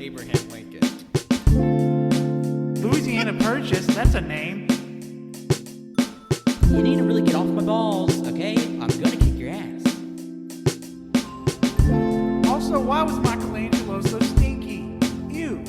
Abraham Lincoln. Louisiana Purchase, that's a name. You need to really get off my balls, okay? I'm gonna kick your ass. Also, why was Michelangelo so stinky? Ew.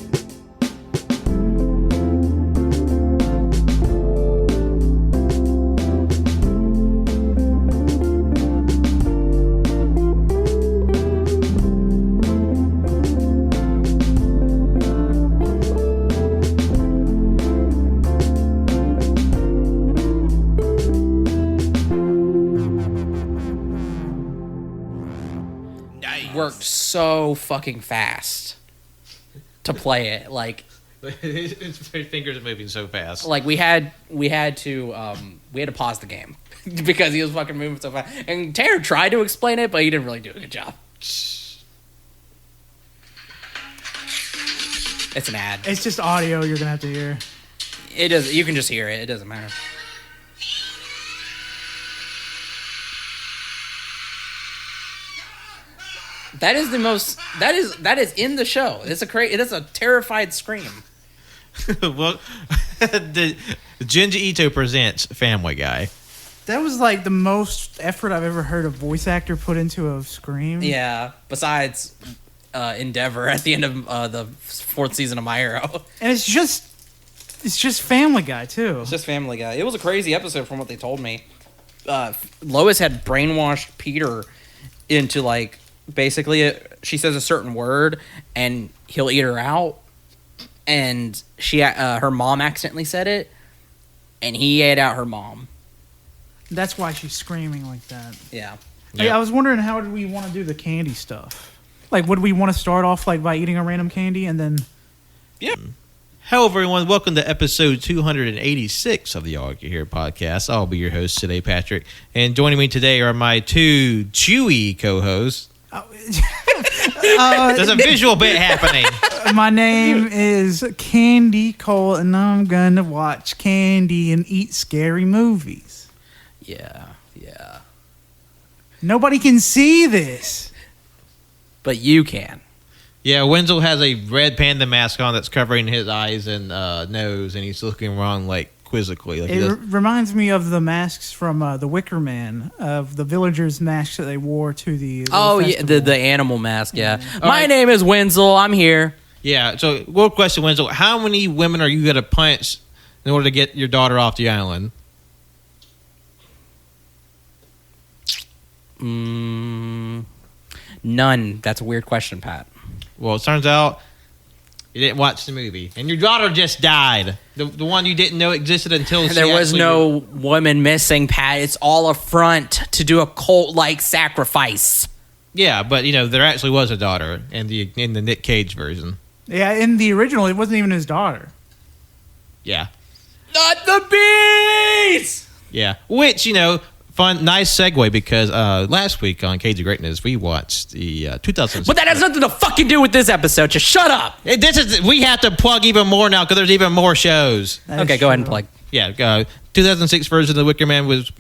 Worked so fucking fast to play it. Like, His fingers are moving so fast. like we had to pause the game because he was fucking moving so fast. And Tanner tried to explain it, but he didn't really do a good job. It's an ad. It's just audio you're gonna have to hear. It does. You can just hear it. It doesn't matter. That is the most. That is in the show. It is a terrified scream. Well, the Junji Ito presents Family Guy. That was like the most effort I've ever heard a voice actor put into a scream. Yeah. Besides Endeavor at the end of the fourth season of My Hero. And it's just Family Guy too. It's just Family Guy. It was a crazy episode from what they told me. Lois had brainwashed Peter into like basically she says a certain word and he'll eat her out. And her mom accidentally said it, and he ate out her mom. That's why she's screaming like that. Yeah. Hey, I was wondering, how did we want to do the candy stuff? Like, would we want to start off like by eating a random candy and then? Yeah. Hello, everyone. Welcome to episode 286 of the AllYouCanHear podcast. I'll be your host today, Patrick. And joining me today are my two Chewy co-hosts. There's a visual bit happening. My name is Candy Cole, and I'm gonna watch candy and eat scary movies. Yeah. Nobody can see this. But you can. Yeah, Wenzel has a red panda mask on that's covering his eyes and nose, and he's looking around like quizzically. Like It reminds me of the masks from The Wicker Man, of the villagers' masks that they wore to the festival. The animal mask, yeah. My name is Wenzel. I'm here. Yeah, so real question, Wenzel. How many women are you going to punch in order to get your daughter off the island? None. That's a weird question, Pat. Well, it turns out you didn't watch the movie. And your daughter just died. The one you didn't know existed until There was no woman missing, Pat. It's all a front to do a cult-like sacrifice. Yeah, but, there actually was a daughter in the Nick Cage version. Yeah, in the original, it wasn't even his daughter. Yeah. Not the bees! Yeah. Which, fun, nice segue because last week on Cage of Greatness, we watched the 2006. But that has nothing to fucking do with this episode. Just shut up. We have to plug even more now because there's even more shows. Okay, go ahead and plug. Yeah, 2006 version of The Wicker Man was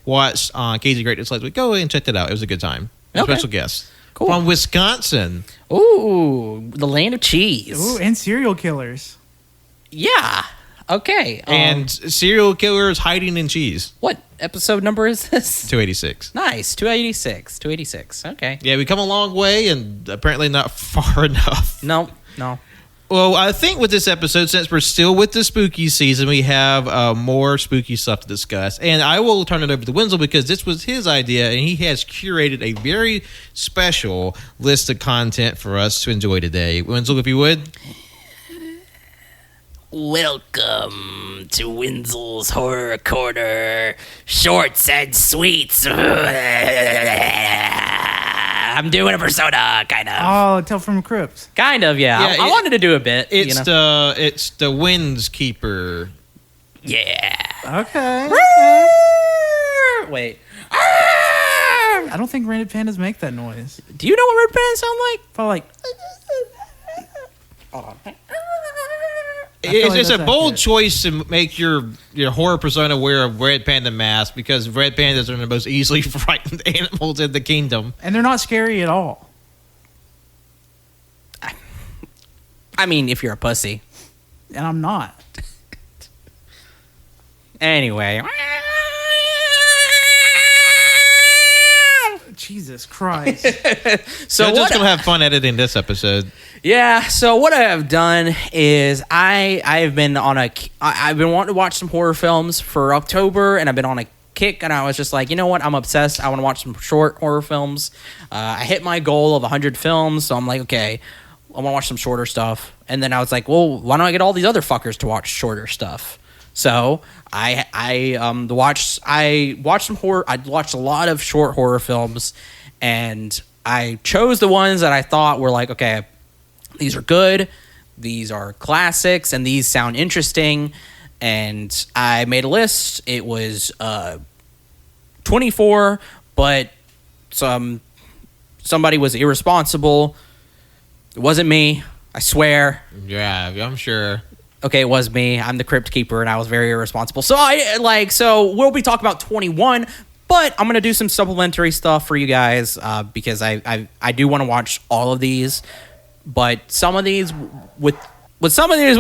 watched on Cage of Greatness last week. Go and check that out. It was a good time. Okay. Special guest. Cool. From Wisconsin. Ooh, the land of cheese. Ooh, and serial killers. Yeah. Okay. And serial killers hiding in cheese. What episode number is this? 286. Nice. 286. Okay. Yeah, we come a long way and apparently not far enough. No. Well, I think with this episode, since we're still with the spooky season, we have more spooky stuff to discuss. And I will turn it over to Wenzel because this was his idea, and he has curated a very special list of content for us to enjoy today. Wenzel, if you would. Welcome to Wenzel's Horror Corner. Shorts and sweets. I'm doing a persona, kind of. Oh, Tell from the Crypt. Kind of, yeah. I wanted to do a bit. It's the Winds Keeper. Yeah. Okay. Wait. I don't think Red Pandas make that noise. Do you know what red pandas sound like? Probably like. Hold on. It's like a bold choice to make your horror persona wear a red panda mask because red pandas are the most easily frightened animals in the kingdom. And they're not scary at all. I mean, if you're a pussy. And I'm not. Anyway. Jesus Christ. So I'm just gonna have fun editing this episode. Yeah, so what I have done is I've been wanting to watch some horror films for October, and I've been on a kick, and I was just like, you know what, I'm obsessed. I want to watch some short horror films. I hit my goal of 100 films, so I'm like, okay, I want to watch some shorter stuff. And then I was like, well, why don't I get all these other fuckers to watch shorter stuff? So I watched some horror. I watched a lot of short horror films, and I chose the ones that I thought were like, okay, these are good, these are classics, and these sound interesting. And I made a list. It was 24, but somebody was irresponsible. It wasn't me, I swear. Yeah, I'm sure. Okay, it was me. I'm the crypt keeper, and I was very irresponsible. So we'll be talking about 21, but I'm gonna do some supplementary stuff for you guys because I do want to watch all of these. But some of these, with some of these,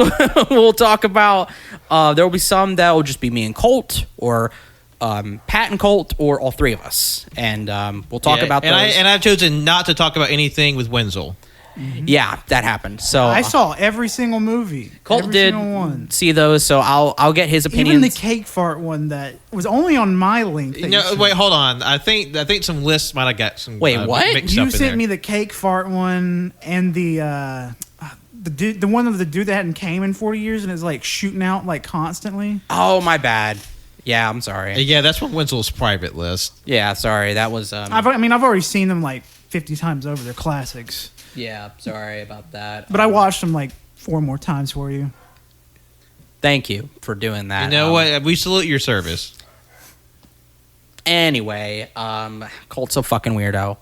we'll talk about. There will be some that will just be me and Colt, or Pat and Colt, or all three of us, and we'll talk about those. And I've chosen not to talk about anything with Wenzel. Mm-hmm. Yeah, that happened. So I saw every single movie. Colt every did single one. see those, so I'll get his opinions. Even the cake fart one that was only on my link. No, wait, hold on. I think some lists might have got some. Wait, what? Mixed You up in sent there. me the cake fart one and the one of the dude that hadn't came in 40 years and is like shooting out like constantly. Oh, my bad. Yeah, I'm sorry. Yeah, that's from Wenzel's private list. Yeah, sorry. That was. I've already seen them like 50 times over. They're classics. Yeah, sorry about that. But I watched them like 4 more times for you. Thank you for doing that. You know what? We salute your service. Anyway, Colt's a fucking weirdo.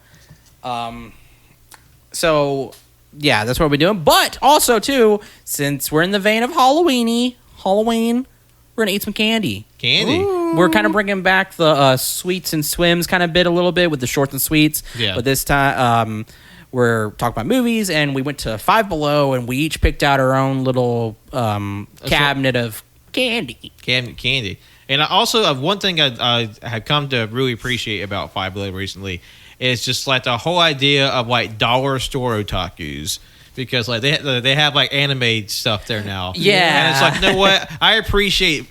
So yeah, that's what we're doing. But also too, since we're in the vein of Halloween, we're gonna eat some candy. Candy. Ooh. We're kind of bringing back the sweets and swims kind of bit a little bit with the shorts and sweets. Yeah. But this time, we're talking about movies, and we went to Five Below, and we each picked out our own little cabinet of candy. Candy. And I also, one thing I have come to really appreciate about Five Below recently is just like the whole idea of like dollar store otakus. Because like they have like anime stuff there now. Yeah. And it's like, you know what? I appreciate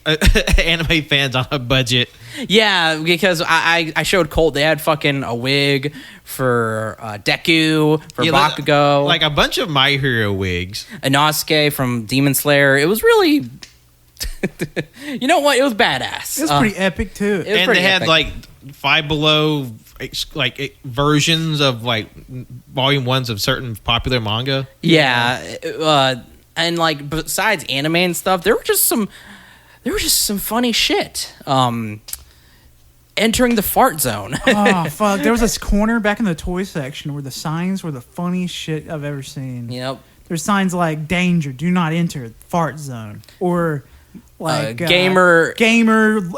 anime fans on a budget. Yeah, because I showed Colt, they had fucking a wig for Deku, for Bakugo. Like a bunch of My Hero wigs. Inosuke from Demon Slayer. It was really... you know what? It was badass. It was pretty epic too. It was And pretty they had epic. like Five Below versions of like volume ones of certain popular manga. Yeah. And like besides anime and stuff, there were just some funny shit. Entering the fart zone. Oh fuck! There was this corner back in the toy section where the signs were the funniest shit I've ever seen. Yep. There's signs like "Danger, do not enter fart zone," or like gamer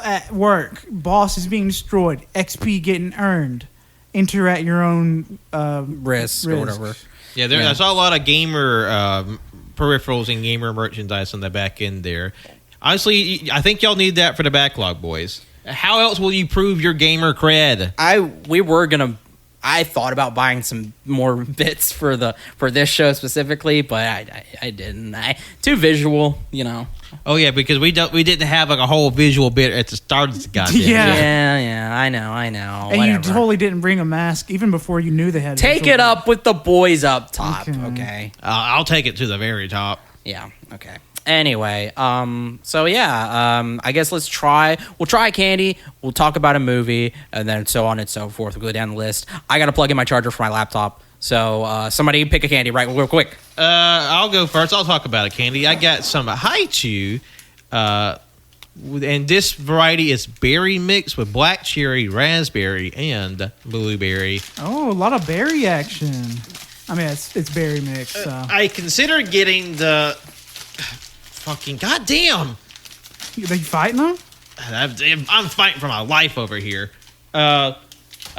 at work, boss is being destroyed, XP getting earned, enter at your own risk or whatever. Yeah, I saw a lot of gamer peripherals and gamer merchandise on the back end there. Honestly, I think y'all need that for the Backlog, boys. How else will you prove your gamer cred? I thought about buying some more bits for this show specifically, but I didn't. Too visual, you know. Oh yeah, because we didn't have like a whole visual bit at the start of the goddamn. Yeah. I know. And whatever. you totally didn't bring a mask even before you knew they had. Take visual it up with the boys up top, okay? I'll take it to the very top. Yeah, okay. Anyway, so yeah, I guess we'll try candy, we'll talk about a movie, and then so on and so forth. We'll go down the list. I gotta plug in my charger for my laptop, so somebody pick a candy real quick. I'll go first. I'll talk about a candy. I got some AYCH and this variety is berry mix with black cherry, raspberry, and blueberry. Oh, a lot of berry action. I mean, it's berry mix. So. I considered getting the fucking goddamn. They fighting them? I'm fighting for my life over here. I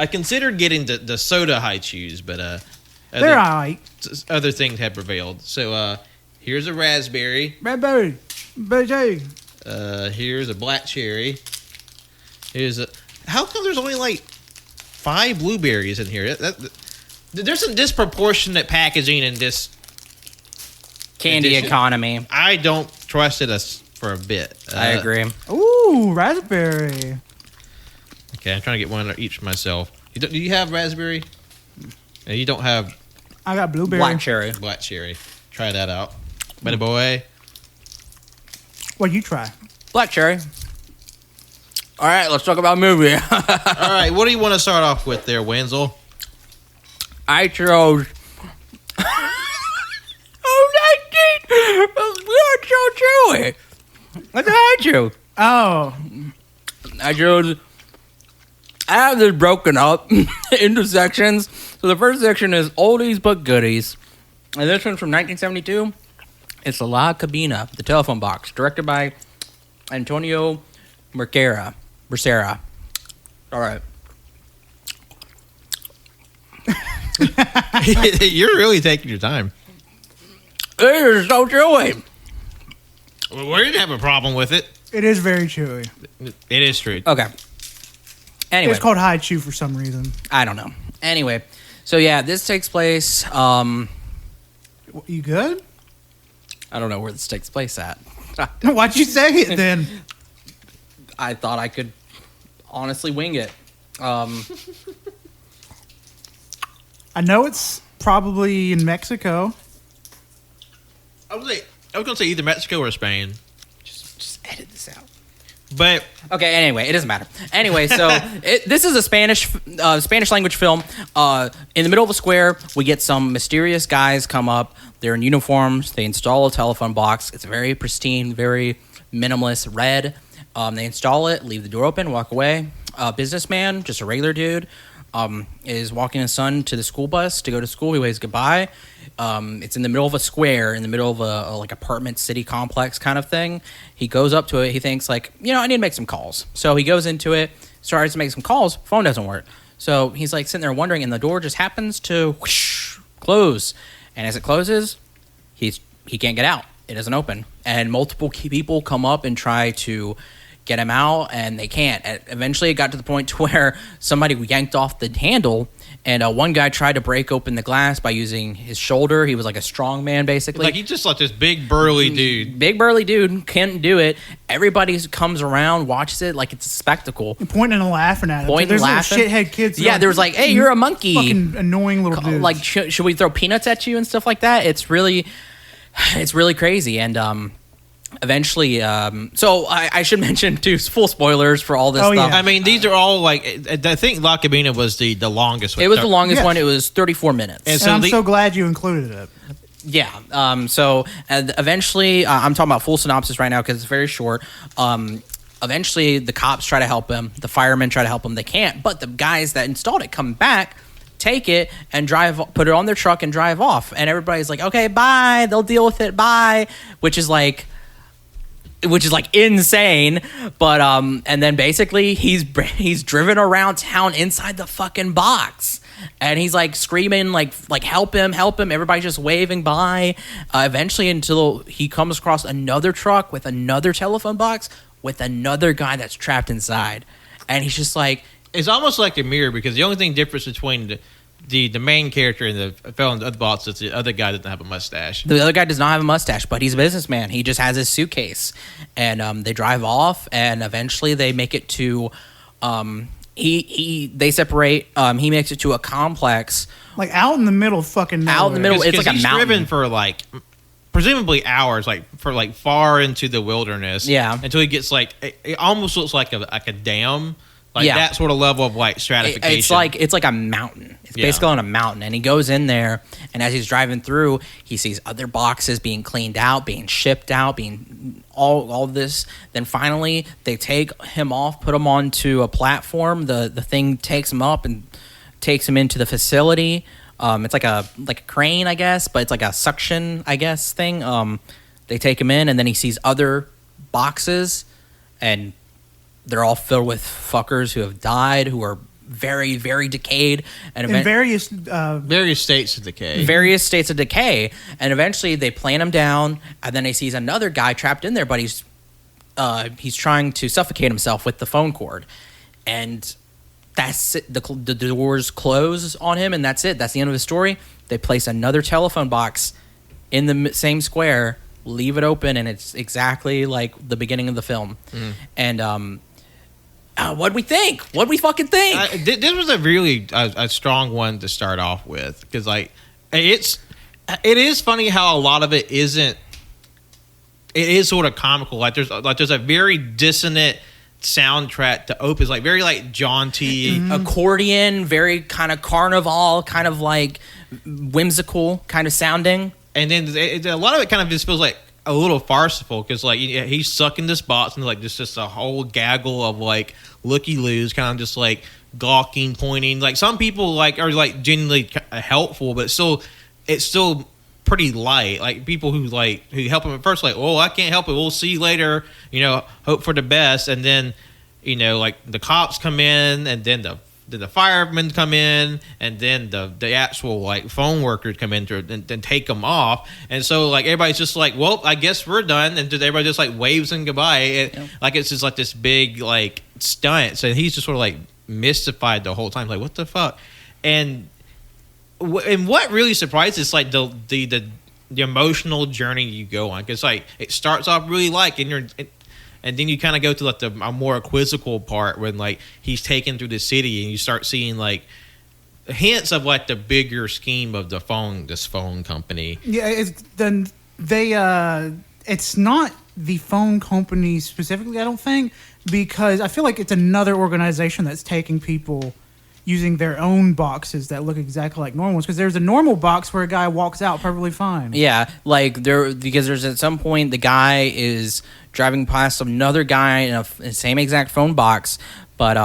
considered getting the soda AYCH, but they're alright. other things have prevailed. So Here's a raspberry. Raspberry. Berry. Here's a black cherry. Here's a. How come there's only like 5 blueberries in here? There's some disproportionate packaging in this Candy edition. economy. I don't trust it for a bit. I agree. Ooh, raspberry. Okay, I'm trying to get one each myself. Do you have raspberry? And you don't have I got blueberry. Black cherry. black cherry. Try that out. Buddy boy. What you try? Black cherry. All right, let's talk about movie. All right, what do you want to start off with there, Wenzel? I chose. You're so chewy. What did I choose? Oh, I chose. I have this broken up into sections. So the first section is oldies but goodies, and this one's from 1972. It's La Cabina, the telephone box, directed by Antonio Mercera. All right. You're really taking your time. It is so chewy. Well, we didn't have a problem with it. it is very chewy. It is true. Okay. Anyway, It's called high chew for some reason. I don't know. Anyway, so yeah, this takes place. You good? I don't know where this takes place at. Why'd you say it then? I thought I could honestly wing it. I know it's probably in Mexico. I was gonna say either Mexico or Spain, Just edit this out. but Okay. Anyway, it doesn't matter. Anyway, so this is a Spanish language film. In the middle of a square, we get some mysterious guys come up. They're in uniforms. They install a telephone box. It's very pristine, very minimalist, red. They install it, leave the door open, walk away. A businessman, just a regular dude, is walking his son to the school bus to go to school. He waves goodbye. It's in the middle of a square, in the middle of a like apartment city complex kind of thing. He goes up to it. He thinks like, I need to make some calls. So he goes into it, starts to make some calls. Phone doesn't work. So he's like sitting there wondering, and the door just happens to whoosh, close. And as it closes, he can't get out. It doesn't open. And multiple people come up and try to get him out, and they can't. Eventually, it got to the point to where somebody yanked off the handle, and one guy tried to break open the glass by using his shoulder. He was like a strong man, basically. like he's just like this big burly dude. Big burly dude, can't do it. Everybody comes around, watches it like it's a spectacle. Pointing and laughing at him. Pointing, There's laughing. little shithead kids. Yeah, there was like, hey, you're a monkey. Fucking annoying little dudes. Like, should we throw peanuts at you and stuff like that? It's really crazy. And eventually, so I should mention too, full spoilers for all this stuff. Yeah. I mean, these are all like. I think La Cabina was the longest one. It was the longest Yeah. one. It was 34 minutes. And and so I'm the- so glad you included it. Yeah. So eventually, I'm talking about full synopsis right now because it's very short. Eventually, the cops try to help him. The firemen try to help him. They can't. But the guys that installed it come back, take it, and put it on their truck and drive off. And everybody's like, okay, bye. They'll deal with it. Bye. Which is like insane. But and then basically he's driven around town inside the fucking box. And he's like screaming like help him. Everybody's just waving by. Eventually until he comes across another truck with another telephone box with another guy that's trapped inside. And he's just like, It's almost like a mirror because the only thing difference between the main character and the fellow in the other box is the other guy doesn't have a mustache. the other guy does not have a mustache, but he's a businessman. He just has his suitcase. And they drive off, and eventually they make it to they separate. He makes it to a complex Like out in the middle of fucking nowhere. out in the middle. It's like a he's mountain. driven for like presumably hours, like for like far into the wilderness. Yeah. Until he gets like it almost looks like a dam. Like Yeah. that sort of level of like stratification. It's like a mountain. It's Yeah. basically on a mountain, and he goes in there, and as he's driving through, he sees other boxes being cleaned out, being shipped out, being all this. Then finally, they take him off, put him onto a platform. The thing takes him up and takes him into the facility. It's like a crane, I guess, but it's like a suction, I guess, thing. They take him in, and then he sees other boxes, and they're all filled with fuckers who have died, who are very, very decayed, and In various Various states of decay. various states of decay. And eventually, they plant him down, and then he sees another guy trapped in there, but he's trying to suffocate himself with the phone cord, and that's it. The doors close on him, and that's it. That's the end of the story. They place another telephone box in the same square, leave it open, and it's exactly like the beginning of the film. And what'd we think? What'd we fucking think? This was a really a strong one to start off with, because like it is funny how a lot of it isn't. It is sort of comical. Like there's a very dissonant soundtrack to open. It's like very like jaunty, Accordion, very kind of carnival, kind of like whimsical kind of sounding. and then a lot of it kind of just feels like a little farcical, because like he's sucking this box and like just a whole gaggle of like looky-loos, kind of just like gawking, pointing. Like some people like are like genuinely helpful, but it's still pretty light. Like people who help him at first, like, oh, I can't help it, we'll see you later, hope for the best. And then like the cops come in, and then the firemen come in, and then the actual like phone workers come in and take them off. And so like everybody's just like, well, I guess we're done, and everybody just like waves them goodbye. Like it's just like this big like stunt. So he's just sort of like mystified the whole time, like, what the fuck? And what really surprised is like the emotional journey you go on, because like it starts off really like, and then you kind of go to like a more quizzical part when like he's taken through the city, and you start seeing like hints of like the bigger scheme of this phone company. Yeah, it's not the phone company specifically, I don't think, because I feel like it's another organization that's taking people using their own boxes that look exactly like normal ones, because there's a normal box where a guy walks out perfectly fine. Yeah, like because there's at some point the guy is driving past another guy in the same exact phone box, but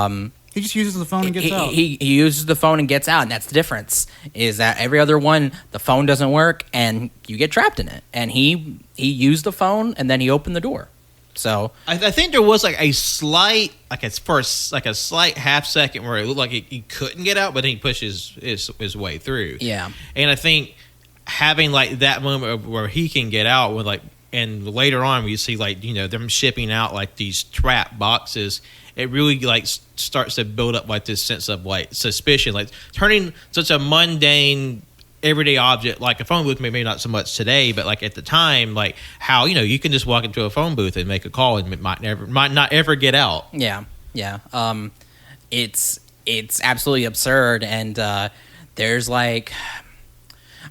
he just uses the phone and gets out. He uses the phone and gets out, and that's the difference. Is that every other one, the phone doesn't work, and you get trapped in it. And he used the phone, and then he opened the door. So I think there was like a slight, like a slight half second where it looked like he couldn't get out, but then he pushes his way through. Yeah, and I think having like that moment where he can get out with like, and later on we see like them shipping out like these trap boxes. It really like starts to build up like this sense of like suspicion, like turning such a mundane everyday object like a phone booth, maybe not so much today, but like at the time, like how you can just walk into a phone booth and make a call and it might not ever get out. Yeah. It's absolutely absurd, and there's like,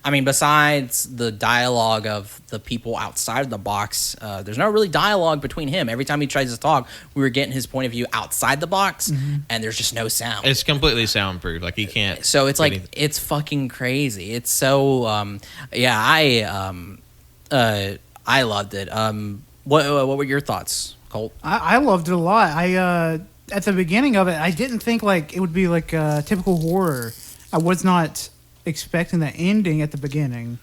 I mean, besides the dialogue of the people outside of the box, there's no really dialogue between him. Every time he tries to talk, we were getting his point of view outside the box, and there's just no sound. It's completely soundproof. Like he can't. So it's like it's fucking crazy. It's so I loved it. What were your thoughts, Colt? I loved it a lot. I at the beginning of it, I didn't think like it would be like a typical horror. I was not expecting that ending at the beginning,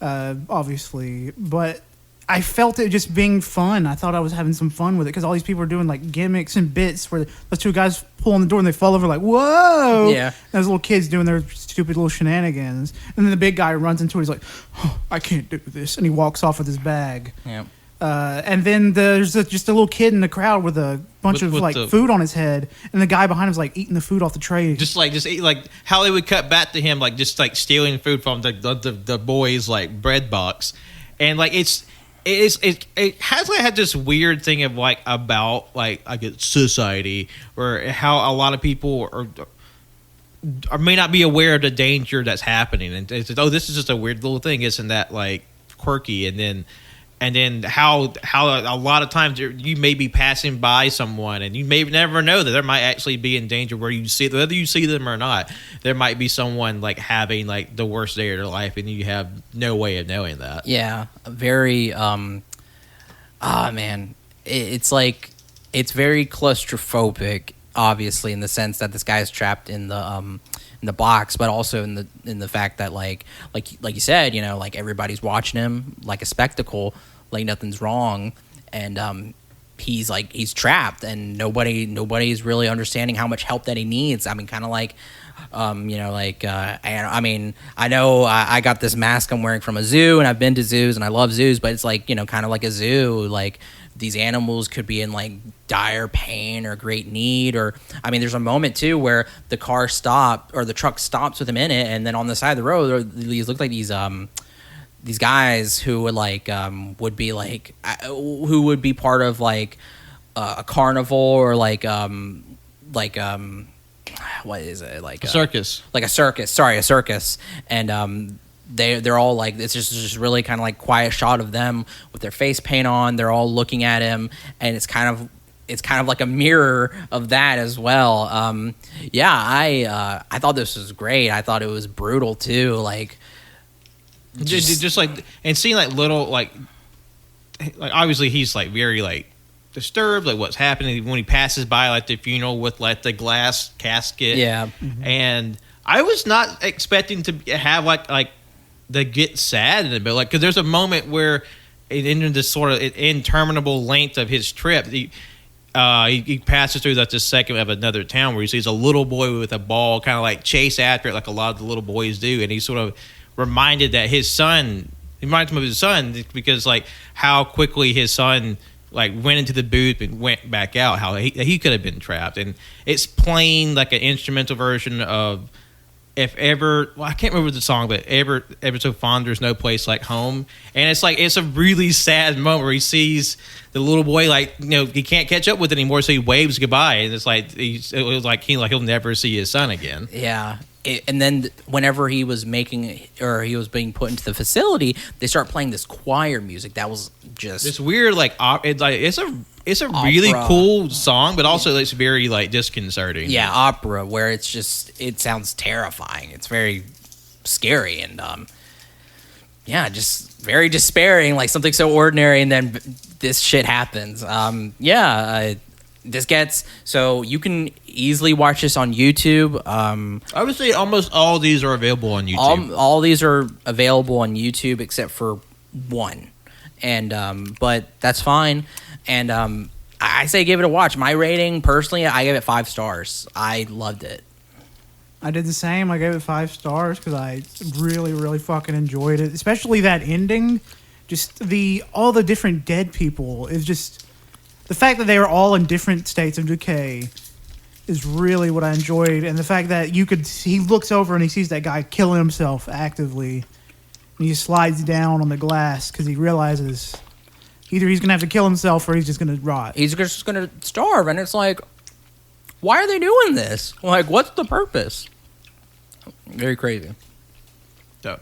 obviously, but I felt it just being fun. I thought I was having some fun with it, because all these people are doing like gimmicks and bits where those two guys pull on the door and they fall over like, whoa! Yeah. And those little kids doing their stupid little shenanigans. And then the big guy runs into it. He's like, oh, I can't do this. And he walks off with his bag. Yeah. And then there's just a little kid in the crowd with a bunch of like food on his head, and the guy behind him's like eating the food off the tray. Just eat, like how they would cut back to him, like just like stealing food from the boys' like bread box, and like it has like had this weird thing of like about like I guess society, or how a lot of people are may not be aware of the danger that's happening, and it's this is just a weird little thing, isn't that like quirky? And then how a lot of times you may be passing by someone and you may never know that there might actually be in danger, whether you see them or not. There might be someone like having like the worst day of their life, and you have no way of knowing that. Yeah, very. Man, it's like it's very claustrophobic, obviously, in the sense that this guy is trapped in the box, but also in the fact that like you said, like everybody's watching him like a spectacle, like nothing's wrong, and he's trapped, and nobody's really understanding how much help that he needs. I mean, kind of like, and I mean, I know I got this mask I'm wearing from a zoo, and I've been to zoos and I love zoos, but it's like, kind of like a zoo, like these animals could be in like dire pain or great need, or I mean, there's a moment too where the truck stops with him in it, and then on the side of the road, there these look like these guys who would be like who would be part of like a carnival or what is it, like a circus, a circus, and they're all like, it's just really kind of like quiet shot of them with their face paint on. They're all looking at him, and it's kind of like a mirror of that as well. I thought this was great. I thought it was brutal too, like just like, and seeing like little like obviously he's like very like disturbed, like what's happening when he passes by like the funeral with like the glass casket. Yeah. Mm-hmm. And I was not expecting to have like the get sad in it, but like, because there's a moment where it ended this sort of interminable length of his trip. He passes through like the second of another town where he sees a little boy with a ball kind of like chase after it like a lot of the little boys do, and he's sort of reminded that he reminds him of his son, because like how quickly his son like went into the booth and went back out, how he could have been trapped. And it's playing like an instrumental version of I can't remember the song, but ever so fond, there's no place like home. And it's like, it's a really sad moment where he sees the little boy, like, he can't catch up with it anymore, so he waves goodbye, and it's like he'll never see his son again. Yeah. And then whenever he was being put into the facility, they start playing this choir music that was just this weird it's a really cool song, but also it's very like disconcerting. Yeah, opera, where it sounds terrifying. It's very scary, and just very despairing, like something so ordinary, and then this shit happens. So you can easily watch this on YouTube. I would say almost all these are available on YouTube. All these are available on YouTube except for one, and but that's fine. And I say give it a watch. My rating, personally, I gave it 5 stars. I loved it. I did the same. I gave it 5 stars because I really, really fucking enjoyed it. Especially that ending. Just all the different dead people is just... The fact that they were all in different states of decay is really what I enjoyed. And the fact that he looks over and he sees that guy killing himself actively. And he just slides down on the glass because he realizes... Either he's going to have to kill himself or he's just going to rot. He's just going to starve. And it's like, why are they doing this? Like, what's the purpose? Very crazy. So,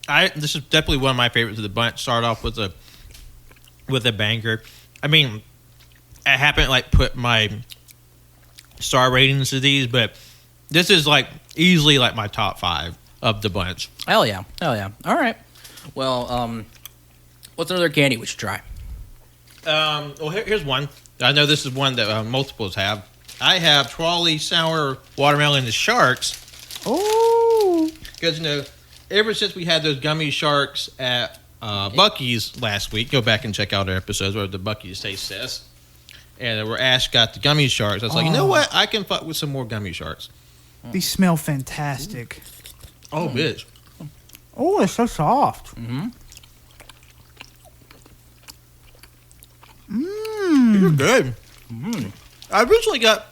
this is definitely one of my favorites of the bunch. Start off with a banger. I mean, I haven't like put my star ratings to these, but this is like easily like my top 5 of the bunch. Hell yeah. All right. Well, what's another candy we should try? Here's one. I know this is one that multiples have. I have Trolley Sour Watermelon and Sharks. Oh! Because, ever since we had those gummy sharks at Buc-ee's last week, go back and check out our episodes where the Buc-ee's taste test, and where Ash got the gummy sharks. I was like, you know what? I can fuck with some more gummy sharks. These smell fantastic. Oh, bitch. Oh, it's so soft. Mm-hmm. You're good. I originally got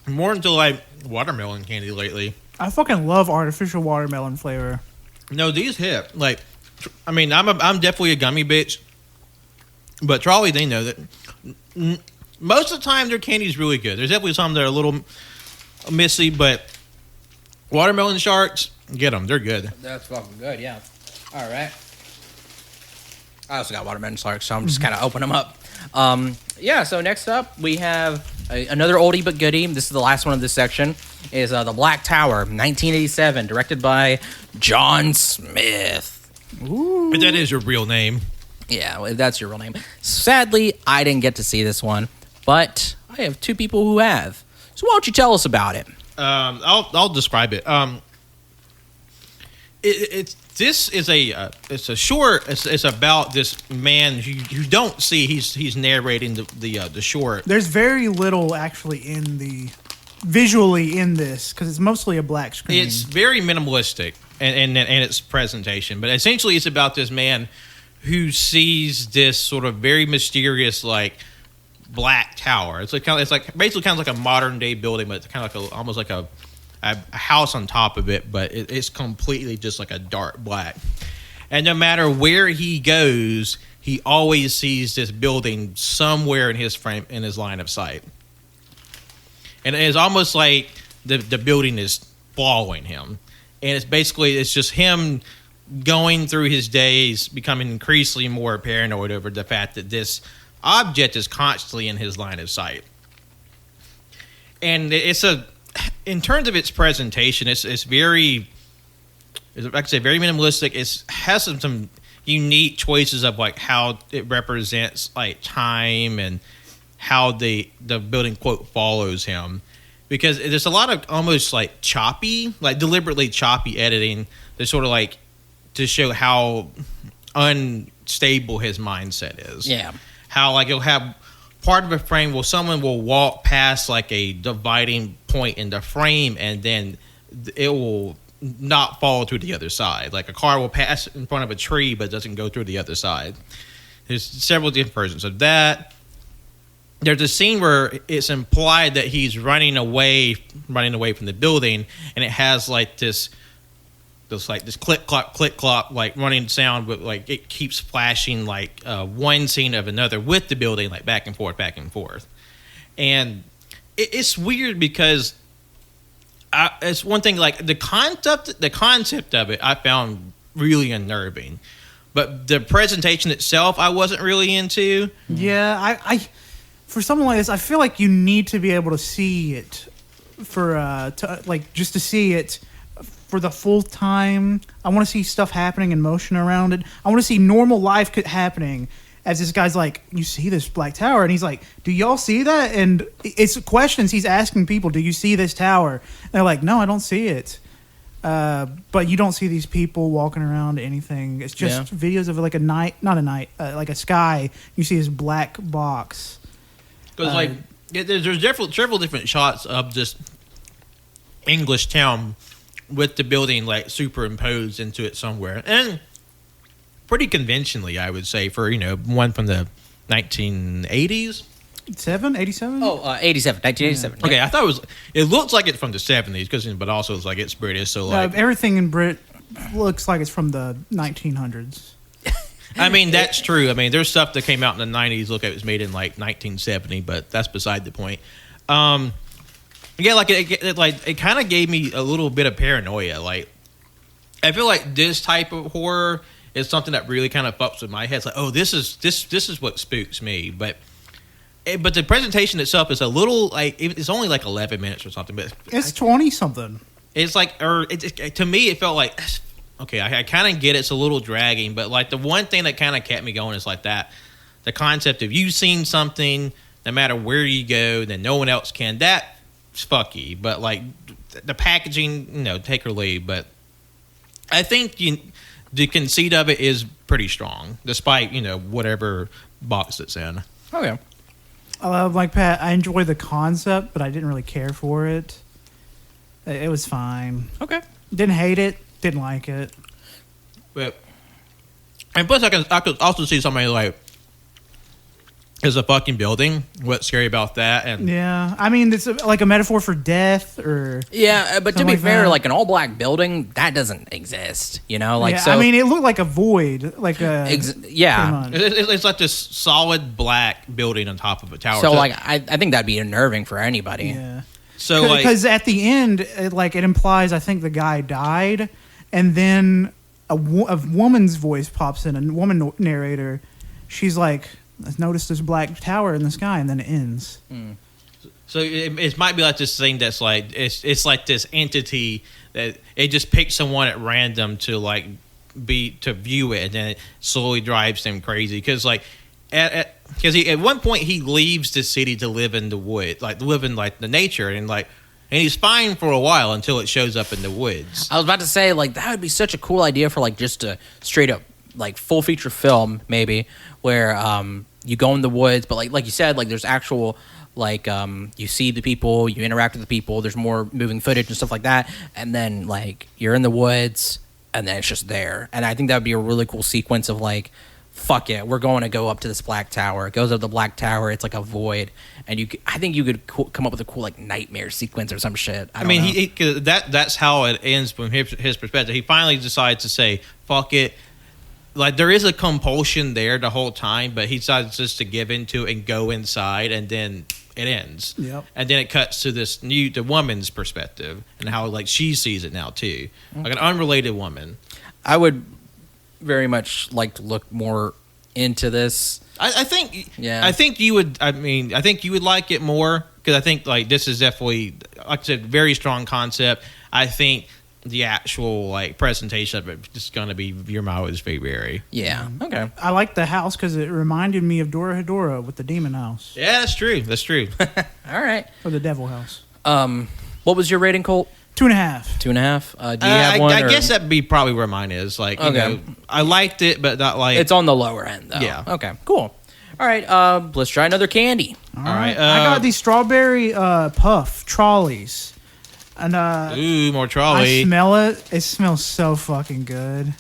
more into like watermelon candy lately. I fucking love artificial watermelon flavor. No, these hit. Like, I mean, I'm definitely a gummy bitch, but Trolley, they know that. Most of the time, their candy's really good. There's definitely some that are a little missy, but watermelon sharks, get them. They're good. That's fucking good, yeah. All right. I also got watermelon sharks, so I'm just kind of opening them up. So next up, we have another oldie but goodie. This is the last one of this section. Is The Black Tower, 1987, directed by John Smith. Ooh. But that is your real name. Yeah, if that's your real name. Sadly, I didn't get to see this one, but I have 2 people who have. So why don't you tell us about it? I'll describe it. It's a short. It's about this man who you don't see. He's narrating the short. There's very little actually visually in this because it's mostly a black screen. It's very minimalistic in its presentation, but essentially it's about this man who sees this sort of very mysterious like black tower. It's basically kind of like a modern day building, but it's kind of like almost like a house on top of it, but it's completely just like a dark black. And no matter where he goes, he always sees this building somewhere in his line of sight. And it's almost like the building is following him. And it's just him going through his days, becoming increasingly more paranoid over the fact that this object is constantly in his line of sight. And in terms of its presentation, it's very, like I said, very minimalistic. It has some unique choices of like how it represents like time and how the building quote follows him, because there's a lot of almost like choppy, like deliberately choppy editing to sort of like to show how unstable his mindset is. Yeah, how like you'll have part of a frame where someone will walk past like a dividing point in the frame and then it will not fall to the other side. Like a car will pass in front of a tree but doesn't go through the other side. There's several different versions of that. There's a scene where it's implied that he's running away from the building, and it has like this click clop like running sound, but like it keeps flashing like one scene of another with the building like back and forth, and it's weird because it's one thing like the concept of it I found really unnerving, but the presentation itself I wasn't really into. Yeah, I for something like this, I feel like you need to be able to see it just to see it for the full time. I want to see stuff happening in motion around it. I want to see normal life happening as this guy's like, you see this black tower? And he's like, do y'all see that? And it's questions he's asking people, do you see this tower? And they're like, no, I don't see it. But you don't see these people walking around anything. It's just videos of like like a sky. You see this black box. Because there's several different shots of this English town with the building like superimposed into it somewhere, and pretty conventionally, I would say, for one from the 1980s. 87? Oh, 1987. Okay, I thought it looks like it's from the 70s, but also it's like it's British, so like everything in Brit looks like it's from the 1900s. I mean, that's true. I mean, there's stuff that came out in the 90s. Look, it was made in like 1970, but that's beside the point. Yeah, like it kind of gave me a little bit of paranoia. Like, I feel like this type of horror is something that really kind of fucks with my head. It's like, oh, this is what spooks me. But the presentation itself is a little like it's only like 11 minutes or something. But it's 20 something. It's like, to me, it felt like, okay, I kind of get it's a little dragging, but like the one thing that kind of kept me going is like that, the concept of you seeing something, no matter where you go, then no one else can. That's fucky, but like the packaging, take or leave. But I think the conceit of it is pretty strong, despite whatever box it's in. Oh yeah. Like Pat, I enjoy the concept, but I didn't really care for it. It was fine. Okay. Didn't hate it. Didn't like it. But and plus, I could also see somebody like, it's a fucking building. What's scary about that? And yeah, I mean, it's like a metaphor for death, or but to be fair, like an all black building that doesn't exist. So I mean, it looked like a void, like a It's like this solid black building on top of a tower. So like, I think that'd be unnerving for anybody. Yeah. So because at the end, it implies I think the guy died, and then a woman's voice pops in, a woman narrator. She's like, "I've noticed this black tower in the sky," and then it ends. Mm. So it might be like this thing that's like it's like this entity that it just picks someone at random to like to view it, and then it slowly drives them crazy. Because like because at one point he leaves the city to live in the wood, like live in like the nature, and like and he's fine for a while until it shows up in the woods. I was about to say, like, that would be such a cool idea for, like, just a straight up, like, full feature film, maybe, where you go in the woods, but, like you said, like, there's actual, like, you see the people, you interact with the people, there's more moving footage and stuff like that, and then, like, you're in the woods, and then it's just there. And I think that would be a really cool sequence of, like, fuck it, we're going to go up to this black tower. It goes up the black tower. It's like a void, and I think you could come up with a cool like nightmare sequence or some shit. I mean, that's how it ends from his perspective. He finally decides to say, "Fuck it." Like there is a compulsion there the whole time, but he decides just to give into it and go inside, and then it ends. Yep. And then it cuts to the woman's perspective and how like she sees it now too, like an unrelated woman. I would very much like to look more into this. I think Yeah. I think you would. I mean, I think you would like it more because I think like this is definitely, like I said, very strong concept. I think the actual like presentation of it is just going to be your Mao's favorite. Yeah. Okay. I like the house because it reminded me of Dora Hedora with the demon house Yeah, that's true. That's true. All right. or the devil house. What was your rating, Colt? 2.5. 2.5. Do you have one? I guess that'd be probably where mine is. Like, you know, I liked it, but not like It's on the lower end, though. Yeah. Okay. Cool. All right. Let's try another candy. All right, I got these strawberry puff trolleys. And ooh, more I trolley. smell it. It smells so fucking good.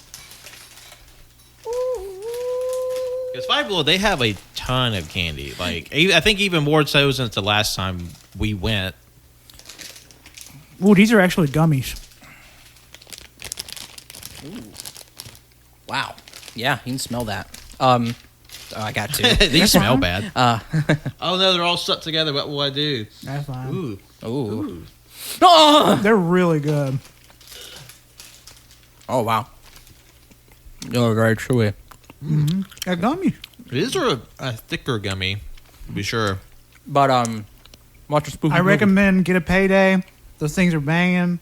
Because Five Below, they have a ton of candy. Like, I think even more so since the last time we went. Ooh, these are actually gummies. Wow. Yeah, you can smell that. Oh, I got two. These smell fine. bad. Oh no, they're all stuck together. What will I do? That's fine. Ooh. Ooh. Oh! They're really good. Oh, wow. They're very chewy. They're gummies. These are a thicker gummy, to be sure. But, watch a spooky I movie. recommend get a payday. Those things are banging.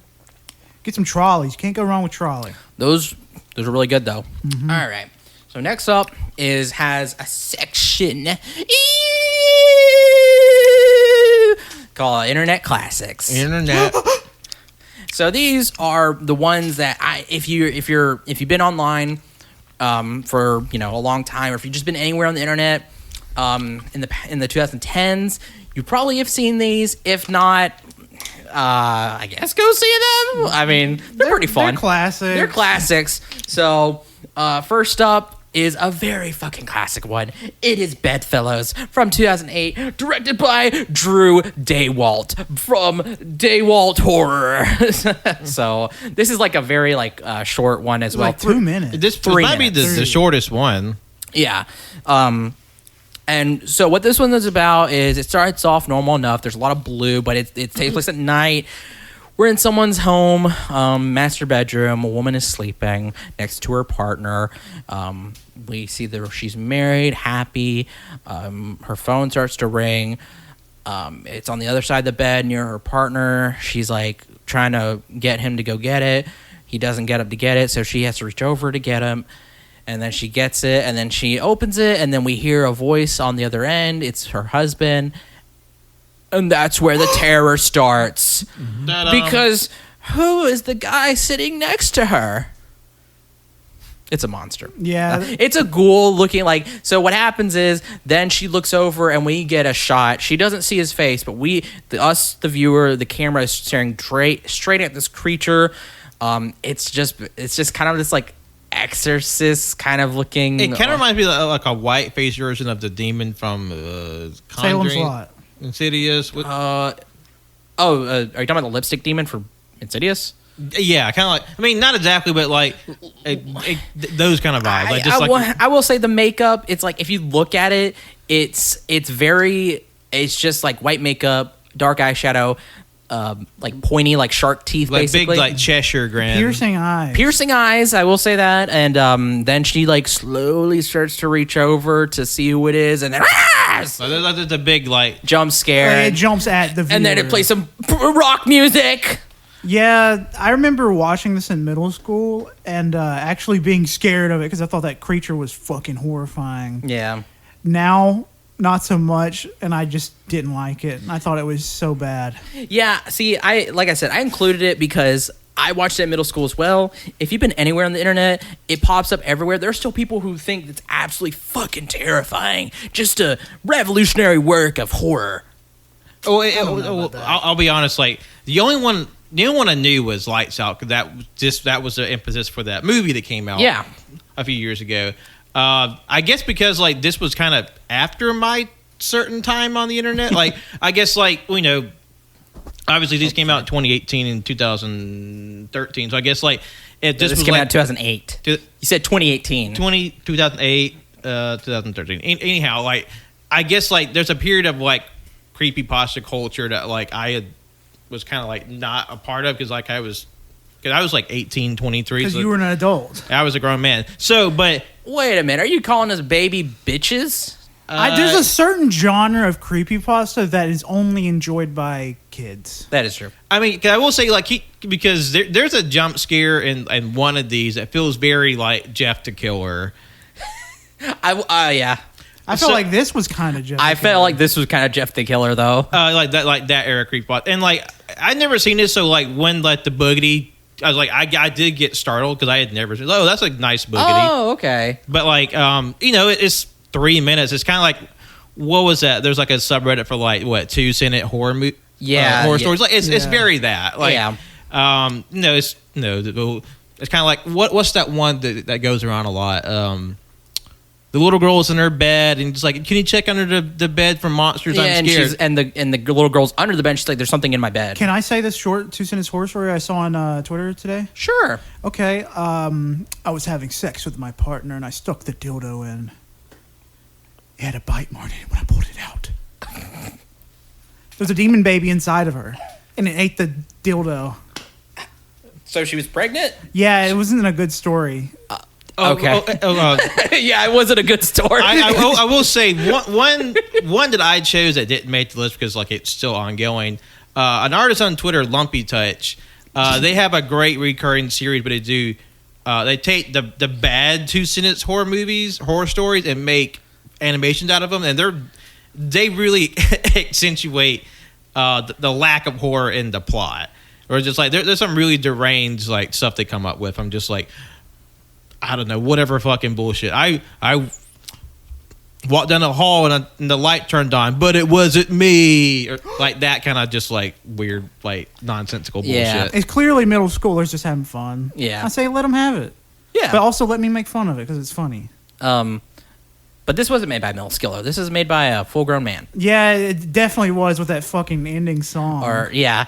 Get some trolleys. Can't go wrong with trolley. Those are really good, though. All right. So next up has a section called Internet Classics. Internet. So these are the ones that if you've been online for a long time, or if you've just been anywhere on the internet in the 2010s, you probably have seen these. If not, I guess go see them. I mean, they're pretty fun. They're classics. They're classics. So first up is a very fucking classic one. It is Bedfellows from 2008, directed by Drew Daywalt from Daywalt Horror. So this is like a very short one as well. Like 2 minutes. This might be the shortest one. Yeah. And so what this one is about is it starts off normal enough. There's a lot of blue, but it takes place at night. We're in someone's home, master bedroom. A woman is sleeping next to her partner. We see that she's married, happy. Her phone starts to ring. It's on the other side of the bed near her partner. She's like trying to get him to go get it. He doesn't get up to get it, so she has to reach over to get him. And then she gets it, and then she opens it, and then we hear a voice on the other end. It's her husband. And that's where the terror starts. Because who is the guy sitting next to her? It's a monster. Yeah. It's a ghoul looking like... So what happens is, then she looks over and we get a shot. She doesn't see his face, but the viewer, the camera is staring straight at this creature. It's just kind of this like exorcist kind of looking... It kind of reminds me of like a white-faced version of the demon from Salem's Conjuring. Lot. Insidious. are you talking about the lipstick demon for Insidious? Yeah, kind of like. I mean, not exactly, but like those kind of vibes. I will say the makeup. It's like if you look at it, it's just like white makeup, dark eyeshadow, like pointy, like shark teeth, like basically. big, like Cheshire grin. Piercing eyes. Piercing eyes, I will say that. And then she like slowly starts to reach over to see who it is, and then So there's a big like jump scare. It jumps at the viewer. And then it plays some rock music. Yeah, I remember watching this in middle school and actually being scared of it because I thought that creature was fucking horrifying. Yeah. Now, not so much, and I just didn't like it. I thought it was so bad. Yeah, see, like I said, I included it because I watched it in middle school as well. If you've been anywhere on the internet, it pops up everywhere. There are still people who think it's absolutely fucking terrifying. Just a revolutionary work of horror. I'll be honest. Like the only one I knew was Lights Out, because that was the impetus for that movie that came out. Yeah. A few years ago. I guess because like this was kind of after my certain time on the internet. Like I guess like obviously these came out in 2018 and 2013. So I guess like this came out in 2008. You said 2018. 2008, 2013. Anyhow, like I guess like there's a period of like creepypasta culture that like was kind of like not a part of because I was like 18, 23. Because you were an adult. I was a grown man. So, but wait a minute, are you calling us baby bitches? There's a certain genre of creepypasta that is only enjoyed by kids. That is true. I mean, I will say, like, because there's a jump scare in one of these that feels very like Jeff the Killer. Yeah. I felt like this was kind of Jeff. I felt like this was kind of Jeff the Killer, though. Like that era creepypasta, and like I'd never seen this. So like when like the boogity, I was like I did get startled because I had never seen. Oh, that's a nice boogity. Oh, okay. But like it's 3 minutes. It's kind of like, what was that? There's like a subreddit for like 2-cent horror horror stories. Like it's very that. Like it's kind of like what's that one that goes around a lot? The little girl's in her bed and just like, can you check under the bed for monsters? I'm scared. And the little girl's under the bench. She's like, there's something in my bed. Can I say this short 2-sentence horror story I saw on Twitter today? Sure. Okay. I was having sex with my partner and I stuck the dildo in. It had a bite mark in it when I pulled it out. There's a demon baby inside of her, and it ate the dildo. So she was pregnant? Yeah, it wasn't a good story. Okay. Yeah, it wasn't a good story. I will say one that I chose that didn't make the list because like it's still ongoing. An artist on Twitter, Lumpy Touch. They have a great recurring series, but they take the bad 2-sentence horror stories, and make animations out of them, and they really accentuate the lack of horror in the plot. Or just like there's some really deranged like stuff they come up with. I'm just like, I don't know, whatever fucking bullshit. I walked down the hall and the light turned on, but it wasn't me. Or like that kind of just like weird, like nonsensical bullshit. Yeah. It's clearly middle schoolers just having fun. Yeah. I say let them have it. Yeah. But also let me make fun of it because it's funny. But this wasn't made by Middle Schooler. This is made by a full-grown man. Yeah, it definitely was with that fucking ending song. Yeah,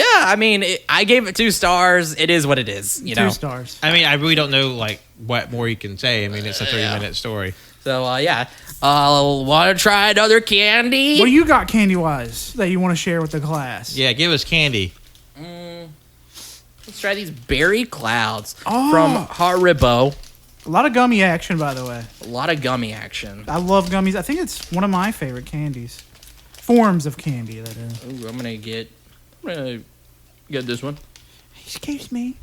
I mean, I gave it 2 stars. It is what it is, you know. 2 stars. I mean, I really don't know like what more you can say. I mean, it's a 3-minute story. So want to try another candy? What do you got candy-wise that you want to share with the class? Yeah, give us candy. Let's try these berry clouds from Haribo. A lot of gummy action, by the way. A lot of gummy action. I love gummies. I think it's one of my favorite candies. Forms of candy, that is. Ooh, I'm gonna get this one. Excuse me.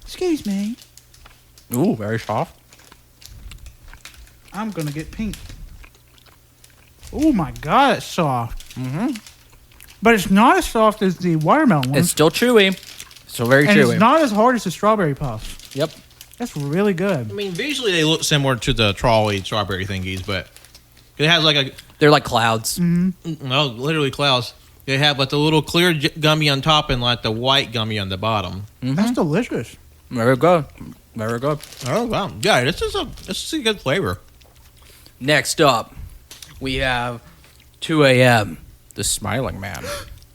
Ooh, very soft. I'm gonna get pink. Oh my god, it's soft. Mm-hmm. But it's not as soft as the watermelon one. It's still chewy. Still very chewy. It's not as hard as the strawberry puff. Yep. That's really good. I mean, visually they look similar to the trolley strawberry thingies, but it has like they're like clouds. Mm-hmm. No, literally clouds. They have like the little clear gummy on top and like the white gummy on the bottom. Mm-hmm. That's delicious. Very good. Very good. Oh wow, yeah, this is a good flavor. Next up, we have 2 a.m. The Smiling Man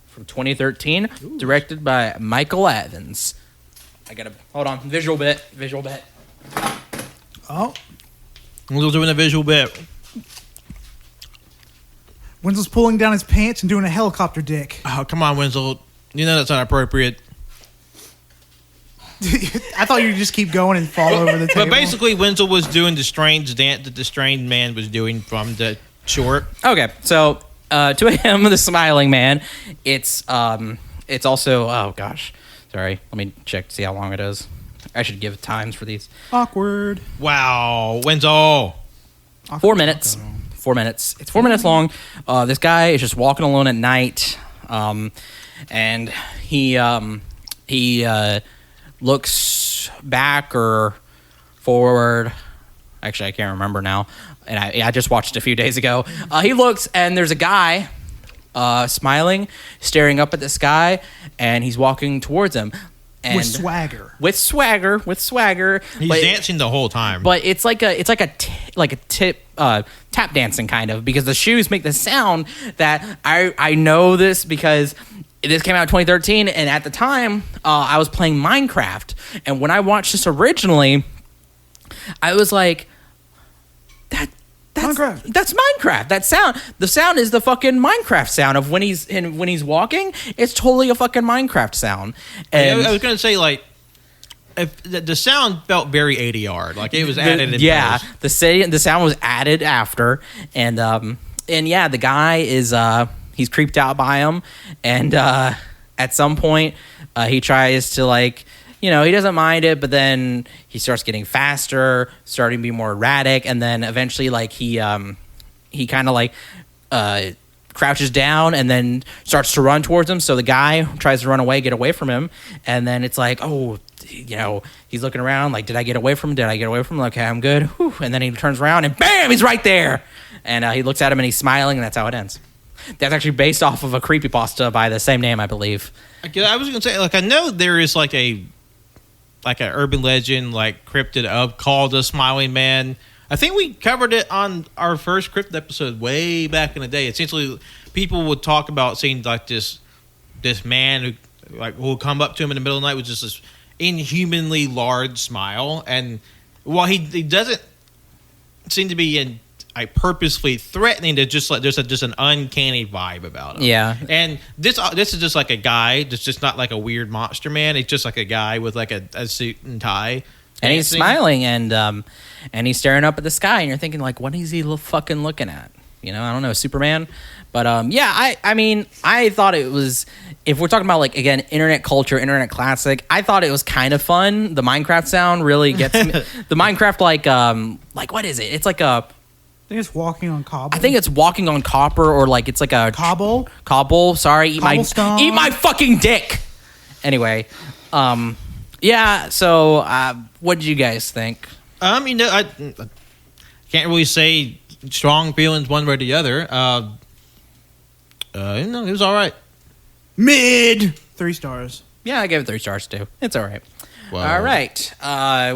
from 2013, directed by Michael Evans. I gotta hold on. Visual bit. Oh, We're doing a visual bit. Wenzel's pulling down his pants and doing a helicopter dick. Oh come on, Wenzel. You know that's not appropriate. I thought you'd just keep going and fall over the table. But basically, Wenzel was doing the strange dance that the strange man was doing from the short. Okay, so 2 a.m. The Smiling Man. It's also, oh gosh, sorry. Let me check to see how long it is. I should give times for these. Awkward. Wow, Wenzel. 4 minutes. 4 minutes. It's 4 minutes long. This guy is just walking alone at night, and he looks back or forward. Actually, I can't remember now, and I just watched it a few days ago. He looks, and there's a guy smiling, staring up at the sky, and he's walking towards him. And With swagger. He's dancing the whole time. But it's like a tap dancing kind of, because the shoes make the sound that I know this because this came out in 2013, and at the time I was playing Minecraft, and when I watched this originally, I was like, That's Minecraft. That sound. The sound is the fucking Minecraft sound of when he's walking. It's totally a fucking Minecraft sound. And I was gonna say, like, if the sound felt very ADR, like it was added. In post. The sound was added after, and yeah, the guy is he's creeped out by him, and at some point he tries to, like, he doesn't mind it, but then he starts getting faster, starting to be more erratic, and then eventually, like, he kind of, like, crouches down and then starts to run towards him. So the guy tries to run away, get away from him, and then it's like, oh, he's looking around, like, did I get away from him? Did I get away from him? Okay, I'm good. Whew. And then he turns around, and bam, he's right there. And he looks at him, and he's smiling, and that's how it ends. That's actually based off of a creepypasta by the same name, I believe. I was gonna say, like, I know there is like an urban legend, like, cryptid called the Smiling Man. I think we covered it on our first cryptid episode way back in the day. Essentially, people would talk about seeing, like, this man who, like, will come up to him in the middle of the night with just this inhumanly large smile, and while he doesn't seem to be purposefully threatening, to just like there's just an uncanny vibe about him. Yeah. And this is just like a guy. It's just not like a weird monster man. It's just like a guy with like a suit and tie. And he's smiling, and he's staring up at the sky, and you're thinking, like, what is he fucking looking at? I don't know, Superman. But yeah, I mean, I thought it was, if we're talking about, like, again, internet culture, internet classic, I thought it was kind of fun. The Minecraft sound really gets me. The Minecraft, like, what is it? It's like a, I think it's walking on cobble. I think it's walking on copper, or like it's like a cobble. Sorry, eat my fucking dick. Anyway, yeah. So, what did you guys think? I can't really say strong feelings one way or the other. It was all right. Mid 3 stars. Yeah, I gave it 3 stars too. It's all right. Wow. All right.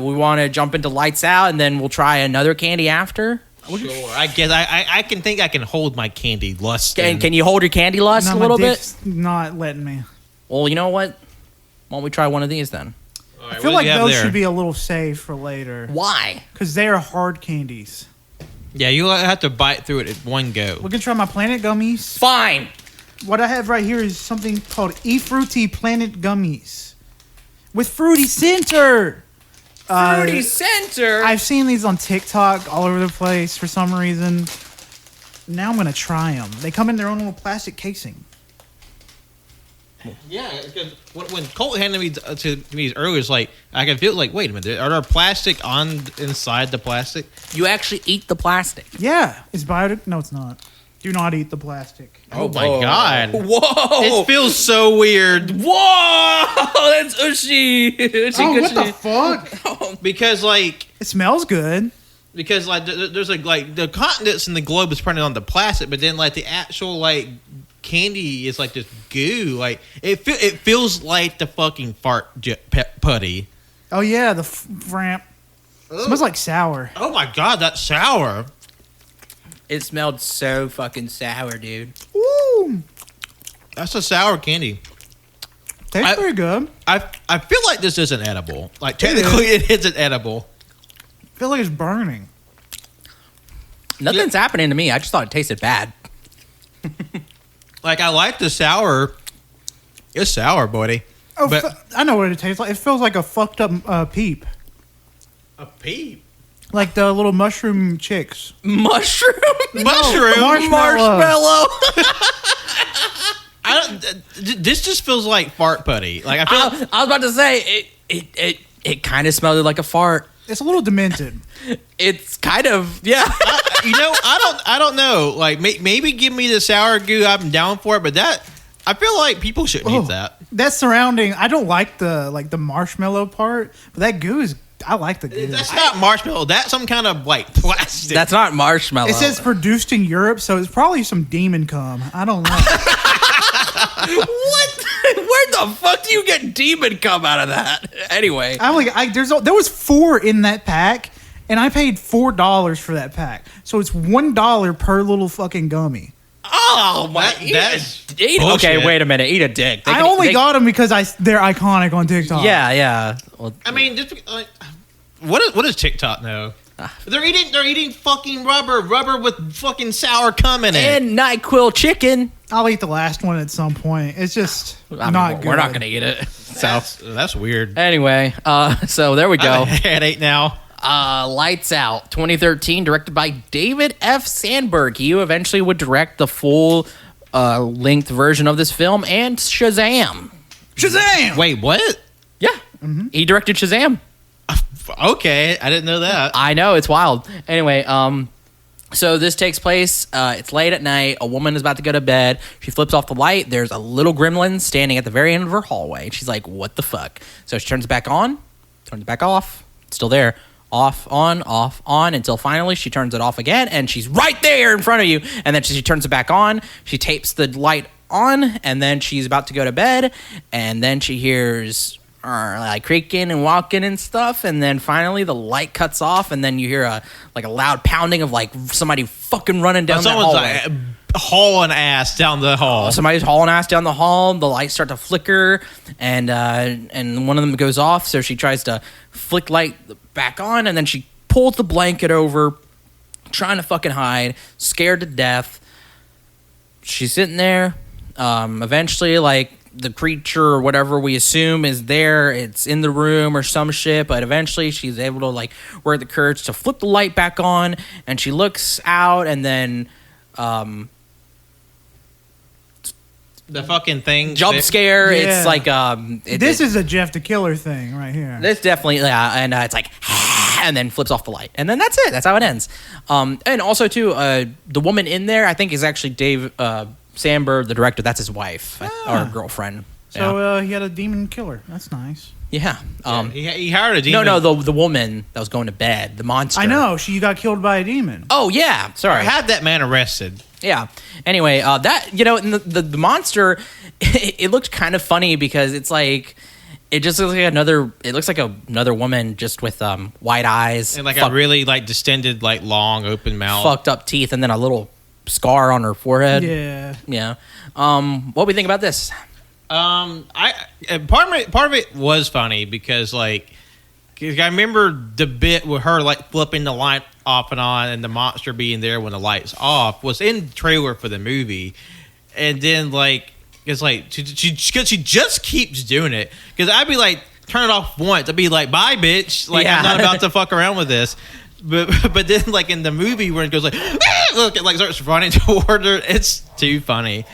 We want to jump into Lights Out, and then we'll try another candy after. Sure. I guess I can think I can hold my candy lust. Can you hold your candy lust a little bit? Not letting me. Well, you know what? Why don't we try one of these then? All right, I feel like those should be a little safe for later. Why? Because they are hard candies. Yeah, you have to bite through it at one go. We can try my Planet Gummies. Fine. What I have right here is something called E-Fruity Planet Gummies with Fruity Center. Fruity Center. I've seen these on TikTok all over the place for some reason. Now I'm gonna try them. They come in their own little plastic casing. Yeah, because when Colt handed me to me earlier, it's like I can feel like, wait a minute, are there plastic inside the plastic? You actually eat the plastic. Yeah, it's biotic. No, it's not. Do not eat the plastic. Oh my god! Whoa! It feels so weird. Whoa! That's Ushi. What the fuck? Because like it smells good. Because like there's like the continents and the globe is printed on the plastic, but then like the actual like candy is like this goo. Like it feels like the fucking fart putty. Oh yeah, the ramp. Smells like sour. Oh my god, that's sour. It smelled so fucking sour, dude. Woo! That's a sour candy. Tastes pretty good. I feel like this isn't edible. Like technically, it isn't edible. I feel like it's burning. Nothing's happening to me. I just thought it tasted bad. Like I like the sour. It's sour, buddy. Oh, but I know what it tastes like. It feels like a fucked up peep. A peep. Like the little mushroom chicks. Mushroom? Marshmallow. This just feels like fart putty. Like I was about to say it kind of smelled like a fart. It's a little demented. It's kind of I don't know. Like maybe give me the sour goo. I'm down for it, but I feel like people shouldn't eat that. That surrounding, I don't like the marshmallow part, but that goo is. I like the goo. That's not marshmallow. That's some kind of like plastic. That's not marshmallow. It says produced in Europe, so it's probably some demon cum. I don't know. What? Where the fuck do you get demon cum out of that? Anyway, there was 4 in that pack, and I paid $4 for that pack. So it's $1 per little fucking gummy. oh my! That's Okay, wait a minute. Eat a dick. I only got them because they're iconic on TikTok. Yeah. Well, I mean, what does TikTok know? They're eating fucking rubber with fucking sour cum in it. And NyQuil chicken. I'll eat the last one at some point. It's just not good. We're not gonna eat it. So that's weird. anyway, so there we I go. have a headache now. Lights Out, 2013, directed by David F. Sandberg. He eventually would direct the full length version of this film and Shazam. Shazam! Wait, what? Yeah, he directed Shazam. Okay, I didn't know that. I know, it's wild. Anyway, so this takes place, it's late at night. A woman is about to go to bed. She flips off the light. There's a little gremlin standing at the very end of her hallway. And she's like, what the fuck? So she turns it back on, turns it back off. It's still there. Off, on, until finally she turns it off again, and she's right there in front of you. And then she turns it back on. She tapes the light on, and then she's about to go to bed. And then she hears like creaking and walking and stuff. And then finally the light cuts off, and then you hear a loud pounding of like somebody fucking running down the hallway. Someone's like hauling ass down the hall. Somebody's hauling ass down the hall. The lights start to flicker, and one of them goes off. So she tries to flick light back on, and then she pulls the blanket over, trying to fucking hide, scared to death. She's sitting there. Eventually, like, the creature or whatever we assume is there, it's in the room or some shit, but eventually she's able to, like, work the courage to flip the light back on, and she looks out, and then the fucking thing. Jump scare. Yeah. It's like This is a Jeff the Killer thing right here. This definitely, and it's like, and then flips off the light, and then that's it. That's how it ends. And also too, the woman in there, I think, is actually Dave Sandberg, the director. That's his wife or girlfriend. So he had a demon killer. That's nice. Yeah. He hired a demon. No, the woman that was going to bed, the monster. I know. She got killed by a demon. Oh yeah. Sorry. I had that man arrested. Yeah. Anyway, that and the monster, it looked kind of funny because it's like, it just looks like another woman just with white eyes And like a really like distended, like long open mouth. fucked up teeth, and then a little scar on her forehead. Yeah. What do we think about this? Part of it was funny because like, 'cause I remember the bit with her like flipping the light off and on, and the monster being there when the light's off was in the trailer for the movie, and then like it's like she just keeps doing it, because I'd be like, turn it off once, I'd be like, bye bitch, like I'm not about to fuck around with this. But then like in the movie where it goes like, look, it like starts running toward her, it's too funny.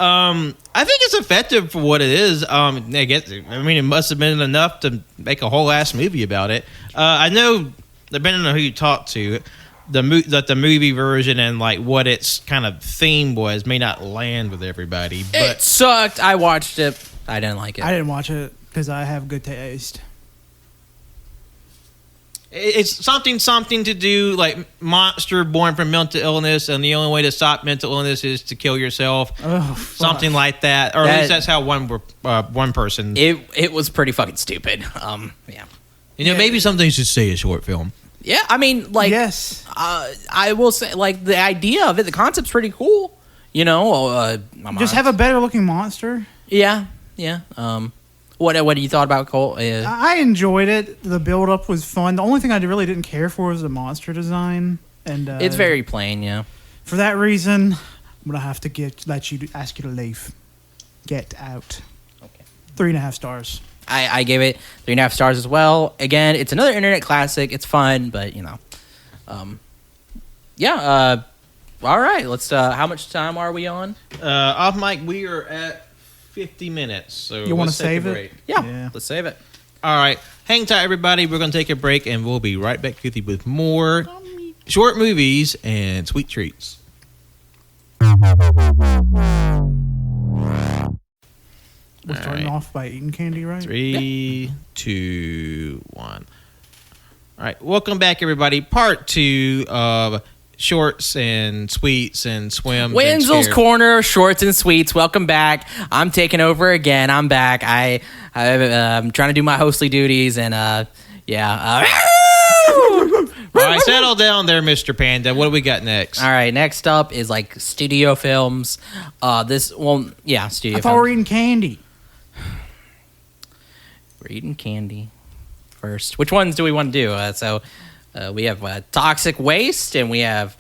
I think it's effective for what it is. I guess, I mean, it must have been enough to make a whole ass movie about it. I know, depending on who you talk to, that the movie version and like what its kind of theme was may not land with everybody. But It sucked. I watched it. I didn't like it. I didn't watch it because I have good taste. it's something to do, like monster born from mental illness, and the only way to stop mental illness is to kill yourself. Oh, Something like that, or at least that's how one person. It was pretty fucking stupid. Yeah. Maybe some things should stay a short film. Yeah, I mean, like, yes. I will say, like, the idea of it, the concept's pretty cool. Just have a better looking monster. Yeah. What you thought about Cole? I enjoyed it. The build up was fun. The only thing I really didn't care for was the monster design, and it's very plain. Yeah. For that reason, I'm gonna have to ask you to leave. Get out. Okay. 3.5 stars. I gave it 3.5 stars as well. Again, it's another internet classic. It's fun, but yeah. All right. Let's. How much time are we on? Off mic, we are at 50 minutes. So You want to let's take a save it? break. Yeah. Let's save it. All right. Hang tight, everybody. We're going to take a break, and we'll be right back with you with more short movies and sweet treats. We're starting off by eating candy, right? 3, 2, 1. All right. Welcome back, everybody. Part 2 of shorts and sweets and swims. Wenzel's and Corner, shorts and sweets. Welcome back. I'm taking over again. I'm back. I'm trying to do my hostly duties, and yeah. All right, settle down there, Mr. Panda. What do we got next? All right, next up is like studio films. Studio I films. thought we were eating candy. We're eating candy first. Which ones do we want to do? We have toxic waste, and we have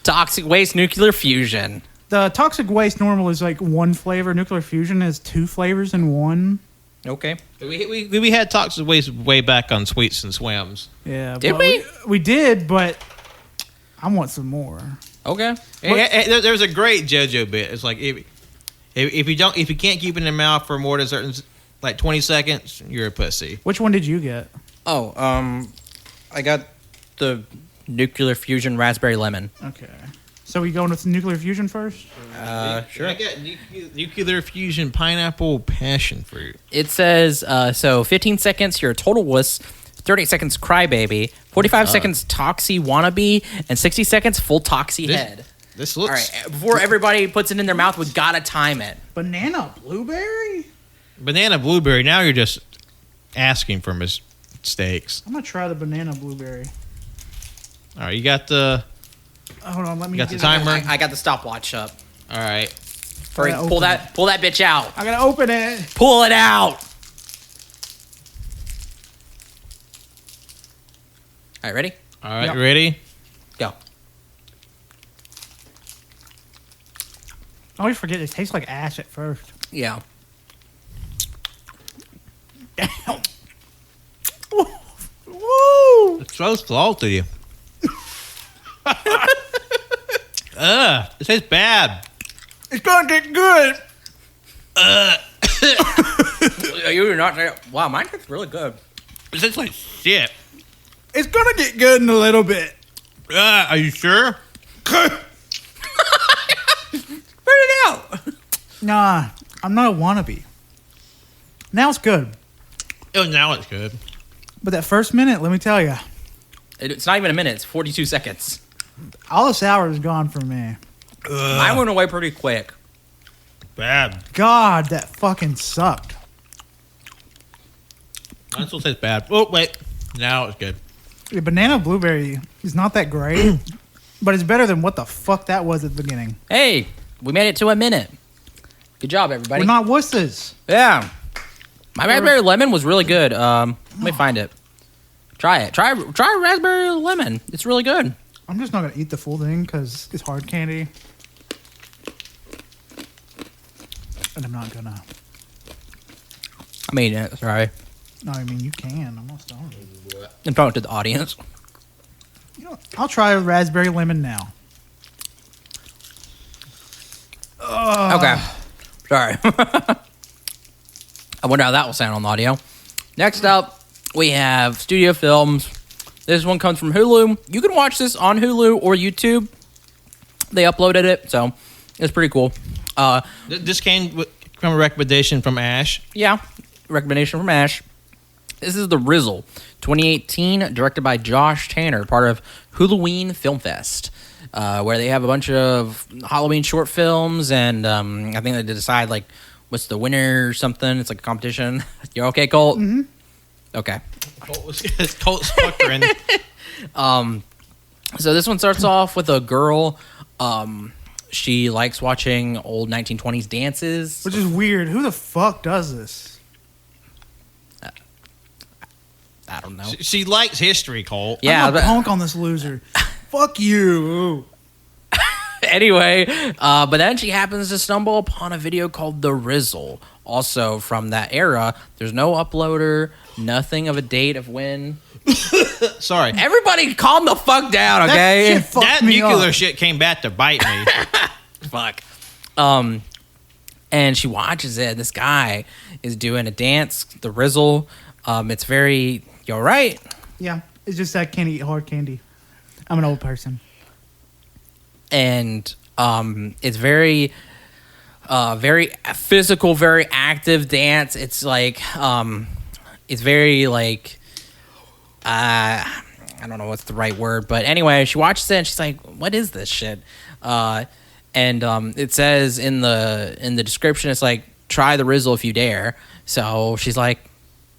toxic waste nuclear fusion. The toxic waste normal is like one flavor. Nuclear fusion is 2 flavors in one. Okay. We had toxic waste way back on sweets and swims. Yeah. Did but we? We did, but I want some more. Okay. There's a great JoJo bit. It's like if you can't keep it in your mouth for more than certain, like 20 seconds, you're a pussy. Which one did you get? Oh, I got the nuclear fusion raspberry lemon. Okay. So we going with nuclear fusion first? Sure. I got nuclear fusion pineapple passion fruit. It says, 15 seconds, you're a total wuss. 30 seconds, crybaby. 45 seconds, toxy wannabe. And 60 seconds, full toxy head. This All looks... right, before everybody puts it in their mouth, we gotta time it. Banana blueberry? Banana blueberry. Now you're just asking for mistakes. I'm going to try the banana blueberry. All right, you got the... Hold on, let me Got the get timer? I got the stopwatch up. All right. Hurry, gotta pull open that bitch out. I got to open it. Pull it out. All right, ready? All right, Yep. ready? Go. I always forget it tastes like ash at first. Yeah. Damn. Woo! It's so salty. It tastes bad. It's going to get good. You're not. Wow, mine tastes really good. It tastes like shit. It's going to get good in a little bit. Are you sure? Spit it out. Nah, I'm not a wannabe. Now it's good. Oh, now it's good. But that first minute, let me tell you, It's not even a minute. It's 42 seconds. all the sour is gone from me. Mine went away pretty quick. Bad. God, that fucking sucked. Mine still tastes bad. Oh, wait. Now it's good. The banana blueberry is not that great, but it's better than what the fuck that was at the beginning. Hey, we made it to a minute. Good job, everybody. We're not wusses. Yeah. My raspberry lemon was really good. Let me find it. Try it. Try raspberry lemon. It's really good. I'm just not going to eat the full thing because it's hard candy. And I'm not going to. I mean it. Sorry. No, I mean, you can. I'm not starving. I'm talking to the audience. You know, I'll try raspberry lemon now. Okay. Sorry. I wonder how that will sound on the audio. Next up, we have studio films. This one comes from Hulu. You can watch this on Hulu or YouTube. They uploaded it, so it's pretty cool. This came from a recommendation from Ash. Yeah, recommendation from Ash. This is The Rizzle, 2018, directed by Josh Tanner, part of Halloween Film Fest, where they have a bunch of Halloween short films, and I think they decide, like, what's the winner or something. It's like a competition. You're okay, Colt? Mm-hmm. Okay. Colt's puckering. So this one starts off with a girl. She likes watching old 1920s dances. Which is weird. Who the fuck does this? I don't know. She likes history, Colt. Yeah, I'm a punk on this loser. Fuck you. Anyway, but then she happens to stumble upon a video called The Rizzle, also from that era. There's no uploader, nothing of a date of when. Sorry. Everybody calm the fuck down, okay? That shit fucked That me nuclear up. shit came back to bite me. Fuck. And she watches it. This guy is doing a dance, The Rizzle. It's very, you all right? Yeah, it's just that I can't eat hard candy. I'm an old person. And it's very very physical, very active dance. It's like it's very like I don't know what's the right word, but anyway, she watches it and she's like, what is this shit? And it says in the description, it's like, try the Rizzle if you dare. So she's like,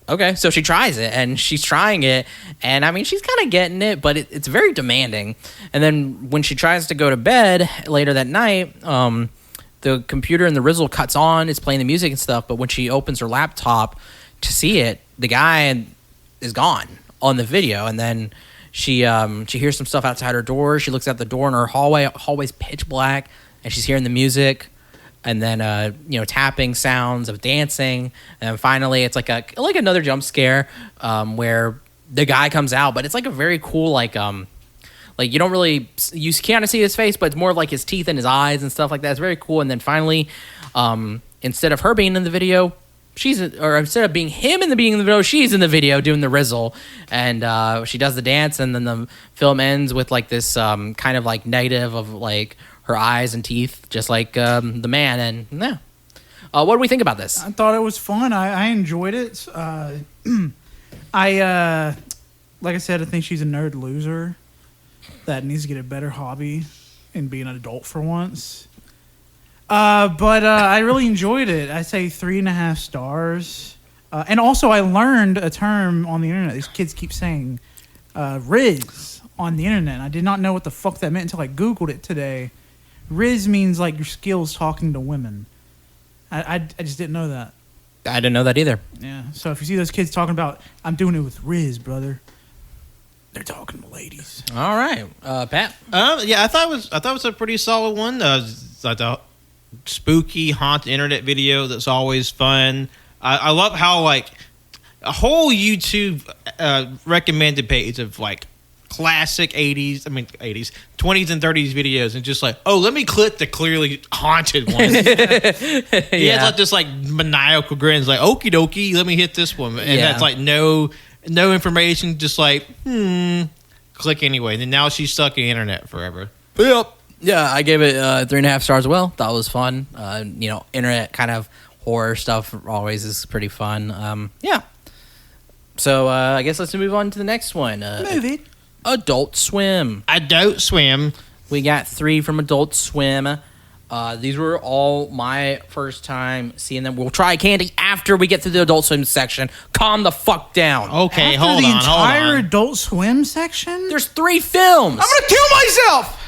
okay. So she tries it, and she's trying it, and I mean, she's kind of getting it, but it's very demanding. And then when she tries to go to bed later that night, the computer in the Rizzle cuts on, it's playing the music and stuff, but when she opens her laptop to see it, the guy is gone on the video. And then she hears some stuff outside her door. She looks out the door in her hallway's pitch black, and she's hearing the music, and then tapping sounds of dancing, and finally it's like another jump scare where the guy comes out, but it's like a very cool like you don't really, you kind of see his face, but it's more like his teeth and his eyes and stuff like that. It's very cool. And then finally, instead of her being in the video, instead of being him in the beginning of the video, she's in the video doing the Rizzle, and she does the dance, and then the film ends with like this kind of like negative of like her eyes and teeth, just like the man. And yeah, what do we think about this? I thought it was fun. I enjoyed it. Like I said, I think she's a nerd loser that needs to get a better hobby and be an adult for once. But I really enjoyed it. I say 3.5 stars. And also, I learned a term on the internet. These kids keep saying Riz on the internet. And I did not know what the fuck that meant until I Googled it today. Riz means like your skills talking to women. I just didn't know that. I didn't know that either. Yeah. So if you see those kids talking about, I'm doing it with Riz, brother, they're talking to ladies. All right, Pat. Yeah, I thought it was a pretty solid one. Like a spooky haunted internet video that's always fun. I love how like a whole YouTube recommended page of like classic 20s and 30s videos, and just like, oh, let me click the clearly haunted one. He has like this like maniacal grins, like, okie dokie, let me hit this one, and that's like no information, just like click anyway. And now she's stuck in the internet forever. Yep. Yeah, I gave it 3.5 stars as well. Thought it was fun. Internet kind of horror stuff always is pretty fun. Yeah. So I guess let's move on to the next one. Movie. Adult Swim. Adult Swim. We got 3 from Adult Swim. These were all my first time seeing them. We'll try candy after we get to the Adult Swim section. Calm the fuck down. Okay, After hold the on. entire Adult Swim section? There's 3 films. I'm gonna kill myself!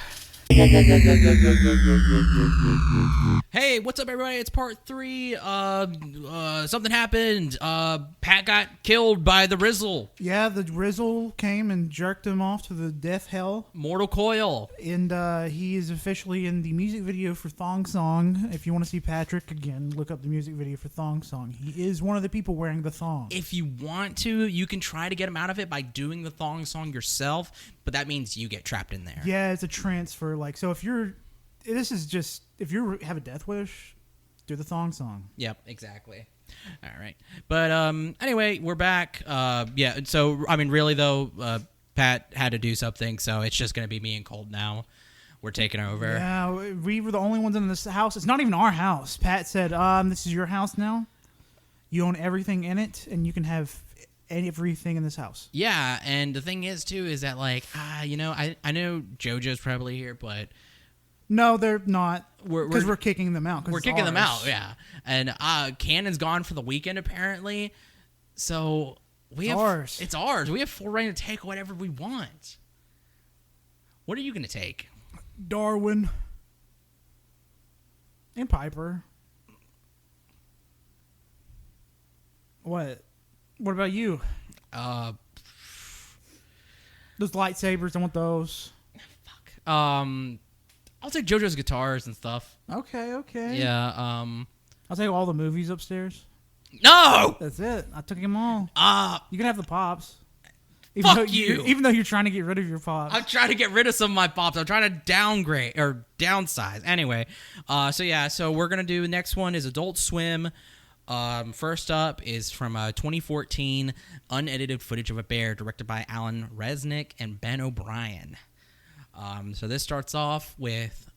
Hey, what's up, everybody? It's part 3. Something happened. Pat got killed by the Rizzle. Yeah, the Rizzle came and jerked him off to the death hell. Mortal Coil. And he is officially in the music video for Thong Song. If you want to see Patrick again, look up the music video for Thong Song. He is one of the people wearing the thong. If you want to, you can try to get him out of it by doing the Thong Song yourself, but that means you get trapped in there. Yeah, it's a transfer. Like, so if you have a death wish, do the Thong Song. Yep, exactly. All right. But anyway, we're back. Yeah, so, I mean, really, though, Pat had to do something, so it's just going to be me and Colt now. We're taking over. Yeah, we were the only ones in this house. It's not even our house. Pat said, this is your house now. You own everything in it, and you can have everything in this house. Yeah, and the thing is, too, is that, like, I know JoJo's probably here, but... No, they're not, because we're kicking them out. We're kicking them out, yeah. And Cannon's gone for the weekend, apparently. So it's ours. It's ours. We have full reign to take whatever we want. What are you going to take? Darwin. And Piper. What? What about you? Those lightsabers, I want those. Fuck. I'll take JoJo's guitars and stuff. Okay. Yeah, I'll take all the movies upstairs. No! That's it. I took them all. You can have the pops. Fuck you! Even though you're trying to get rid of your pops. I'm trying to get rid of some of my pops. I'm trying to downgrade or downsize. Anyway, so we're gonna do the next one is Adult Swim. First up is from 2014, unedited footage of a bear, directed by Alan Resnick and Ben O'Brien. So this starts off with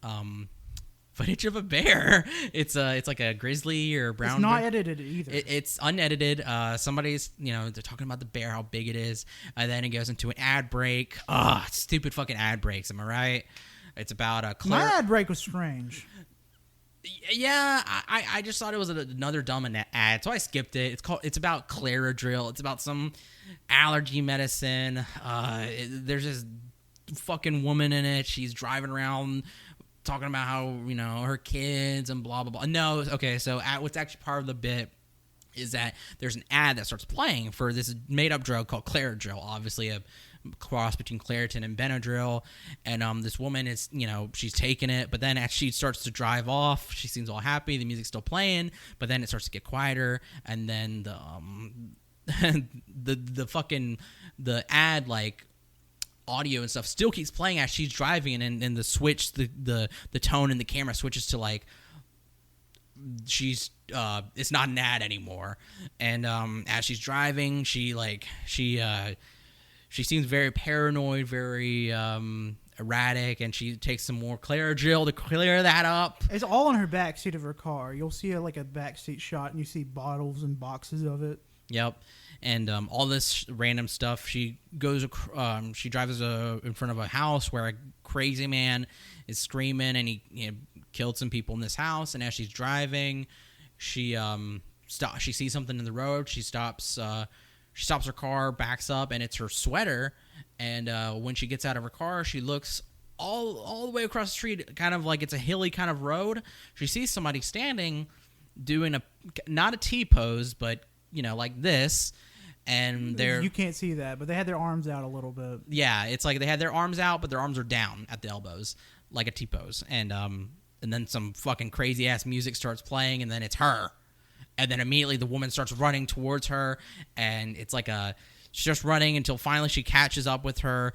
footage of a bear. It's like a grizzly or brown. It's not bear. edited either. It's unedited. Somebody's, they're talking about the bear, how big it is, and then it goes into an ad break. Stupid fucking ad breaks. Am I right? It's about a My ad break was strange. Yeah, I just thought it was another dumb ad, so I skipped it. It's about Claradrill. It's about some allergy medicine. There's this fucking woman in it. She's driving around talking about how her kids and blah blah blah. No, okay. So what's actually part of the bit is that there's an ad that starts playing for this made up drug called Claradrill. Obviously a cross between Claritin and Benadryl, and this woman is she's taking it, but then as she starts to drive off, she seems all happy, the music's still playing, but then it starts to get quieter, and then the ad like audio and stuff still keeps playing as she's driving, and the switch, the tone in the camera switches to like she's it's not an ad anymore, and as she's driving, she seems very paranoid, very erratic, and she takes some more Claradrill to clear that up. It's all on her back seat of her car. You'll see a backseat shot, and you see bottles and boxes of it. Yep, and all this random stuff. She goes, she drives in front of a house where a crazy man is screaming, and he killed some people in this house. And as she's driving, she sees something in the road. She stops her car, backs up, and it's her sweater. And when she gets out of her car, she looks all the way across the street, kind of like it's a hilly kind of road. She sees somebody standing, doing not a T-pose, but like this. And you can't see that, but they had their arms out a little bit. Yeah, it's like they had their arms out, but their arms are down at the elbows, like a T-pose. And then some fucking crazy ass music starts playing, and then it's her. And then immediately the woman starts running towards her, and it's like she's just running until finally she catches up with her.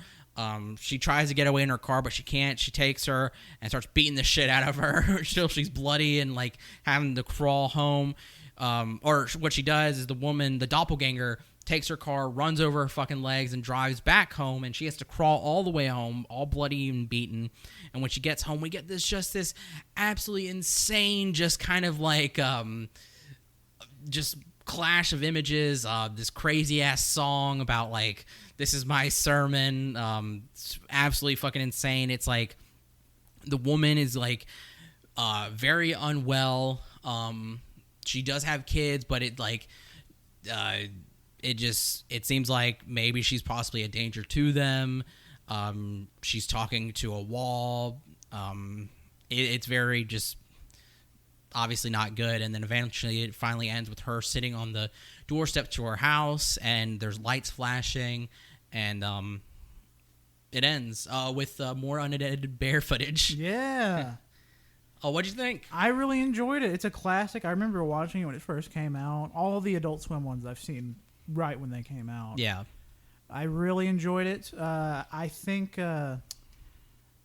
She tries to get away in her car, but she can't. She takes her and starts beating the shit out of her. Still, she's bloody and like having to crawl home. Or what she does is the doppelganger, takes her car, runs over her fucking legs, and drives back home, and she has to crawl all the way home, all bloody and beaten. And when she gets home, we get this absolutely insane, just kind of like just clash of images, this crazy ass song about like, this is my sermon. It's absolutely fucking insane. It's like the woman is like very unwell. She does have kids, but it like it seems like maybe she's possibly a danger to them. She's talking to a wall. It's very just obviously not good. And then eventually it finally ends with her sitting on the doorstep to her house, and there's lights flashing, and it ends with more unedited bear footage. Yeah. Oh, what'd you think? I really enjoyed it. It's a classic. I remember watching it when it first came out. All the Adult Swim ones I've seen right when they came out. Yeah. I really enjoyed it. I think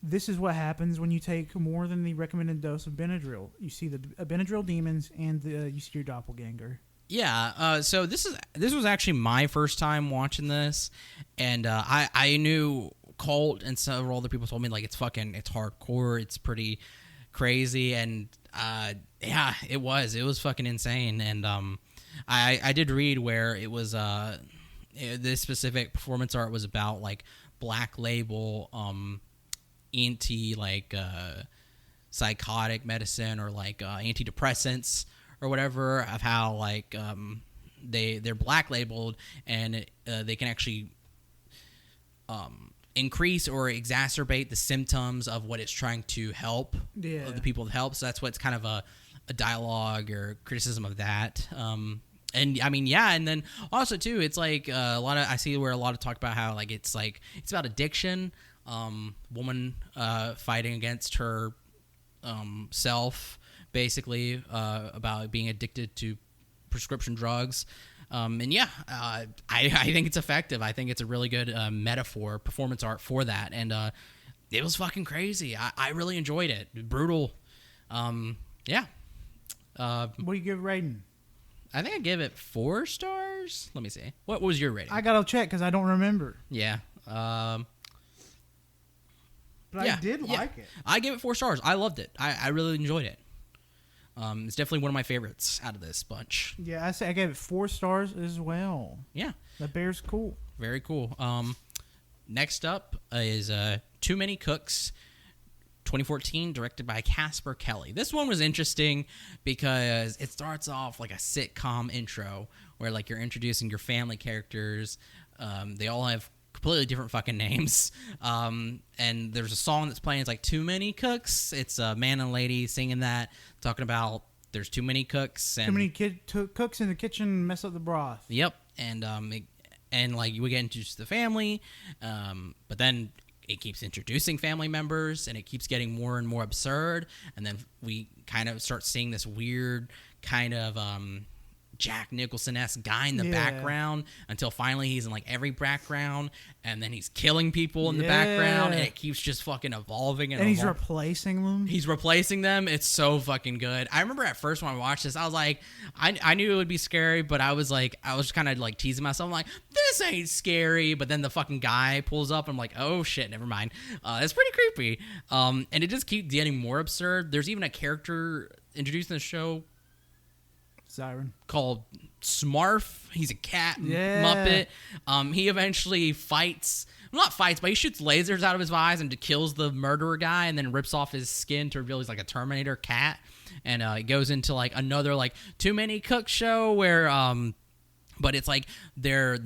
this is what happens when you take more than the recommended dose of Benadryl. You see the Benadryl demons, and you see your doppelganger. Yeah. So this was actually my first time watching this, and I knew Colt and several other people told me like it's hardcore. It's pretty crazy, and yeah, it was fucking insane. And I did read where it was this specific performance art was about like Black Label anti like psychotic medicine, or like antidepressants or whatever, of how like they're black labeled, and they can actually increase or exacerbate the symptoms of what it's trying to help, of the people it helps. So that's what's kind of a dialogue or criticism of that. And I mean, yeah, and then also too, it's like I see where a lot of talk about how like it's about addiction, woman fighting against her self, basically, about being addicted to prescription drugs. And yeah, I think it's effective. I think it's a really good metaphor, performance art for that. And it was fucking crazy. I really enjoyed it. Brutal. Yeah. What do you give it rating? I think I gave it 4 stars. Let me see. What was your rating? I gotta check because I don't remember. Yeah. But I did like it. I gave it 4 stars. I loved it. I really enjoyed it. It's definitely one of my favorites out of this bunch. Yeah, I gave it 4 stars as well. Yeah. The bear's cool. Very cool. Next up is Too Many Cooks, 2014, directed by Casper Kelly. This one was interesting because it starts off like a sitcom intro where like you're introducing your family characters. They all have completely different fucking names. And there's a song that's playing. It's like Too Many Cooks. It's a man and lady singing that, talking about there's too many cooks. And too many cooks in the kitchen mess up the broth. Yep. And like we get introduced to the family, but then it keeps introducing family members, and it keeps getting more and more absurd. And then we kind of start seeing this weird kind of Jack Nicholson-esque guy in the background until finally he's in like every background, and then he's killing people in the background, and it keeps just fucking evolving. And he's replacing them. He's replacing them. It's so fucking good. I remember at first when I watched this, I was like, I knew it would be scary, but I was kind of like teasing myself. I'm like, this ain't scary. But then the fucking guy pulls up. And I'm like, oh shit, never mind. It's pretty creepy. And it just keeps getting more absurd. There's even a character introduced in the show called Smarf. He's a cat Muppet. He eventually not fights, but he shoots lasers out of his eyes and kills the murderer guy, and then rips off his skin to reveal he's like a Terminator cat. And it goes into like another like Too Many Cook show where but it's like they're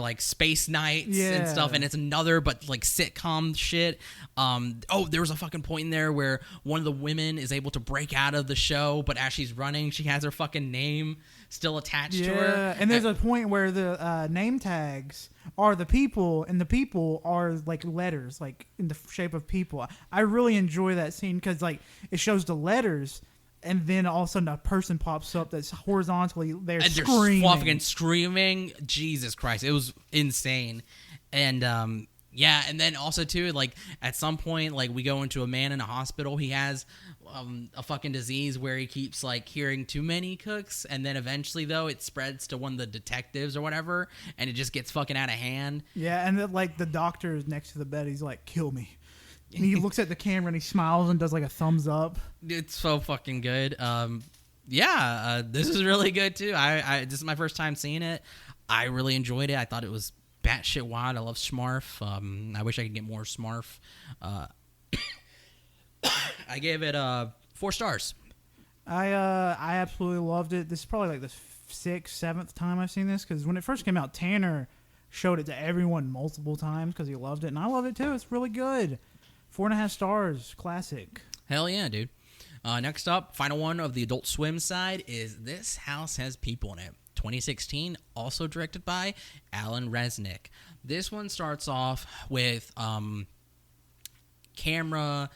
like space nights and stuff, and it's another but like sitcom shit. There was a fucking point in there where one of the women is able to break out of the show, but as she's running, she has her fucking name still attached to her. Yeah, and there's a point where the name tags are the people, and the people are like letters, like in the shape of people. I really enjoy that scene because like it shows the letters. And then all of a sudden a person pops up that's horizontally there screaming. They're fucking screaming. Jesus Christ. It was insane. And and then also too, like at some point, like we go into a man in a hospital. He has a fucking disease where he keeps like hearing too many cooks, and then eventually though it spreads to one of the detectives or whatever, and it just gets fucking out of hand. Yeah, and like the doctor is next to the bed. He's like, "Kill me." And he looks at the camera and he smiles and does like a thumbs up. It's so fucking good. This is really good too. This is my first time seeing it. I really enjoyed it. I thought it was batshit wild. I love Smarf. I wish I could get more Smarf. I gave it 4 stars. I absolutely loved it. This is probably like the 6th, 7th time I've seen this, because when it first came out, Tanner showed it to everyone multiple times because he loved it, and I love it too. It's really good. 4.5 stars. Classic. Hell yeah, dude. Next up, final one of the Adult Swim side is This House Has People in It. 2016, also directed by Alan Resnick. This one starts off with camera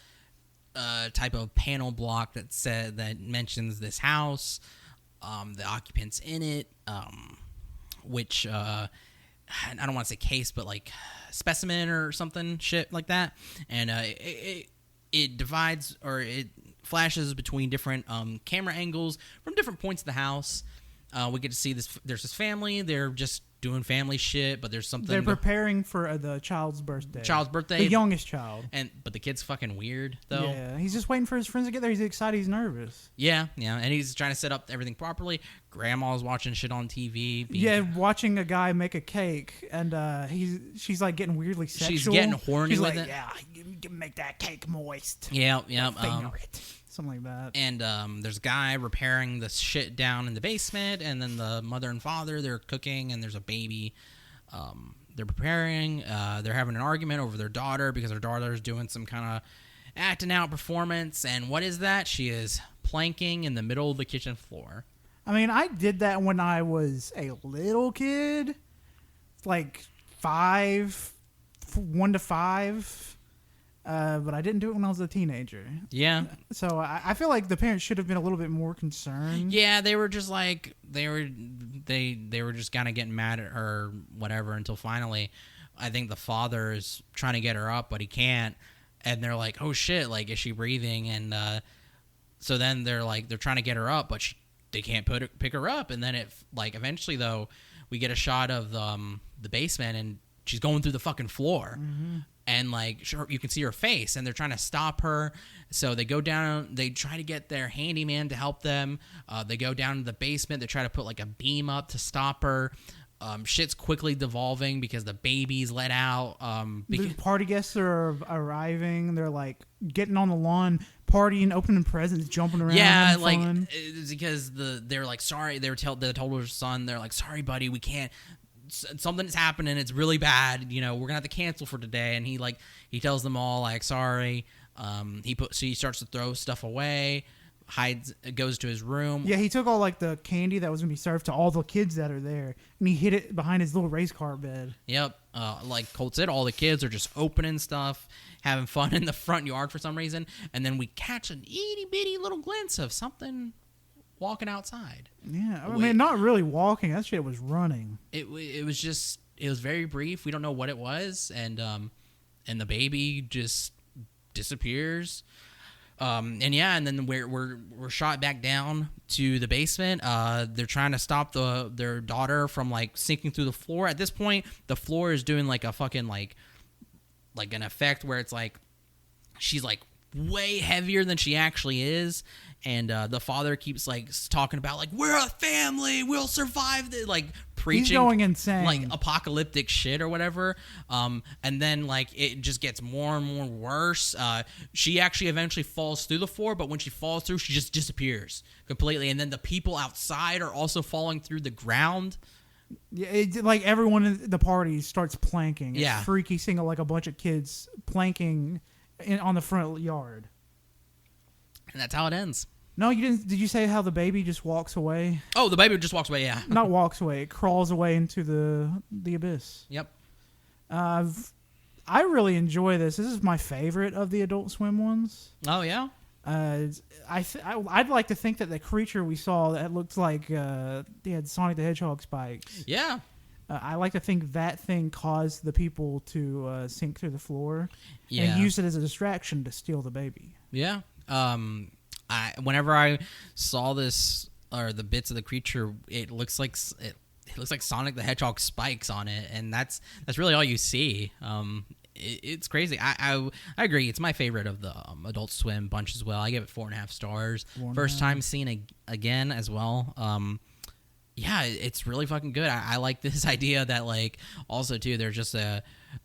type of panel block that mentions this house, the occupants in it, which I don't want to say case, but like specimen or something shit like that. And it divides, or it flashes between different camera angles from different points of the house. We get to see this. There's this family. They're just doing family shit, but there's something. They're preparing for the child's birthday. The youngest child. But the kid's fucking weird though. Yeah, he's just waiting for his friends to get there. He's excited. He's nervous. Yeah, and he's trying to set up everything properly. Grandma's watching shit on TV. Watching a guy make a cake, and she's like getting weirdly sexual. She's getting horny with it. Yeah, you can make that cake moist. Yeah. Finger it. Something like that. And there's a guy repairing the shit down in the basement, and then the mother and father, they're cooking, and there's a baby. They're preparing. They're having an argument over their daughter because their daughter's doing some kind of acting out performance. And what is that? She is planking in the middle of the kitchen floor. I mean, I did that when I was a little kid, like 1 to 5. But I didn't do it when I was a teenager. Yeah. So I feel like the parents should have been a little bit more concerned. Yeah, they were just like they were just kind of getting mad at her, whatever, until finally, I think the father is trying to get her up, but he can't, and they're like, "Oh shit! Like, is she breathing?" And so then they're trying to get her up, but they can't pick her up. And then eventually though, we get a shot of the basement, and she's going through the fucking floor. And you can see her face, and they're trying to stop her. So they go down. They try to get their handyman to help them. They go down to the basement. They try to put a beam up to stop her. Shit's quickly devolving because the baby's let out. The party guests are arriving. They're getting on the lawn, partying, opening presents, jumping around. Yeah, fun. it's because they're sorry. They told her son, they're sorry, buddy, we can't. Something's happening. It's really bad. We're gonna have to cancel for today. And he tells them all sorry. He starts to throw stuff away. Goes to his room. Yeah, he took all the candy that was gonna be served to all the kids that are there, and he hid it behind his little race car bed. Yep. Like Colt said, all the kids are just opening stuff, having fun in the front yard for some reason, and then we catch an itty bitty little glimpse of something walking outside. Yeah, I mean, not really walking. That shit was running. It was very brief. We don't know what it was, and the baby just disappears. And then we're shot back down to the basement. They're trying to stop their daughter from sinking through the floor. At this point, the floor is doing a fucking an effect where it's she's way heavier than she actually is, and the father keeps talking about we're a family, we'll survive this, preaching. He's going insane, apocalyptic shit or whatever. And then it just gets more and more worse. She actually eventually falls through the floor, but when she falls through, she just disappears completely. And then the people outside are also falling through the ground. Yeah, everyone in the party starts planking. It's Yeah, freaky seeing a bunch of kids planking on the front yard. And that's how it ends. No, you didn't. Did you say how the baby just walks away? Oh, the baby just walks away. Yeah, not walks away. It crawls away into the abyss. Yep. I really enjoy this. This is my favorite of the Adult Swim ones. Oh yeah. I'd like to think that the creature we saw that looked like they had Sonic the Hedgehog spikes. Yeah. I like to think that thing caused the people to sink through the floor Yeah. and used it as a distraction to steal the baby. Yeah. Whenever I saw this or the bits of the creature, it looks like Sonic the Hedgehog spikes on it, and that's really all you see. It's crazy. I agree. It's my favorite of the Adult Swim bunch as well. I give it 4.5 stars. First time seeing again as well. Yeah, it's really fucking good. I like this idea that also too, they're just a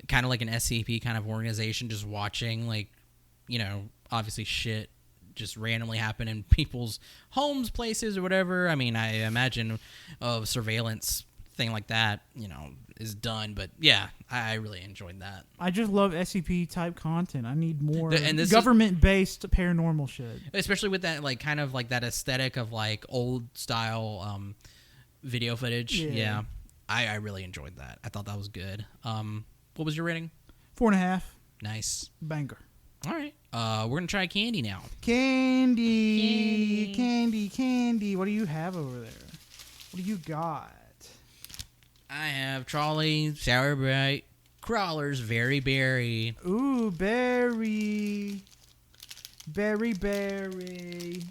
kind of an SCP kind of organization just watching obviously shit just randomly happen in people's homes, places, or whatever. I mean, I imagine a surveillance thing like that, is done. But yeah, I really enjoyed that. I just love SCP type content. I need more this government-based paranormal shit. Especially with that kind of that aesthetic of old style video footage. Yeah. I really enjoyed that. I thought that was good. What was your rating? 4.5. Nice. Banger. All right. We're going to try candy now. Candy. What do you have over there? What do you got? I have Trolley, Sour Bright, Crawlers, Very Berry. Ooh, berry. Berry.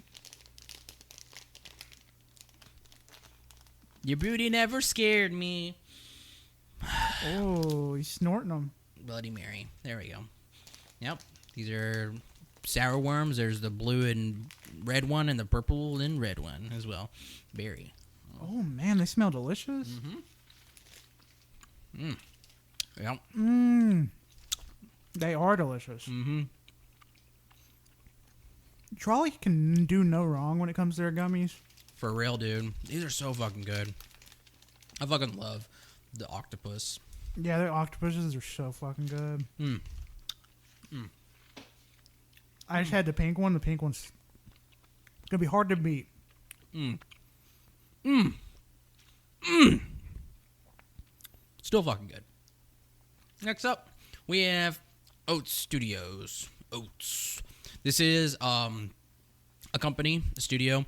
Your booty never scared me. Oh, he's snorting them. Bloody Mary. There we go. Yep. These are sour worms. There's the blue and red one and the purple and red one as well. Berry. Oh, man, they smell delicious. Yep. They are delicious. Mm-hmm. Trolley can do no wrong when it comes to their gummies. For real, dude. These are so fucking good. I fucking love the octopus. Yeah, their octopuses are so fucking good. I just had the pink one. The pink one's gonna be hard to beat. Still fucking good. Next up, we have Oats Studios. Oats. This is a company, a studio,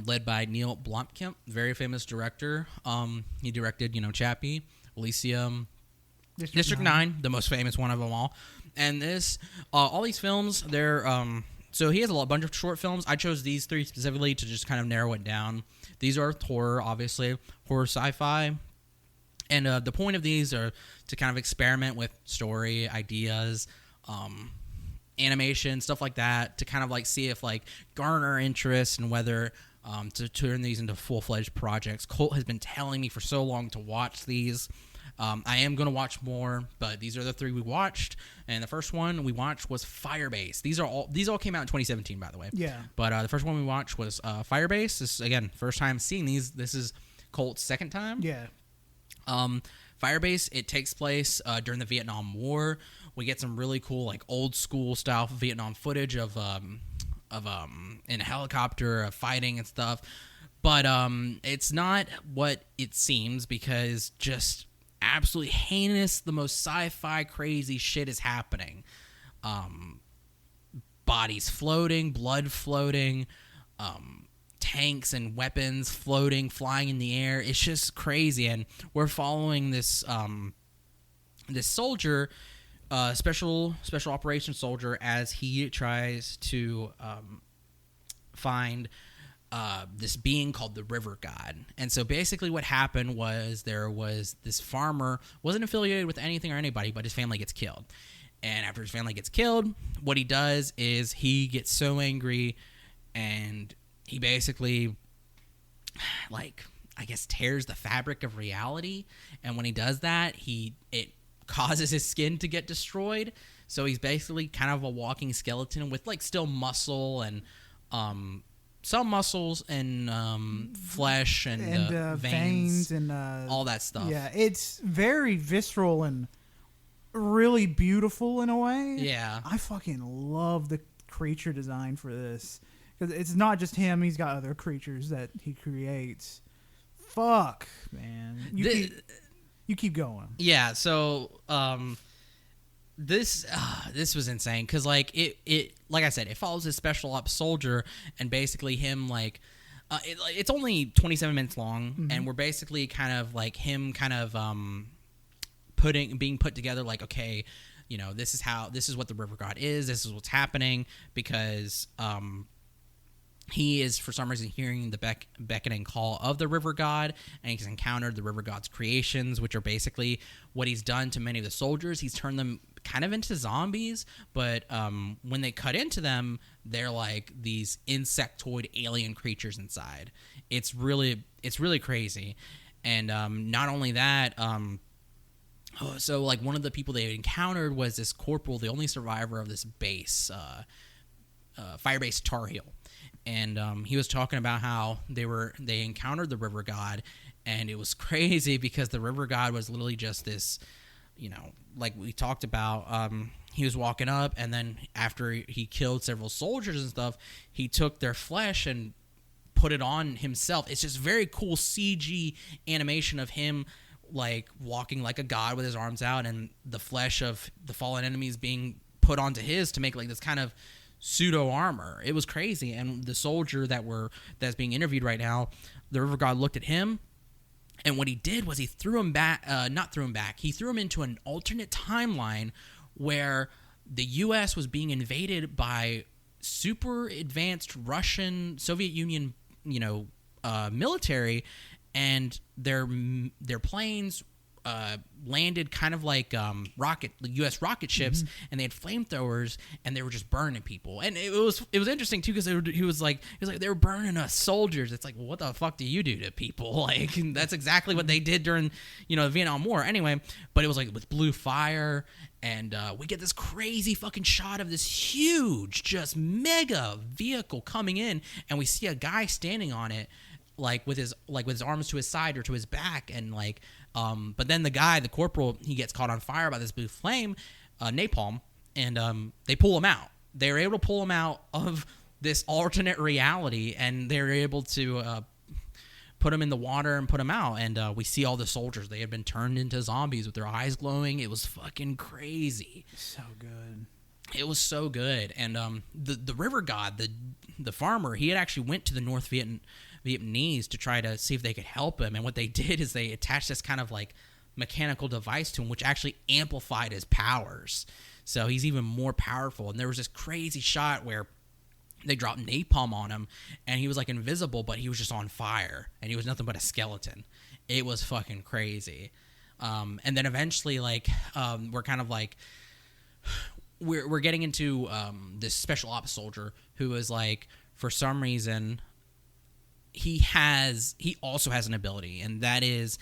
led by Neil Blomkamp, very famous director. He directed, Chappie, Elysium, District 9, the most famous one of them all. And this, all these films, they're So he has a bunch of short films. I chose these 3 specifically to just kind of narrow it down. These are horror, obviously, horror sci-fi. And the point of these are to kind of experiment with story, ideas, animation, stuff like that, to kind of like see if like garner interest and whether to turn these into full-fledged projects. Colt has been telling me for so long to watch these. I am going to watch more, but these are the 3 we watched. And the first one we watched was Firebase. These all came out in 2017, by the way. Yeah. But the first one we watched was Firebase. This is, again, first time seeing these. This is Colt's second time. Yeah. Firebase, it takes place during the Vietnam War. We get some really cool, like, old school style Vietnam footage of in a helicopter, fighting and stuff. But it's not what it seems, because just absolutely heinous, the most sci-fi crazy shit is happening. Bodies floating, blood floating, tanks and weapons floating, flying in the air. It's just crazy, and we're following this this soldier, special operations soldier, as he tries to find this being called the River God. And so basically what happened was there was this farmer, wasn't affiliated with anything or anybody, but his family gets killed. And after his family gets killed, what he does is he gets so angry, and he basically, like, I guess, tears the fabric of reality. And when he does that, it causes his skin to get destroyed. So he's basically kind of a walking skeleton with, like, still muscle and some muscles and flesh and veins and all that stuff. Yeah, it's very visceral and really beautiful in a way. Yeah. I fucking love the creature design for this, because it's not just him. He's got other creatures that he creates. Fuck, man. You keep going. Yeah, so this was insane, because like it like I said, it follows this special ops soldier, and basically him, like, it's only 27 minutes long, mm-hmm. and we're basically kind of like him kind of being put together, like, okay, you know, this is what the River God is, this is what's happening, because he is, for some reason, hearing the beckoning call of the River God, and he's encountered the River God's creations, which are basically what he's done to many of the soldiers. He's turned them kind of into zombies, but when they cut into them, they're like these insectoid alien creatures inside. It's really crazy. And not only that, so like one of the people they encountered was this corporal, the only survivor of this base, Firebase Tar Heel. And he was talking about how they encountered the River God, and it was crazy because the River God was literally just this, you know, like we talked about, he was walking up, and then after he killed several soldiers and stuff, he took their flesh and put it on himself. It's just very cool CG animation of him, like, walking like a god with his arms out, and the flesh of the fallen enemies being put onto his to make like this kind of pseudo armor. It was crazy. And the soldier that's being interviewed right now, the River God looked at him, and what he did was he threw him back, he threw him into an alternate timeline where the US was being invaded by super advanced Russian, Soviet Union, you know, military, and their planes landed kind of like U.S. rocket ships, mm-hmm. and they had flamethrowers, and they were just burning people. And it was interesting too, because he was like they were burning us soldiers. It's like, well, what the fuck do you do to people? Like, that's exactly what they did during, you know, the Vietnam War. Anyway, but it was like with blue fire, and we get this crazy fucking shot of this huge, just mega vehicle coming in, and we see a guy standing on it, like with his arms to his side or to his back, and like but then the corporal, he gets caught on fire by this blue flame, napalm, and they pull him out. They were able to pull him out of this alternate reality, and they were able to put him in the water and put him out. And we see all the soldiers. They had been turned into zombies with their eyes glowing. It was fucking crazy. So good. It was so good. And the River God, the farmer, he had actually went to the North Vietnamese to try to see if they could help him. And what they did is they attached this kind of like mechanical device to him, which actually amplified his powers. So he's even more powerful. And there was this crazy shot where They dropped napalm on him, and he was like invisible, but he was just on fire, and he was nothing but a skeleton. It was fucking crazy. And then eventually, like, we're kind of like, we're getting into this special ops soldier who is like, for some reason, he also has an ability, and that is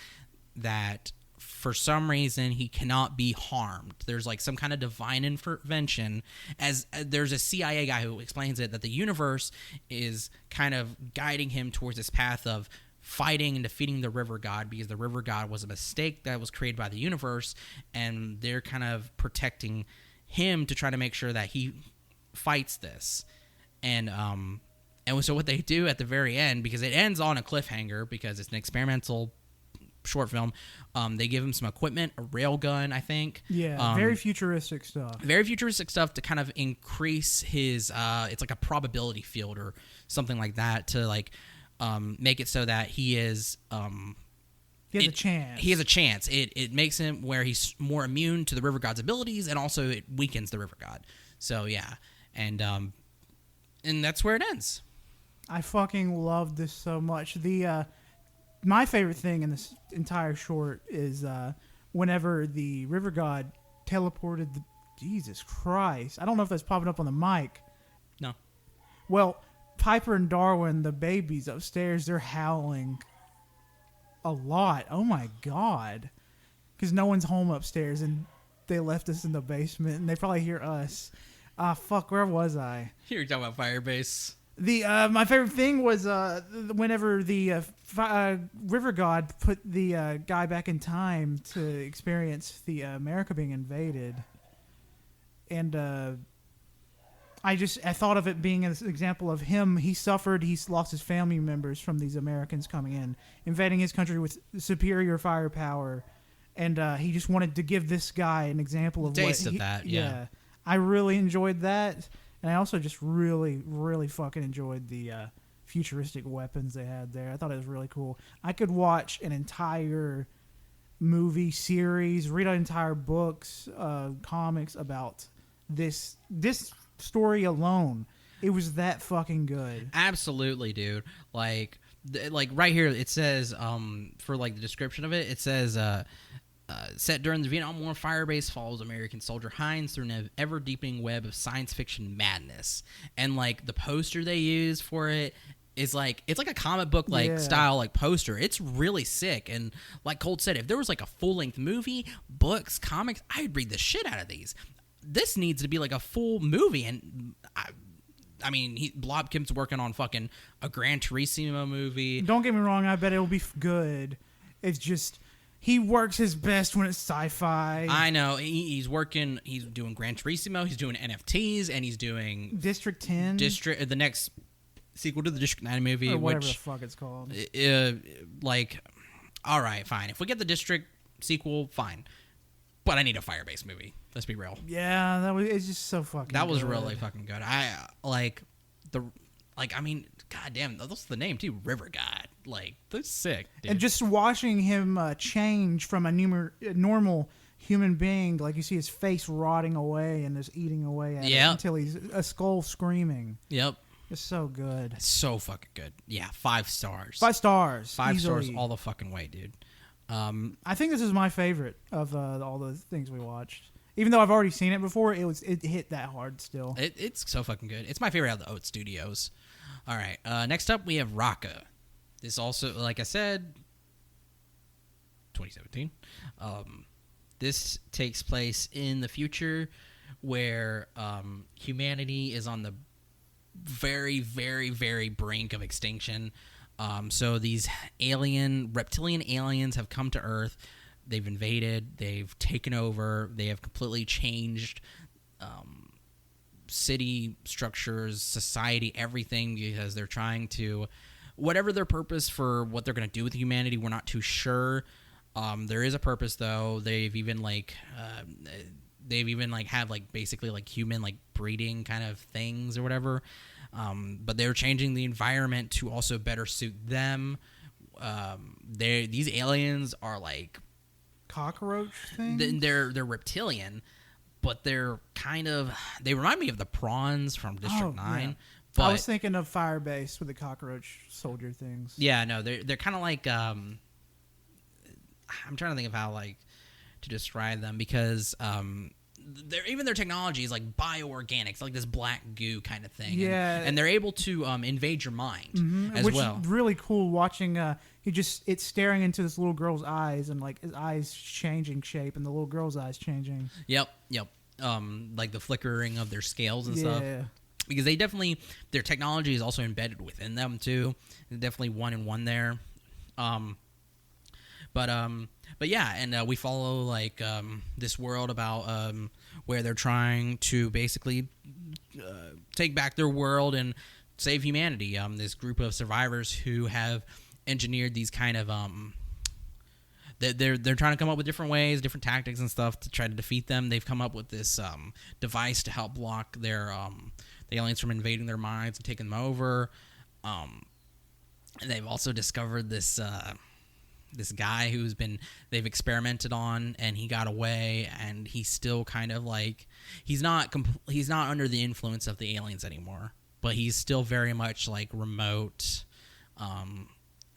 that for some reason he cannot be harmed. There's like some kind of divine intervention, as there's a CIA guy who explains it, that the universe is kind of guiding him towards this path of fighting and defeating the river god, because the river god was a mistake that was created by the universe, and they're kind of protecting him to try to make sure that he fights this. And so what they do at the very end, because it ends on a cliffhanger because it's an experimental short film, they give him some equipment, a railgun, I think. Yeah, very futuristic stuff. Very futuristic stuff to kind of increase his, it's like a probability field or something like that, to like make it so that he is... he has a chance. He has a chance. It makes him where he's more immune to the river god's abilities, and also it weakens the river god. So yeah, and that's where it ends. I fucking love this so much. My favorite thing in this entire short is whenever the river god teleported Jesus Christ. I don't know if that's popping up on the mic. No. Well, Piper and Darwin, the babies upstairs, they're howling a lot. Oh my God. Because no one's home upstairs and they left us in the basement and they probably hear us. Fuck, where was I? You're talking about Firebase. My favorite thing was whenever the river god put the guy back in time to experience the America being invaded, and I thought of it being an example of him. He's lost his family members from these Americans coming in, invading his country with superior firepower, and he just wanted to give this guy an example of taste of that. Yeah, I really enjoyed that. And I also just really, really fucking enjoyed the futuristic weapons they had there. I thought it was really cool. I could watch an entire movie series, read entire books, comics about this story alone. It was that fucking good. Absolutely, dude. Like right here, it says for like the description of it, it says. Set during the Vietnam War, Firebase follows American soldier Hines through an ever-deepening web of science fiction madness. And, like, the poster they use for it is, like, it's like a comic book, like, style, like, poster. It's really sick. And like Colt said, if there was, like, a full-length movie, books, comics, I'd read the shit out of these. This needs to be, like, a full movie. And I mean, Blobkim's working on fucking a Gran Turismo movie. Don't get me wrong, I bet it'll be good. It's just... He works his best when it's sci-fi. I know. He's doing Gran Turismo, he's doing NFTs, and he's doing... District 10? The next sequel to the District 9 movie. Or whatever the fuck it's called. Like, all right, fine. If we get the District sequel, fine. But I need a Firebase movie. Let's be real. Yeah, it's just so fucking That was good. really fucking good. I mean, goddamn, that's the name too, River God. Like, that's sick, dude. And just watching him change from a normal human being, like you see his face rotting away and just eating away at it until he's a skull screaming. Yep. It's so good. It's so fucking good. Yeah, 5 stars. 5 stars. 5 easily. stars all the fucking way, dude. I think this is my favorite of all the things we watched. Even though I've already seen it before, it hit that hard still. It's so fucking good. It's my favorite out of the Oat Studios. All right. Next up, we have Raqqa. This also, like I said, 2017. This takes place in the future where humanity is on the very, very, very brink of extinction. So these reptilian aliens have come to Earth. They've invaded. They've taken over. They have completely changed city structures, society, everything, because they're trying to, whatever their purpose for what they're going to do with humanity, we're not too sure. There is a purpose though. They've even have like basically like human like breeding kind of things or whatever. But they're changing the environment to also better suit them. These aliens are like cockroach things. They're reptilian, but they're they remind me of the prawns from District 9. I was thinking of Firebase with the cockroach soldier things. Yeah, no, they're kind of like I'm trying to think of how like to describe them because even their technology is like bioorganics, like this black goo kind of thing. Yeah, and they're able to invade your mind as which well. Is really cool watching. It's staring into this little girl's eyes, and like his eyes changing shape, and the little girl's eyes changing. Yep. Like the flickering of their scales and stuff. Yeah. Because their technology is also embedded within them too. They're definitely one in one there. But yeah, and we follow like this world about where they're trying to basically take back their world and save humanity. This group of survivors who have engineered these kind of they're trying to come up with different ways, different tactics and stuff to try to defeat them. They've come up with this device to help block their the aliens from invading their minds and taking them over. And they've also discovered this guy they've experimented on, and he got away, and he's still kind of like he's not under the influence of the aliens anymore, but he's still very much like remote.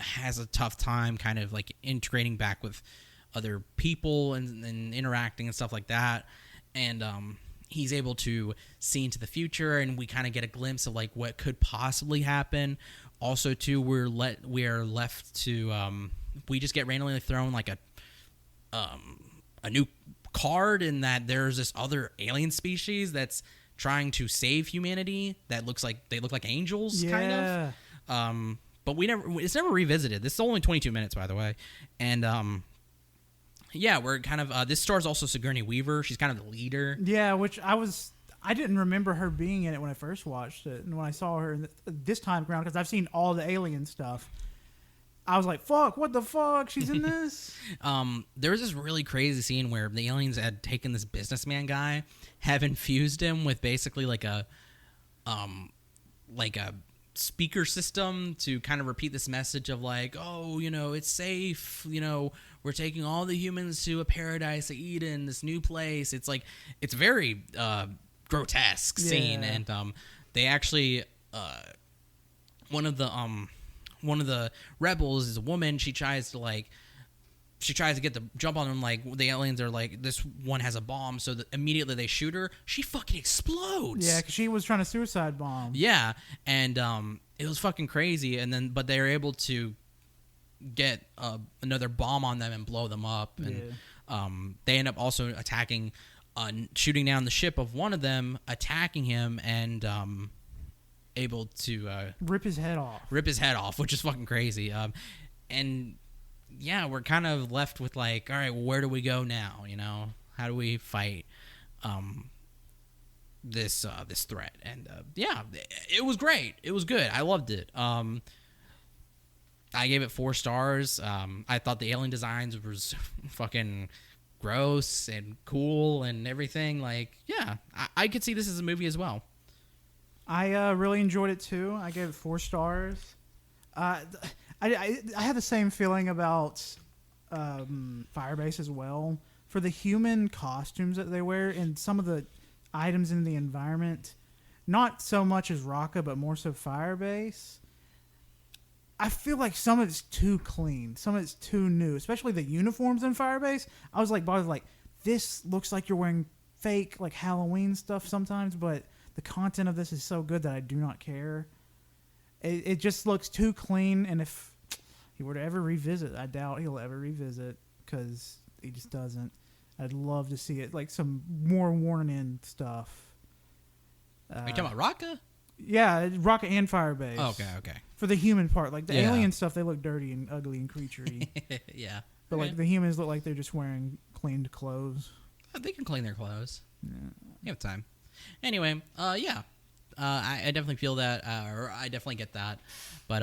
Has a tough time kind of like integrating back with other people and interacting and stuff like that, and he's able to see into the future, and we kind of get a glimpse of like what could possibly happen. Also, too, we are left to we just get randomly thrown like a new card in that there's this other alien species that's trying to save humanity that look like angels, kind of. But it's never revisited. This is only 22 minutes, by the way, and yeah, we're kind of this stars also Sigourney Weaver. She's kind of the leader. Yeah, which I didn't remember her being in it when I first watched it, and when I saw her this time around, because I've seen all the alien stuff, I was like, "Fuck! What the fuck? She's in this." There was this really crazy scene where the aliens had taken this businessman guy, have infused him with basically like a speaker system to kind of repeat this message of like, oh, it's safe, we're taking all the humans to a paradise of Eden, this new place. It's like it's very grotesque scene, and they actually one of the rebels is a woman. She tries to get the jump on them, like the aliens are like, this one has a bomb, so that immediately they shoot her. She fucking explodes. Yeah, because she was trying to suicide bomb. Yeah, and it was fucking crazy. And but they were able to get another bomb on them and blow them up. And they end up also attacking, shooting down the ship of one of them, attacking him, and able to rip his head off, which is fucking crazy. And yeah, we're kind of left with like, all right, well, where do we go now? How do we fight this threat? And yeah, it was great. It was good. I loved it. I gave it 4 stars. I thought the alien designs was fucking gross and cool and everything. Like, yeah, I could see this as a movie as well. I really enjoyed it too. I gave it 4 stars. I have the same feeling about Firebase as well. For the human costumes that they wear and some of the items in the environment, not so much as Rocka, but more so Firebase, I feel like some of it's too clean, some of it's too new, especially the uniforms in Firebase. I was like, this looks like you're wearing fake like Halloween stuff sometimes, but the content of this is so good that I do not care. It just looks too clean, and if he were to ever revisit, I doubt he'll ever revisit because he just doesn't. I'd love to see it, like some more worn-in stuff. Are you talking about Rocka? Yeah, Rocka and Firebase. Oh, okay. For the human part, like the alien stuff, they look dirty and ugly and creaturey. Yeah. But like the humans look like they're just wearing cleaned clothes. They can clean their clothes. Yeah. You have time. Anyway, yeah. I definitely feel that, or I definitely get that. But,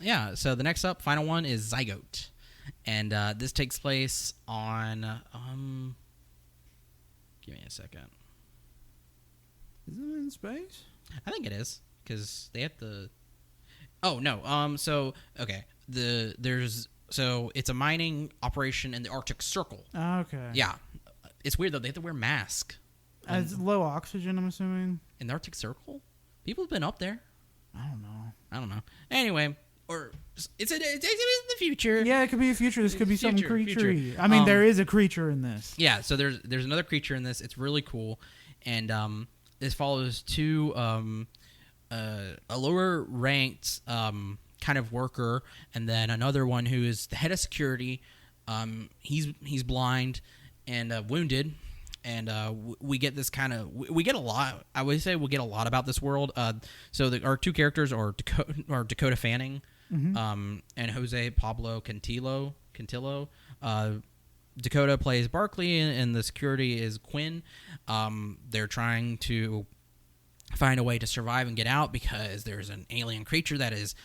yeah, so the next up, final one is Zygote. And this takes place on, give me a second. Is it in space? I think it is, because they have to, oh, no, so, okay, so it's a mining operation in the Arctic Circle. Okay. Yeah. It's weird, though, they have to wear masks. It's low oxygen, I'm assuming. In the Arctic Circle? People have been up there. I don't know. Anyway, or it's in the future. Yeah, it could be a future. This could be some Future. creature. I mean, there is a creature in this. Yeah, so there's another creature in this. It's really cool, and this follows two a lower ranked kind of worker, and then another one who is the head of security. He's blind and wounded, and we get this kind of we get a lot. I would say we get a lot about this world. So our two characters are Dakota Fanning, and Jose Pablo Cantillo. Dakota plays Barkley, and the security is Quinn. They're trying to find a way to survive and get out because there's an alien creature that is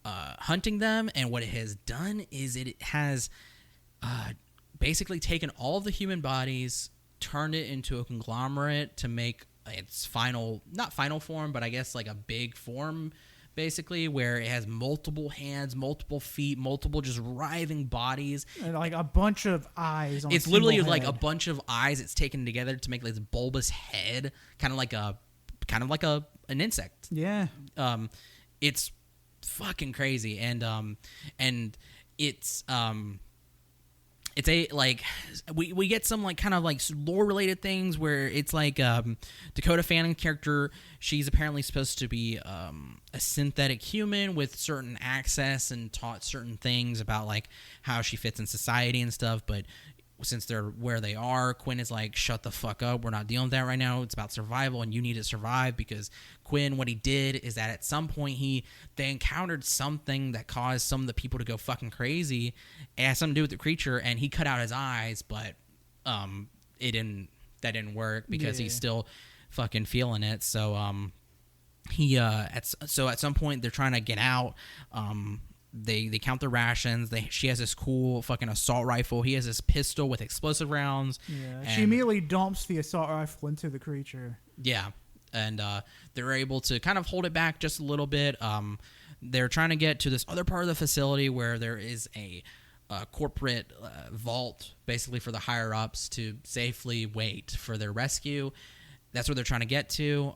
hunting them, and what it has done is it has basically taken all of the human bodies, turned it into a conglomerate to make its not final form, but I guess like a big form, basically, where it has multiple hands, multiple feet, multiple just writhing bodies. And like a bunch of eyes on It's a literally single like head. a bunch of eyes it's taken together to make like this bulbous head, kind of like an insect. Yeah. It's fucking crazy, and it's a like we get some like kind of like lore related things where it's like Dakota Fanning character, she's apparently supposed to be a synthetic human with certain access and taught certain things about like how she fits in society and stuff, but since they're where they are, Quinn is like, shut the fuck up, we're not dealing with that right now, it's about survival and you need to survive, because Quinn, what he did is that at some point they encountered something that caused some of the people to go fucking crazy. It has something to do with the creature, and he cut out his eyes, but that didn't work because he's still fucking feeling it. So at some point they're trying to get out. They count their rations. She has this cool fucking assault rifle. He has this pistol with explosive rounds. Yeah, she immediately dumps the assault rifle into the creature. Yeah, and they're able to kind of hold it back just a little bit. They're trying to get to this other part of the facility where there is a corporate vault, basically for the higher ups to safely wait for their rescue. That's what they're trying to get to.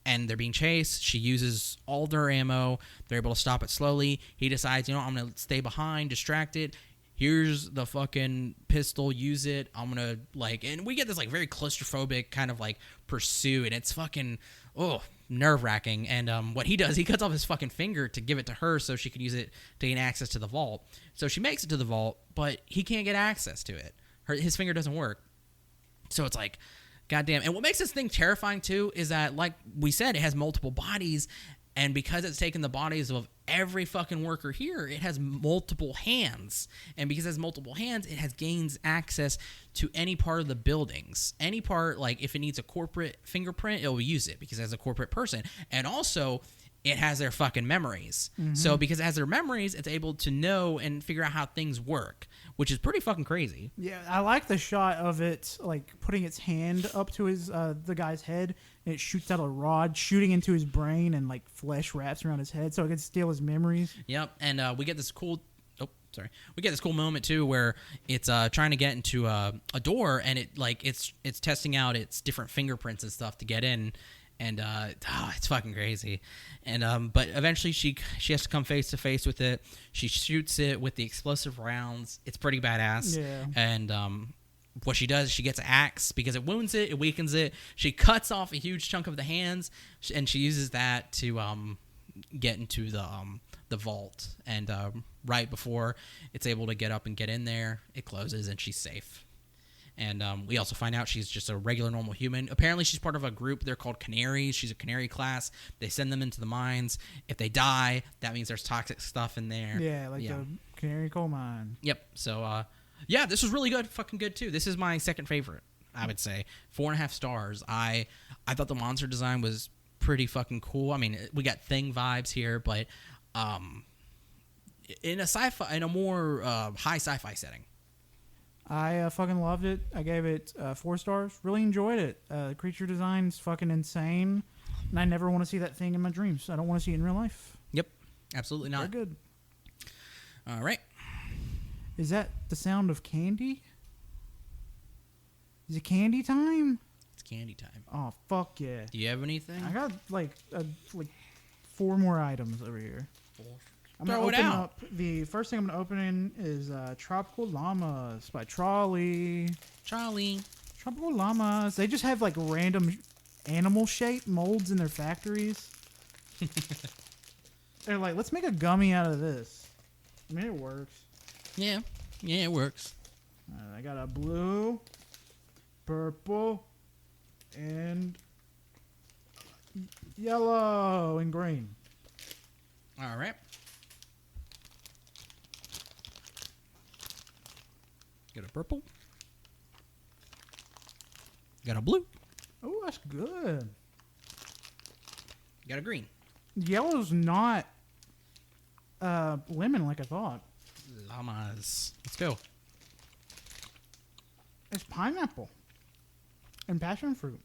And they're being chased. She uses all their ammo. They're able to stop it slowly. He decides, I'm going to stay behind, distracted. Here's the fucking pistol. Use it. I'm going to, and we get this, very claustrophobic kind of, pursuit. And it's fucking, nerve-wracking. And what he does, he cuts off his fucking finger to give it to her so she could use it to gain access to the vault. So she makes it to the vault, but he can't get access to it. His finger doesn't work. So it's like, goddamn. And what makes this thing terrifying, too, is that, like we said, it has multiple bodies. And because it's taken the bodies of every fucking worker here, it has multiple hands. And because it has multiple hands, it gains access to any part of the buildings. Any part, if it needs a corporate fingerprint, it will use it because it has a corporate person. And also, it has their fucking memories. Mm-hmm. So because it has their memories, it's able to know and figure out how things work, which is pretty fucking crazy. Yeah, I like the shot of it, putting its hand up to the guy's head, and it shoots out a rod, shooting into his brain, and flesh wraps around his head, so it can steal his memories. Yep, and we get this cool. We get this cool moment too where it's trying to get into a door, and it's testing out its different fingerprints and stuff to get in. And it's fucking crazy, and but eventually she has to come face to face with it. She shoots it with the explosive rounds. It's pretty badass. Yeah. And what she does, she gets an axe because it wounds it, it weakens it. She cuts off a huge chunk of the hands, and she uses that to get into the vault. And right before it's able to get up and get in there, it closes, and she's safe. And we also find out she's just a regular, normal human. Apparently, she's part of a group. They're called Canaries. She's a Canary class. They send them into the mines. If they die, that means there's toxic stuff in there. Yeah, the Canary coal mine. Yep. So, this was really good. Fucking good, too. This is my second favorite, I would say. 4.5 stars. I thought the monster design was pretty fucking cool. I mean, we got Thing vibes here, but in a more high sci-fi setting. I fucking loved it. I gave it 4 stars. Really enjoyed it. Creature design's fucking insane. And I never want to see that thing in my dreams. I don't want to see it in real life. Yep. Absolutely not. Very good. All right. Is that the sound of candy? Is it candy time? It's candy time. Oh, fuck yeah. Do you have anything? I got like 4 more items over here. I'm Throw gonna it open out. up. The first thing I'm gonna open in is Tropical Llamas by Trolley. Charlie. Tropical Llamas. They just have like random animal shaped molds in their factories. They're like, let's make a gummy out of this. I mean, it works. Yeah. Yeah, it works. I got a blue, purple, and yellow and green. All right. Got a purple. Got a blue. Oh, that's good. Got a green. Yellow's not lemon like I thought. Llamas. Let's go. It's pineapple and passion fruit.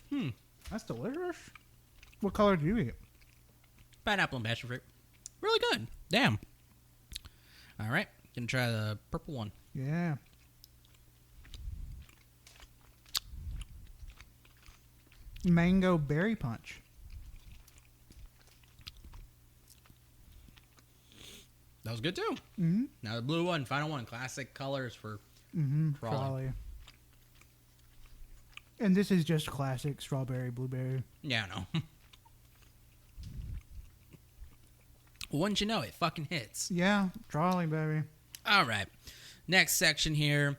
Hmm. That's delicious. What color do you eat? Pineapple and passion fruit. Really good. Damn. All right. Gonna try the purple one. Yeah. Mango berry punch. That was good too. Mm-hmm. Now the blue one, final one. Classic colors for Mm-hmm. Trolley. And this is just classic strawberry, blueberry. Yeah, I know. Wouldn't you know it? Fucking hits. Yeah, trolley, baby. All right. Next section here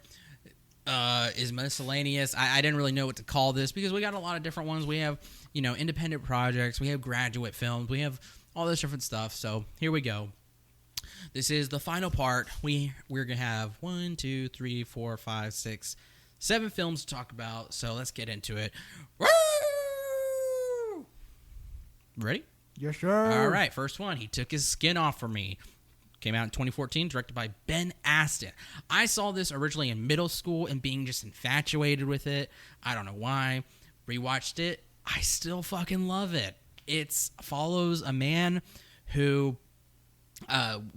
is miscellaneous. I didn't really know what to call this because we got a lot of different ones. We have, independent projects. We have graduate films. We have all this different stuff. So here we go. This is the final part. We're going to have 1, 2, 3, 4, 5, 6, 7 films to talk about. So let's get into it. Woo! Ready? Yes, sir. All right, first one. He Took His Skin Off for Me. Came out in 2014, directed by Ben Aston. I saw this originally in middle school and being just infatuated with it. I don't know why. Rewatched it. I still fucking love it. It follows a man who,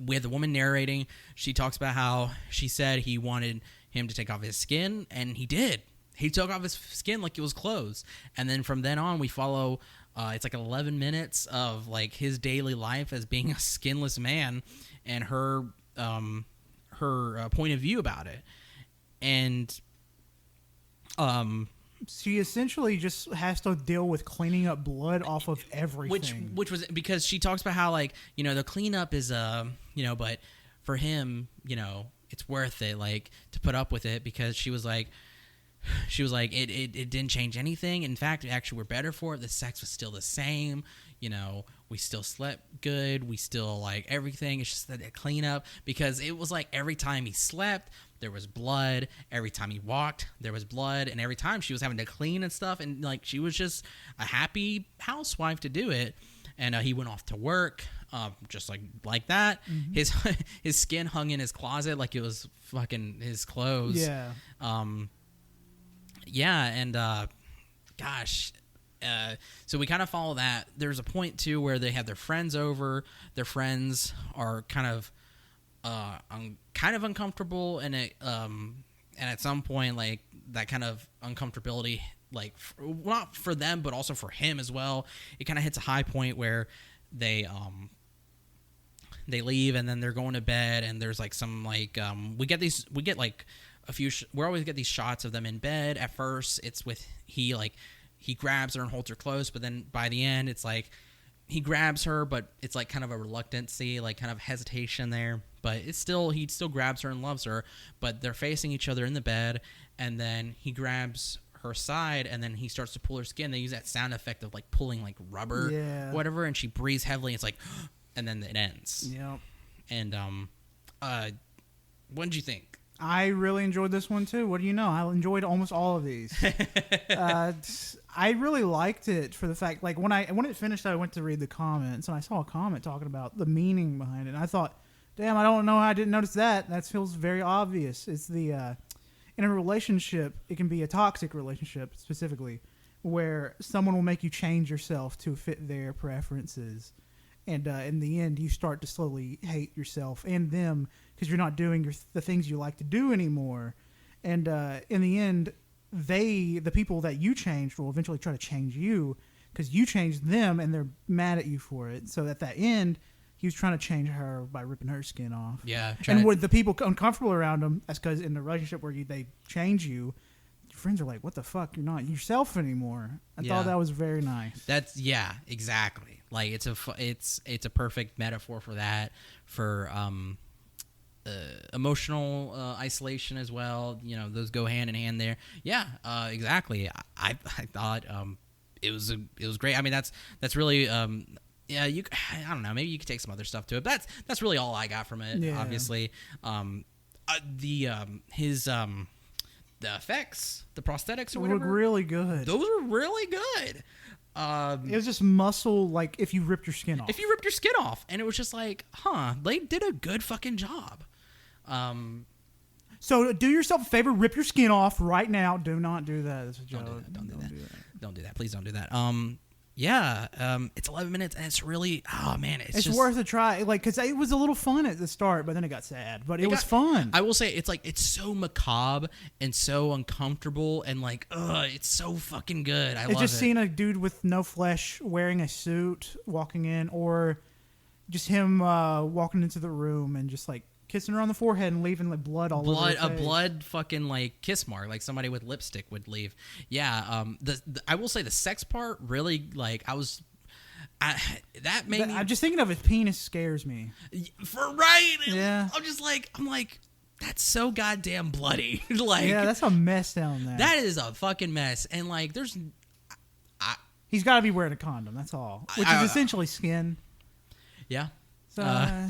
with a woman narrating, she talks about how she said he wanted him to take off his skin, and he did. He took off his skin like it was clothes. And then from then on, we follow, it's like 11 minutes of like his daily life as being a skinless man and her point of view about it. And she essentially just has to deal with cleaning up blood off of everything. which was because she talks about how like, the cleanup is, but for him, it's worth it, like, to put up with it, because she was like, it didn't change anything. In fact, actually, we're better for it. The sex was still the same. We still slept good. We still like everything. It's just that cleanup, because it was like every time he slept, there was blood. Every time he walked, there was blood. And every time she was having to clean and stuff. And like, she was just a happy housewife to do it. And he went off to work, just like that. Mm-hmm. His skin hung in his closet like it was fucking his clothes. Yeah. Yeah, and gosh, so we kind of follow that. There's a point too where they have their friends over. Their friends are kind of uncomfortable, and at some point, like, that kind of uncomfortability, like, not for them but also for him as well. It kind of hits a high point where they leave, and then they're going to bed, and there's like some like we get like a few we always get these shots of them in bed. At first it's with he grabs her and holds her close, but then by the end it's like he grabs her, but it's like kind of a reluctancy, like kind of hesitation there, but he still grabs her and loves her, but they're facing each other in the bed, and then he grabs her side, and then he starts to pull her skin. They use that sound effect of like pulling like rubber, whatever, and she breathes heavily. It's like and then it ends. Yep. And what did you think? I really enjoyed this one too. What do you know? I enjoyed almost all of these. I really liked it for the fact, like, when it finished, I went to read the comments, and I saw a comment talking about the meaning behind it. And I thought, damn, I don't know how I didn't notice that. That feels very obvious. It's the in a relationship, it can be a toxic relationship specifically, where someone will make you change yourself to fit their preferences. And in the end, you start to slowly hate yourself and them because you're not doing the things you like to do anymore. And in the end, the people that you changed will eventually try to change you because you changed them and they're mad at you for it. So at that end, he was trying to change her by ripping her skin off. Yeah. And with the people uncomfortable around him, that's because in the relationship where they change you, your friends are like, what the fuck? You're not yourself anymore. I thought that was very nice. Exactly. Like it's a perfect metaphor for that, for emotional isolation as well. You know, those go hand in hand there. Yeah, exactly. I thought it was great. I mean, that's really yeah. I don't know. Maybe you could take some other stuff to it. But that's really all I got from it. Yeah. Obviously, the effects, the prosthetics or whatever, look really good. those were really good. It was just muscle, like if you ripped your skin off. If you ripped your skin off, and it was just like, they did a good fucking job. So do yourself a favor, rip your skin off right now. Do not do that. That's a joke. Don't do that. Don't do that. Please don't do that. It's 11 minutes, and it's really, it's just worth a try. Like, because it was a little fun at the start, but then it got sad. But it was fun. I will say, it's so macabre and so uncomfortable, and like, it's so fucking good. I love it. Just seeing a dude with no flesh wearing a suit walking in, or just him walking into the room and just like kissing her on the forehead and leaving like blood all over her face. A blood fucking like kiss mark, like somebody with lipstick would leave. Yeah. I will say the sex part really, like, that made me. I'm just thinking of his penis scares me. Yeah. I'm like, that's so goddamn bloody. Like, yeah, that's a mess down there. That is a fucking mess. And like, he's got to be wearing a condom. That's all, which is essentially skin. Yeah. So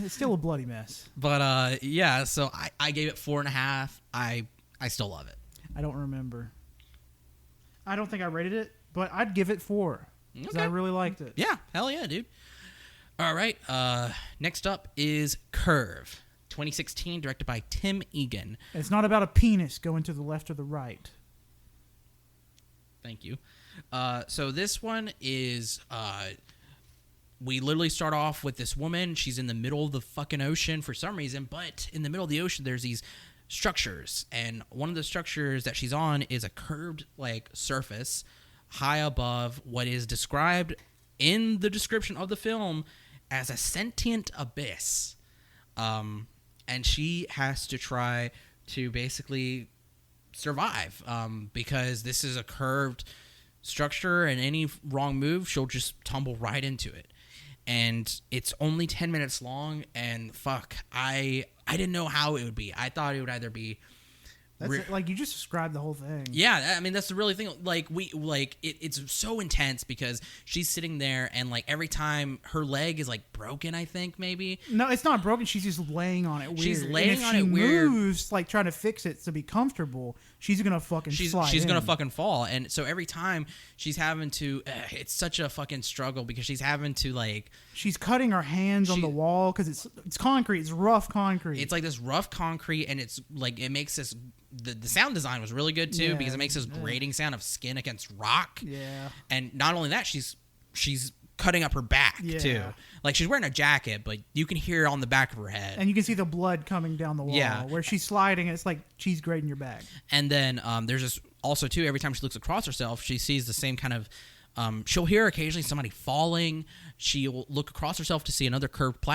it's still a bloody mess. But yeah, so I gave it 4.5. I still love it. I don't remember. I don't think I rated it, but I'd give it 4 because I really liked it. Yeah, hell yeah, dude. All right, next up is Curve, 2016, directed by Tim Egan. It's not about a penis going to the left or the right. Thank you. So this one is... we literally start off with this woman. She's in the middle of the fucking ocean for some reason, but in the middle of the ocean, there's these structures. And one of the structures that she's on is a curved, like, surface high above what is described in the description of the film as a sentient abyss. And she has to try to basically survive because this is a curved structure, and any wrong move, she'll just tumble right into it. And it's only 10 minutes long, and fuck, I didn't know how it would be. I thought it would either be... Like, you just described the whole thing. Yeah, I mean, that's the really thing. Like, it's so intense because she's sitting there, and like every time her leg is like broken, I think maybe. No, it's not broken. She's just laying on it weird. She's laying on it weird. And if she moves, like trying to fix it to be comfortable, she's gonna fucking slide. She's gonna fucking fall, and so every time she's having to, it's such a fucking struggle because she's having to like. She's cutting her hands on the wall because it's concrete. It's rough concrete. It's like this rough concrete, and it's like it makes this. The sound design was really good too because it makes this grating sound of skin against rock. Yeah. And not only that, she's cutting up her back too. Like she's wearing a jacket, but you can hear it on the back of her head. And you can see the blood coming down the wall. Yeah. Where she's sliding, and it's like cheese grating your back. And then there's this also too. Every time she looks across herself, she sees the same kind of. She'll hear occasionally somebody falling. She'll look across herself to see another curved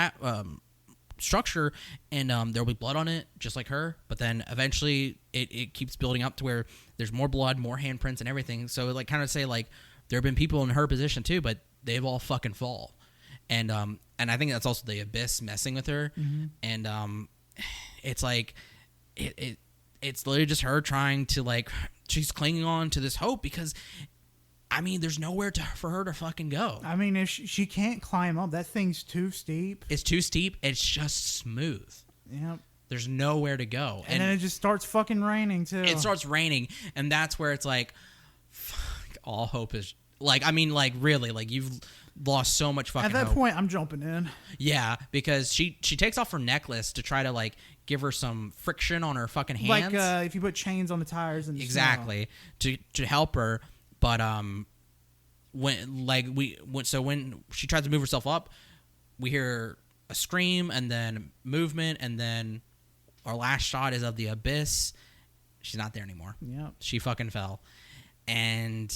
structure, and there'll be blood on it just like her, but then eventually it keeps building up to where there's more blood, more handprints and everything. So like kind of say like there have been people in her position too, but they've all fucking fall. And I think that's also the abyss messing with her. Mm-hmm. And it's like it's literally just her trying to like, she's clinging on to this hope because I mean, there's nowhere for her to fucking go. I mean, if she can't climb up, that thing's too steep. It's too steep. It's just smooth. Yep. There's nowhere to go. And then it just starts fucking raining, too. It starts raining, and that's where it's like, fuck, all hope is... Like, I mean, like, really, like, you've lost so much fucking hope. At that point, I'm jumping in. Yeah, because she takes off her necklace to try to, like, give her some friction on her fucking hands. Like, if you put chains on the tires and exactly, to help her. But when she tries to move herself up, we hear a scream and then movement, and then our last shot is of the abyss. She's not there anymore. Yep. She fucking fell. And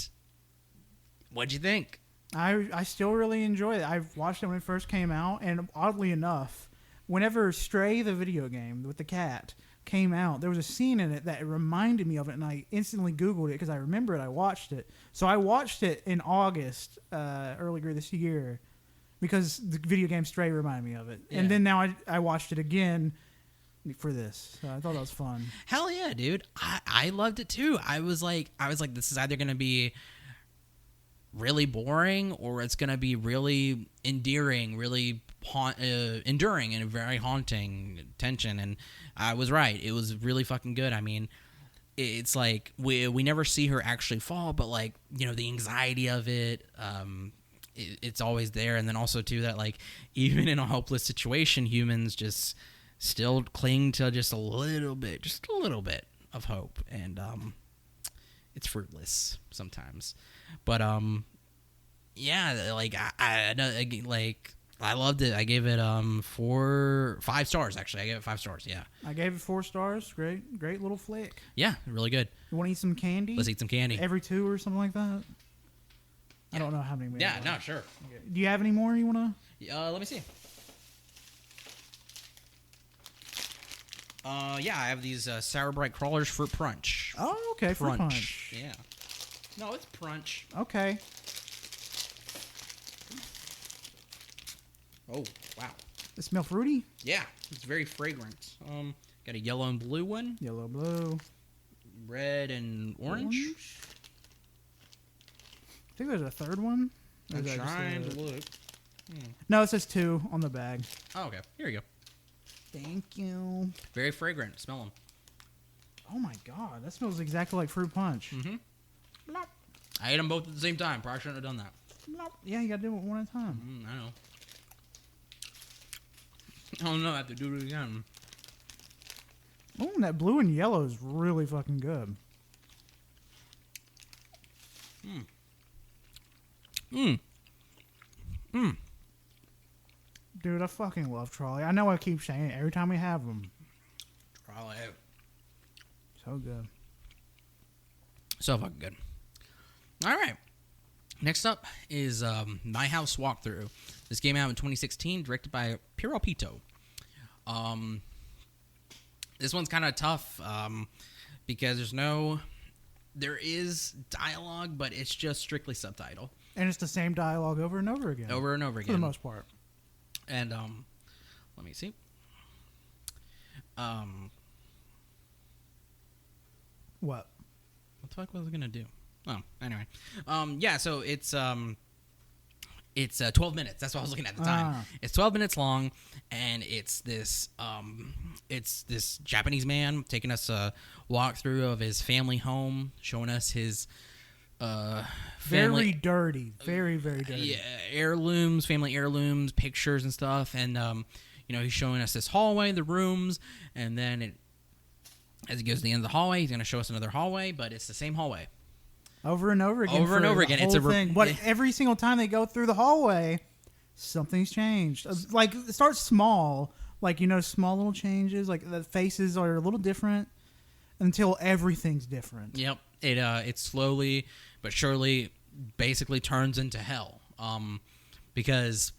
what'd you think? I still really enjoy it. I watched it when it first came out, and oddly enough, whenever Stray, the video game with the cat, came out, there was a scene in it that reminded me of it, and I instantly Googled it because I remembered I watched it. So I watched it in August, earlier this year, because the video game Stray reminded me of it. Yeah. And then now I watched it again for this. So I thought that was fun. Hell yeah, dude. I loved it too. I was like, this is either going to be really boring or it's going to be really endearing, really enduring and very haunting tension. And I was right. It was really fucking good. I mean, it's like we never see her actually fall, but like, you know, the anxiety of it, it's always there. And then also too that like even in a hopeless situation, humans just still cling to just a little bit of hope, and it's fruitless sometimes. But yeah, like I loved it. I gave it 5 stars. Actually, I gave it 5 stars. Yeah, I gave it 4 stars. Great little flick. yeah, really good. You want to eat some candy? Let's eat some candy. Every 2 or something like that. Yeah. I don't know how many. We Yeah, have no, left. sure. Okay. Do you have any more you want to? Let me see. Yeah, I have these Sour Bright Crawlers Fruit Punch. Oh, okay. Fruit punch. Yeah. No, it's Prunch. Okay. Oh, wow. They smell fruity. Yeah, it's very fragrant. Got a yellow and blue one, Yellow, blue, red and orange. I think there's a third one. Or I'm is that just trying to look. No, it says 2 on the bag. Oh, okay. Here you go. Thank you. Very fragrant. Smell them. Oh my god, that smells exactly like fruit punch. Mm-hmm. I ate them both at the same time. Probably shouldn't have done that. Yeah, you gotta do it one at a time. I know. Oh no, I have to do it again. Oh, and that blue and yellow is really fucking good. Dude, I fucking love Trolley. I know I keep saying it every time we have them. Probably. So good. So fucking good. All right. Next up is My House Walkthrough. This came out in 2016, directed by Piero Pito. This one's kind of tough because there is dialogue, but it's just strictly subtitle. And it's the same dialogue over and over again. Over and over again. For the most part. And let me see. What? What the fuck was I gonna do? Oh, anyway. Yeah, so it's 12 minutes. That's what I was looking at the time. It's 12 minutes long, and it's this Japanese man taking us a walkthrough of his family home, showing us his Very dirty. Very, very dirty. Yeah, family heirlooms, pictures and stuff, and he's showing us this hallway, the rooms, and then as he goes to the end of the hallway, he's going to show us another hallway, but it's the same hallway. Over and over again. Over and over again. It's a thing. But every single time they go through the hallway, something's changed. Like, it starts small, like, small little changes, like the faces are a little different until everything's different. Yep. It slowly but surely basically turns into hell. Because,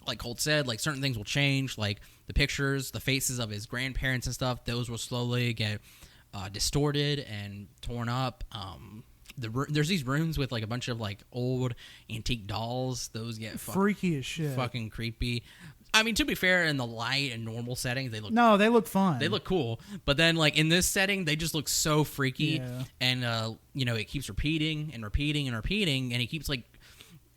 like Colt said, like certain things will change, like the pictures, the faces of his grandparents and stuff, those will slowly get distorted and torn up. There's these rooms with like a bunch of like old antique dolls. Those get freaky as shit. Fucking creepy. I mean, to be fair, in the light and normal settings, they look fun. They look cool. But then, like in this setting, they just look so freaky. Yeah. And it keeps repeating and repeating and repeating, and he keeps like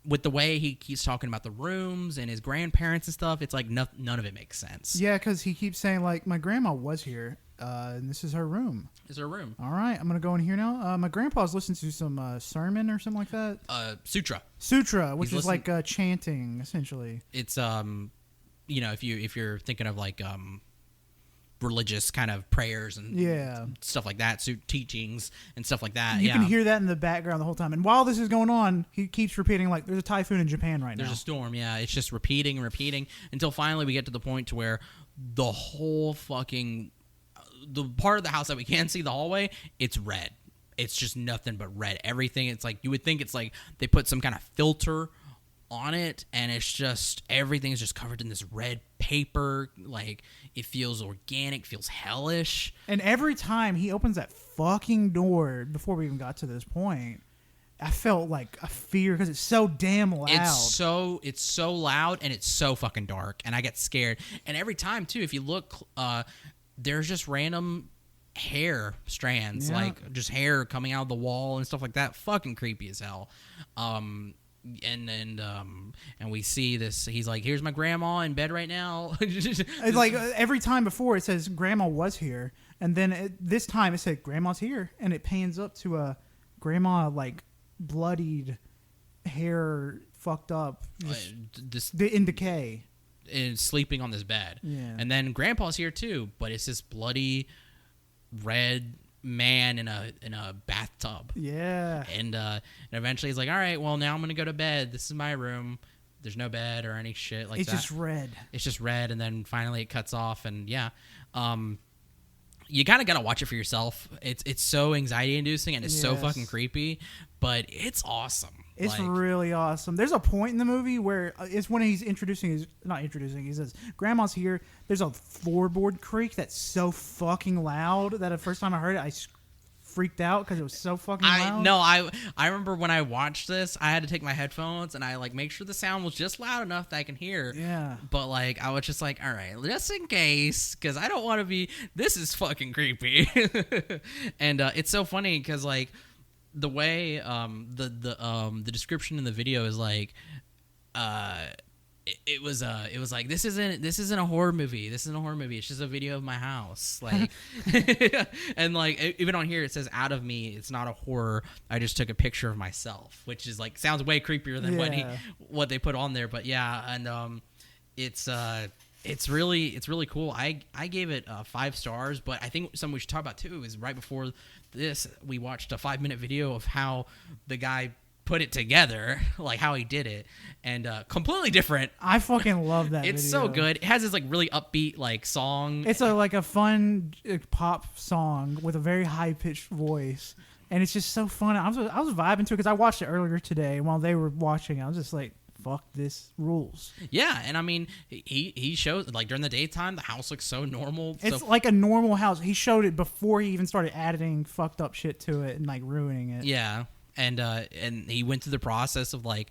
with the way he keeps talking about the rooms and his grandparents and stuff. It's like none of it makes sense. Yeah, because he keeps saying like, my grandma was here, and this is her room. Is her room? All right, I'm gonna go in here now. My grandpa's listening to some sermon or something like that. Sutra, which is like chanting essentially. It's if you're thinking of like religious kind of prayers and stuff like that, teachings and stuff like that. You can hear that in the background the whole time. And while this is going on, he keeps repeating like, "There's a typhoon in Japan right now." There's a storm. Yeah, it's just repeating and repeating until finally we get to the point to where the whole fucking the part of the house that we can see, the hallway, it's red. It's just nothing but red. Everything, it's like, you would think it's like they put some kind of filter on it, and it's just, everything's just covered in this red paper. Like, it feels organic, feels hellish. And every time he opens that fucking door, before we even got to this point, I felt like a fear because it's so damn loud. It's so loud, and it's so fucking dark, and I get scared. And every time too, if you look, there's just random hair strands, like just hair coming out of the wall and stuff like that. Fucking creepy as hell. And we see this. He's like, "Here's my grandma in bed right now." It's like every time before it says grandma was here, and then this time it said grandma's here, and it pans up to a grandma like bloodied, hair fucked up, in decay, and sleeping on this bed. Yeah. And then grandpa's here too, but it's this bloody red man in a bathtub. Yeah. And eventually he's like, all right, well, now I'm gonna go to bed. This is my room. There's no bed or any shit like that. It's just red. It's just red, and then finally it cuts off, and you kind of gotta watch it for yourself. It's so anxiety inducing, and it's so fucking creepy, but it's awesome. It's really awesome. There's a point in the movie where it's when he's he says, grandma's here. There's a floorboard creak that's so fucking loud that the first time I heard it, I freaked out because it was so fucking loud. I remember when I watched this, I had to take my headphones and I like make sure the sound was just loud enough that I can hear. Yeah. But like I was just like, all right, just in case, because I don't want to be. This is fucking creepy. And it's so funny because like the way the description in the video is like, it was like this isn't a horror movie. This isn't a horror movie. It's just a video of my house. Like, and like even on here it says out of me. It's not a horror. I just took a picture of myself, which is like sounds way creepier than what they put on there. But yeah, and it's really cool. I gave it 5 stars, but I think something we should talk about too is right before this we watched a 5-minute video of how the guy put it together, like how he did it, and completely different. I fucking love that it's video. So good. It has this like really upbeat like song. It's a fun pop song with a very high pitched voice, and it's just so fun. I was vibing to it because I watched it earlier today, and while they were watching, I was just like, fuck, this rules. Yeah, and I mean, he shows like during the daytime the house looks so normal. It's like a normal house. He showed it before he even started adding fucked up shit to it and like ruining it. Yeah. And he went through the process of like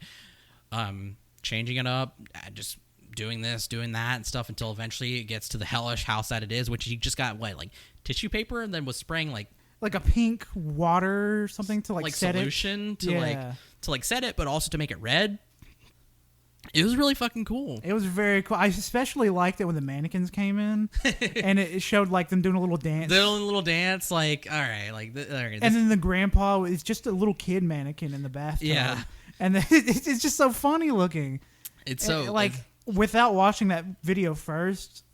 changing it up, just doing this, doing that and stuff until eventually it gets to the hellish house that it is, which he just got like tissue paper and then was spraying like a pink water or something to like set solution it. to set it, but also to make it red. It was really fucking cool. It was very cool. I especially liked it when the mannequins came in, and it showed like them doing a little dance. They're doing a little dance, like all right, like. All right, and then the grandpa is just a little kid mannequin in the bathtub. Yeah, and it's just so funny looking. It's so like without watching that video first,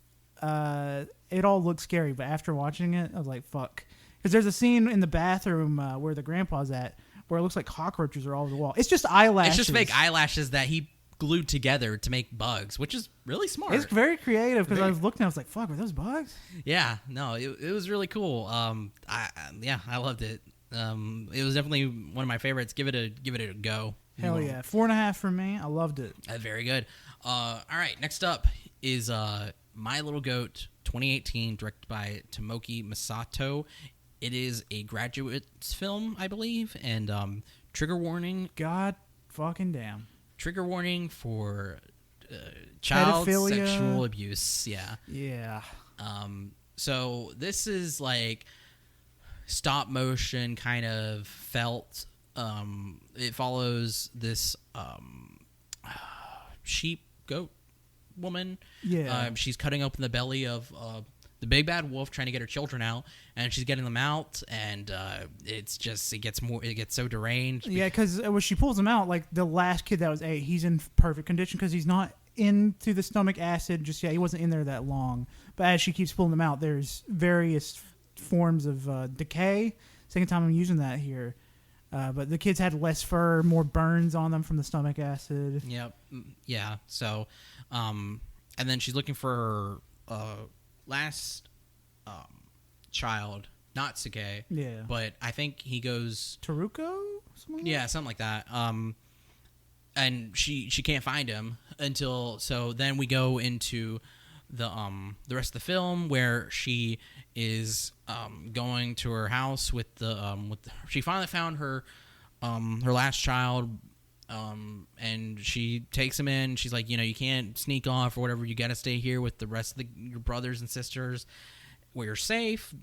it all looked scary. But after watching it, I was like, fuck. Because there's a scene in the bathroom where the grandpa's at, where it looks like cockroaches are all over the wall. It's just eyelashes. It's just fake eyelashes that he glued together to make bugs, which is really smart. It's very creative because I was looking, I was like, fuck, are those bugs? Yeah, no, it was really cool. I loved it. It was definitely one of my favorites. Give it a go. Hell yeah. 4.5 for me. I loved it. Very good. All right, next up is My Little Goat 2018, directed by Tomoki Masato. It is a graduate's film, I believe, and trigger warning. God fucking damn. Trigger warning for child pedophilia. Sexual abuse. Yeah. Yeah. So this is like stop motion kind of felt. It follows this goat woman. Yeah. She's cutting open the belly of the big bad wolf, trying to get her children out, and she's getting them out, and it gets so deranged. Yeah, because when she pulls him out, like the last kid that was 8, he's in perfect condition because he's not into the stomach acid just yet. He wasn't in there that long. But as she keeps pulling them out, there's various forms of decay. Second time I'm using that here. But the kids had less fur, more burns on them from the stomach acid. Yep. Yeah. So, and then she's looking for her last child, not Natsuke. Yeah. But I think he goes Taruko? Something like something like that. And she can't find him until then we go into the rest of the film where she is going to her house with she finally found her last child, and she takes him in. She's like, you can't sneak off or whatever. You got to stay here with the rest of your brothers and sisters where you're safe,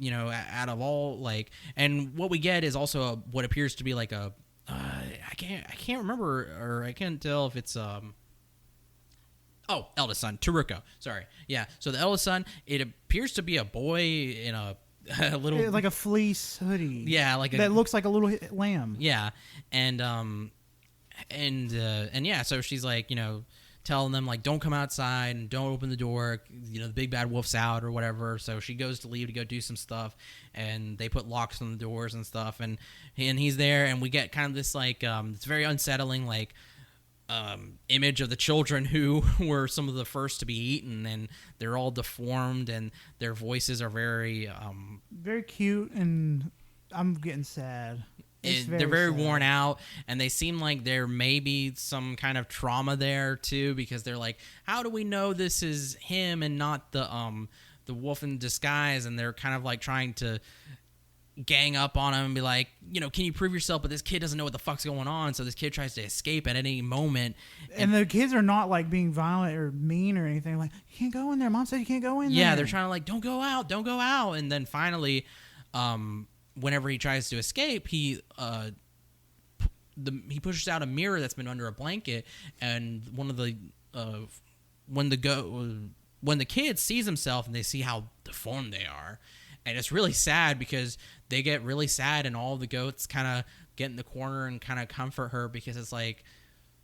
out of all and what we get is also what appears to be like a I can't remember, or I can't tell if it's eldest son, Taruko. Sorry. Yeah. So the eldest son, it appears to be a boy in a little like a fleece hoodie. Yeah, that looks like a little lamb. Yeah. And yeah, so she's like, telling them like, don't come outside and don't open the door. The big bad wolf's out or whatever. So she goes to leave to go do some stuff, and they put locks on the doors and stuff. And he's there, and we get kind of this it's very unsettling image of the children who were some of the first to be eaten, and they're all deformed, and their voices are very very cute, and I'm getting sad. They're very worn out, and they seem like there may be some kind of trauma there too, because they're like, how do we know this is him and not the wolf in disguise? And they're kind of like trying to gang up on him and be like, can you prove yourself? But this kid doesn't know what the fuck's going on, so this kid tries to escape at any moment. And the kids are not like being violent or mean or anything. Like, you can't go in there. Mom said you can't go in there. Yeah, they're trying to like, don't go out. And then finally, whenever he tries to escape, he pushes out a mirror that's been under a blanket, and one of the when the kid sees himself and they see how deformed they are, and it's really sad because they get really sad, and all the goats kind of get in the corner and kind of comfort her, because it's like,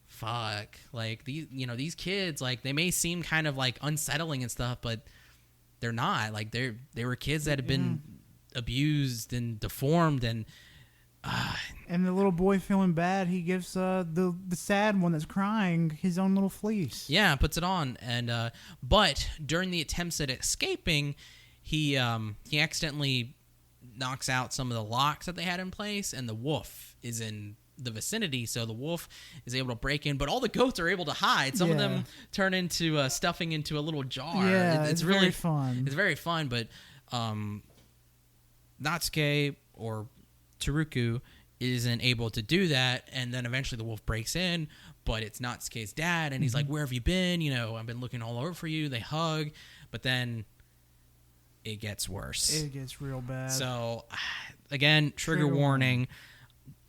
fuck, like these kids, like they may seem kind of like unsettling and stuff, but they're not. Like they were kids that have been abused and deformed, and the little boy feeling bad, he gives the sad one that's crying his own little fleece. Yeah, puts it on, and but during the attempts at escaping, he accidentally knocks out some of the locks that they had in place, and the wolf is in the vicinity, so the wolf is able to break in, but all the goats are able to hide. Some of them turn into stuffing into a little jar. Yeah, it's really really fun. It's very fun, but Natsuke or Taruku isn't able to do that, and then eventually the wolf breaks in, but it's Natsuke's dad, and he's like, where have you been? I've been looking all over for you. They hug, but then it gets worse. It gets real bad. So, again, trigger warning.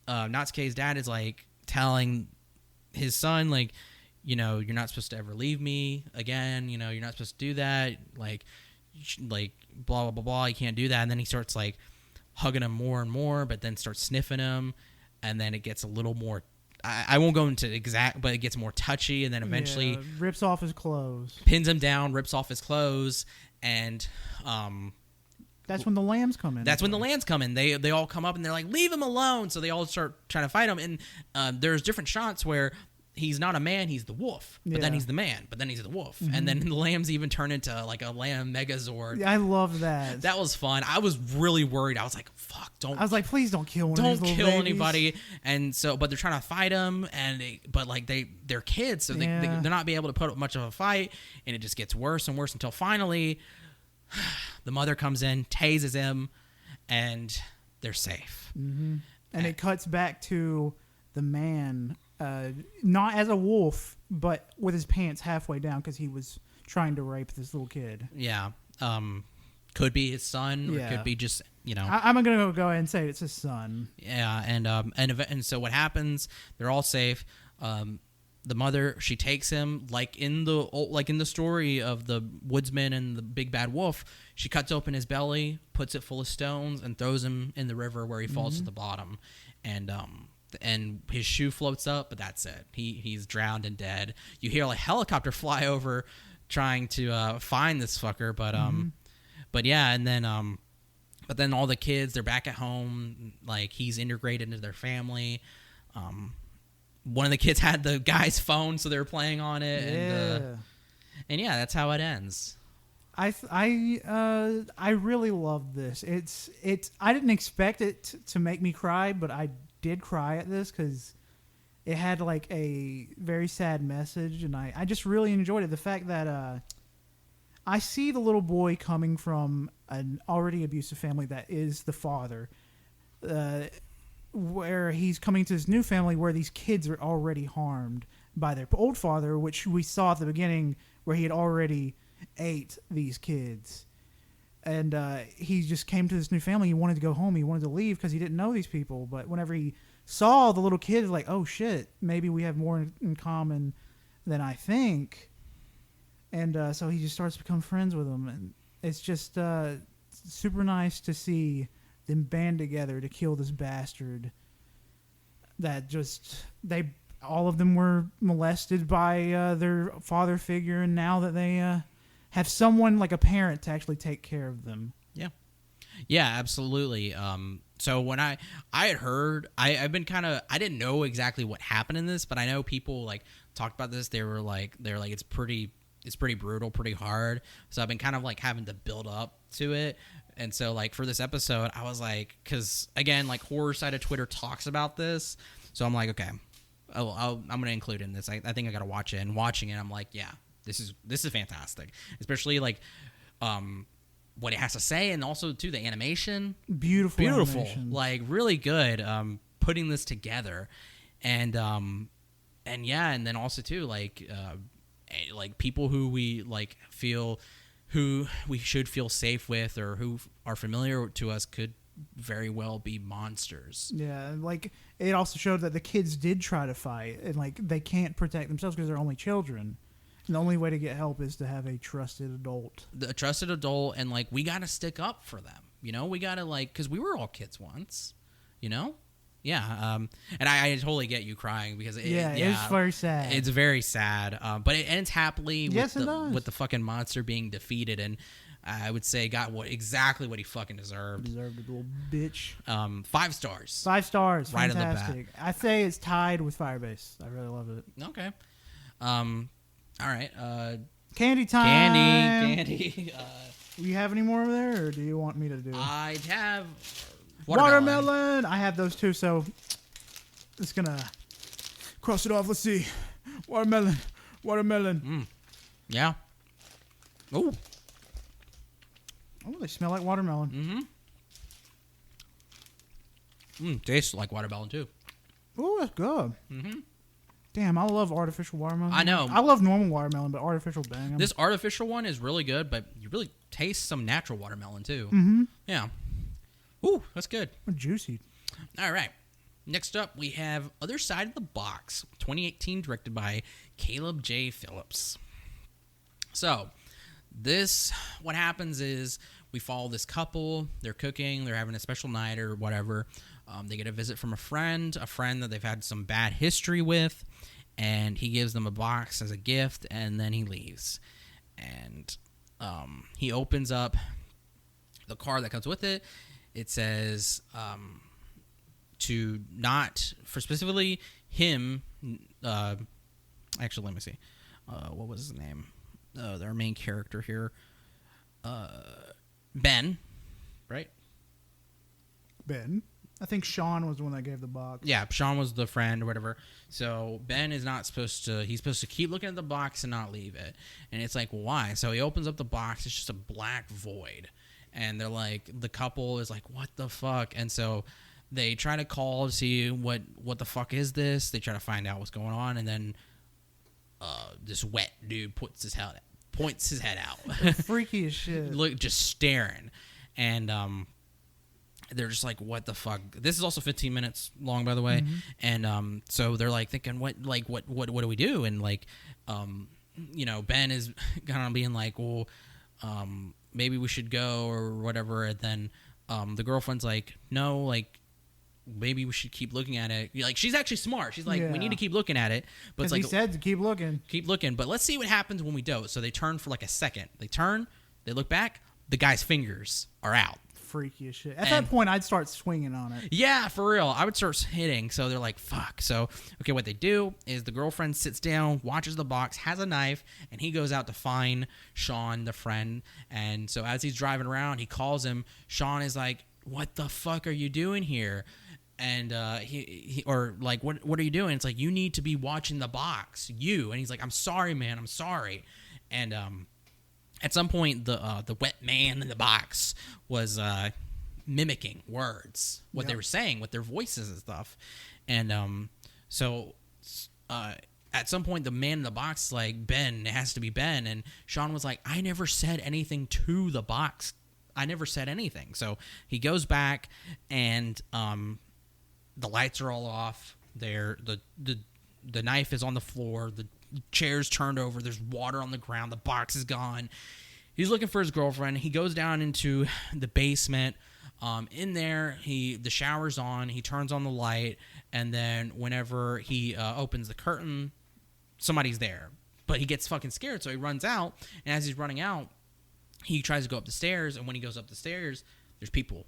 Natsuke's dad is like telling his son, like, you're not supposed to ever leave me again. You're not supposed to do that. Like blah, blah, blah, blah. You can't do that. And then he starts like hugging him more and more, but then starts sniffing him. And then it gets a little more, I won't go into exact, but it gets more touchy. And then eventually rips off his clothes, pins him down, rips off his clothes. And, that's when the lambs come in. That's when the lambs come in. They all come up and they're like, leave him alone. So they all start trying to fight him. And there's different shots where he's not a man, he's the wolf. But then he's the man, but then he's the wolf. Mm-hmm. And then the lambs even turn into like a lamb megazord. I love that. That was fun. I was really worried. I was like, fuck, I was like, please don't kill one of these little babies. Anybody. And so, but they're trying to fight him, and they're kids, so they're not being able to put up much of a fight. And it just gets worse and worse until finally the mother comes in, tases him, and they're safe. Mm-hmm. And it cuts back to the man, not as a wolf, but with his pants halfway down because he was trying to rape this little kid. Yeah. Could be his son, or could be just, I'm going to go ahead and say it's his son. Yeah, and so what happens, they're all safe. The mother, she takes him like in the story of the woodsman and the big bad wolf. She cuts open his belly, puts it full of stones, and throws him in the river where he falls to the bottom. And his shoe floats up, but that's it. He's drowned and dead. You hear like helicopter fly over, trying to find this fucker, but yeah, and then but then all the kids, they're back at home. Like he's integrated into their family. One of the kids had the guy's phone, so they were playing on it. Yeah. And yeah, that's how it ends. I really loved this. It's I didn't expect it to make me cry, but I did cry at this because it had like a very sad message, and I just really enjoyed it. The fact that I see the little boy coming from an already abusive family that is the father, where he's coming to his new family where these kids are already harmed by their old father, which we saw at the beginning where he had already ate these kids. And he just came to this new family. He wanted to go home. He wanted to leave because he didn't know these people. But whenever he saw the little kid, like, oh shit, maybe we have more in common than I think. And so he just starts to become friends with them. And it's just super nice to see them band together to kill this bastard that just all of them were molested by their father figure, and now that they have someone like a parent to actually take care of them. Yeah, absolutely. So when I had heard, I've been kind of, I didn't know exactly what happened in this, but I know people like talked about this. They're like it's pretty brutal, pretty hard. So I've been kind of like having to build up to it. And so like for this episode, I was like, because again, like horror side of Twitter talks about this, so I'm like, okay, I'm gonna include in this. I think I gotta watch it. And watching it, I'm like, yeah, this is fantastic, especially like what it has to say, and also too the animation, beautiful animation. Like really good putting this together, and yeah, and then also too like people who we like feel who we should feel safe with or who are familiar to us could very well be monsters. Yeah, like it also showed that the kids did try to fight, and like they can't protect themselves because they're only children. And the only way to get help is to have a trusted adult. A trusted adult, and like we got to stick up for them. You know, we got to like, because we were all kids once. You know, yeah. And I totally get you crying because it's very sad. It's very sad, but it ends happily. Yes, with it does. With the fucking monster being defeated, and I would say got exactly what he fucking deserved. Deserved a little bitch. 5 stars. 5 stars. Right Fantastic. on the bat. I say it's tied with Firebase. I really love it. Okay. All right. Candy time. Candy. You have any more over there, or do you want me to do it? I have watermelon. I have those too, so it's gonna cross it off. Let's see. Watermelon. Yeah. Oh, they smell like watermelon. Tastes like watermelon too. Oh, that's good. Damn, I love artificial watermelon. I know. I love normal watermelon, but artificial, bang. This artificial one is really good, but you really taste some natural watermelon too. Yeah. Ooh, that's good. Juicy. All right. Next up, we have Other Side of the Box, 2018, directed by Caleb J. Phillips. So, what happens is we follow this couple. They're cooking. They're having a special night or whatever. They get a visit from a friend that they've had some bad history with, and he gives them a box as a gift, and then he leaves. And he opens up the card that comes with it. It says for specifically him. Actually, let me see. What was his name? Their main character here. Ben, right? Ben. I think Sean was the one that gave the box. Yeah, Sean was the friend or whatever. So Ben is not supposed to. He's supposed to keep looking at the box and not leave it. And it's like, well, why? So he opens up the box. It's just a black void. And they're like, the couple is like, what the fuck? And so they try to call to see what the fuck is this. They try to find out what's going on. And then this wet dude points his head out. Freaky as shit. Look, just staring. And they're just like, what the fuck? This is also 15 minutes long, by the way. And so they're like thinking, what do we do? And like, Ben is kind of being like, well, maybe we should go or whatever. And then the girlfriend's like, no, like, maybe we should keep looking at it. Like, she's actually smart. She's like, we need to keep looking at it. But it's like, he said to keep looking. But let's see what happens when we don't. So they turn for like a second. They turn, they look back. The guy's fingers are out. freaky as shit. At that point, I'd start swinging on it. Yeah, for real. I would start hitting. So they're like, fuck. So, okay, what they do is the girlfriend sits down, watches the box, has a knife, and he goes out to find Sean, the friend. And so as he's driving around, he calls him. Sean is like, what the fuck are you doing here? And he or like, what are you doing? It's like, you need to be watching the box. You. And he's like, I'm sorry, man. I'm sorry. And at some point, the wet man in the box was mimicking words, what they were saying with their voices and stuff. And so at some point, the man in the box is like, Ben, it has to be Ben. And Sean was like, I never said anything to the box. I never said anything. So he goes back, and the lights are all off. The knife is on the floor. The chair's turned over. There's water on the ground. The box is gone. He's looking for his girlfriend. He goes down into the basement. In there, the shower's on. He turns on the light, and then whenever he opens the curtain, somebody's there. But he gets fucking scared, so he runs out. And as he's running out, he tries to go up the stairs. And when he goes up the stairs, there's people.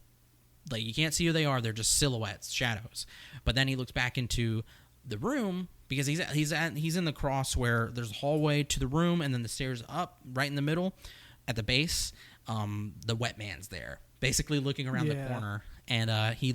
Like, you can't see who they are. They're just silhouettes, shadows. But then he looks back into the room, because he's in the cross where there's a hallway to the room, and then the stairs up right in the middle at the base. The wet man's there, basically looking around the corner, and he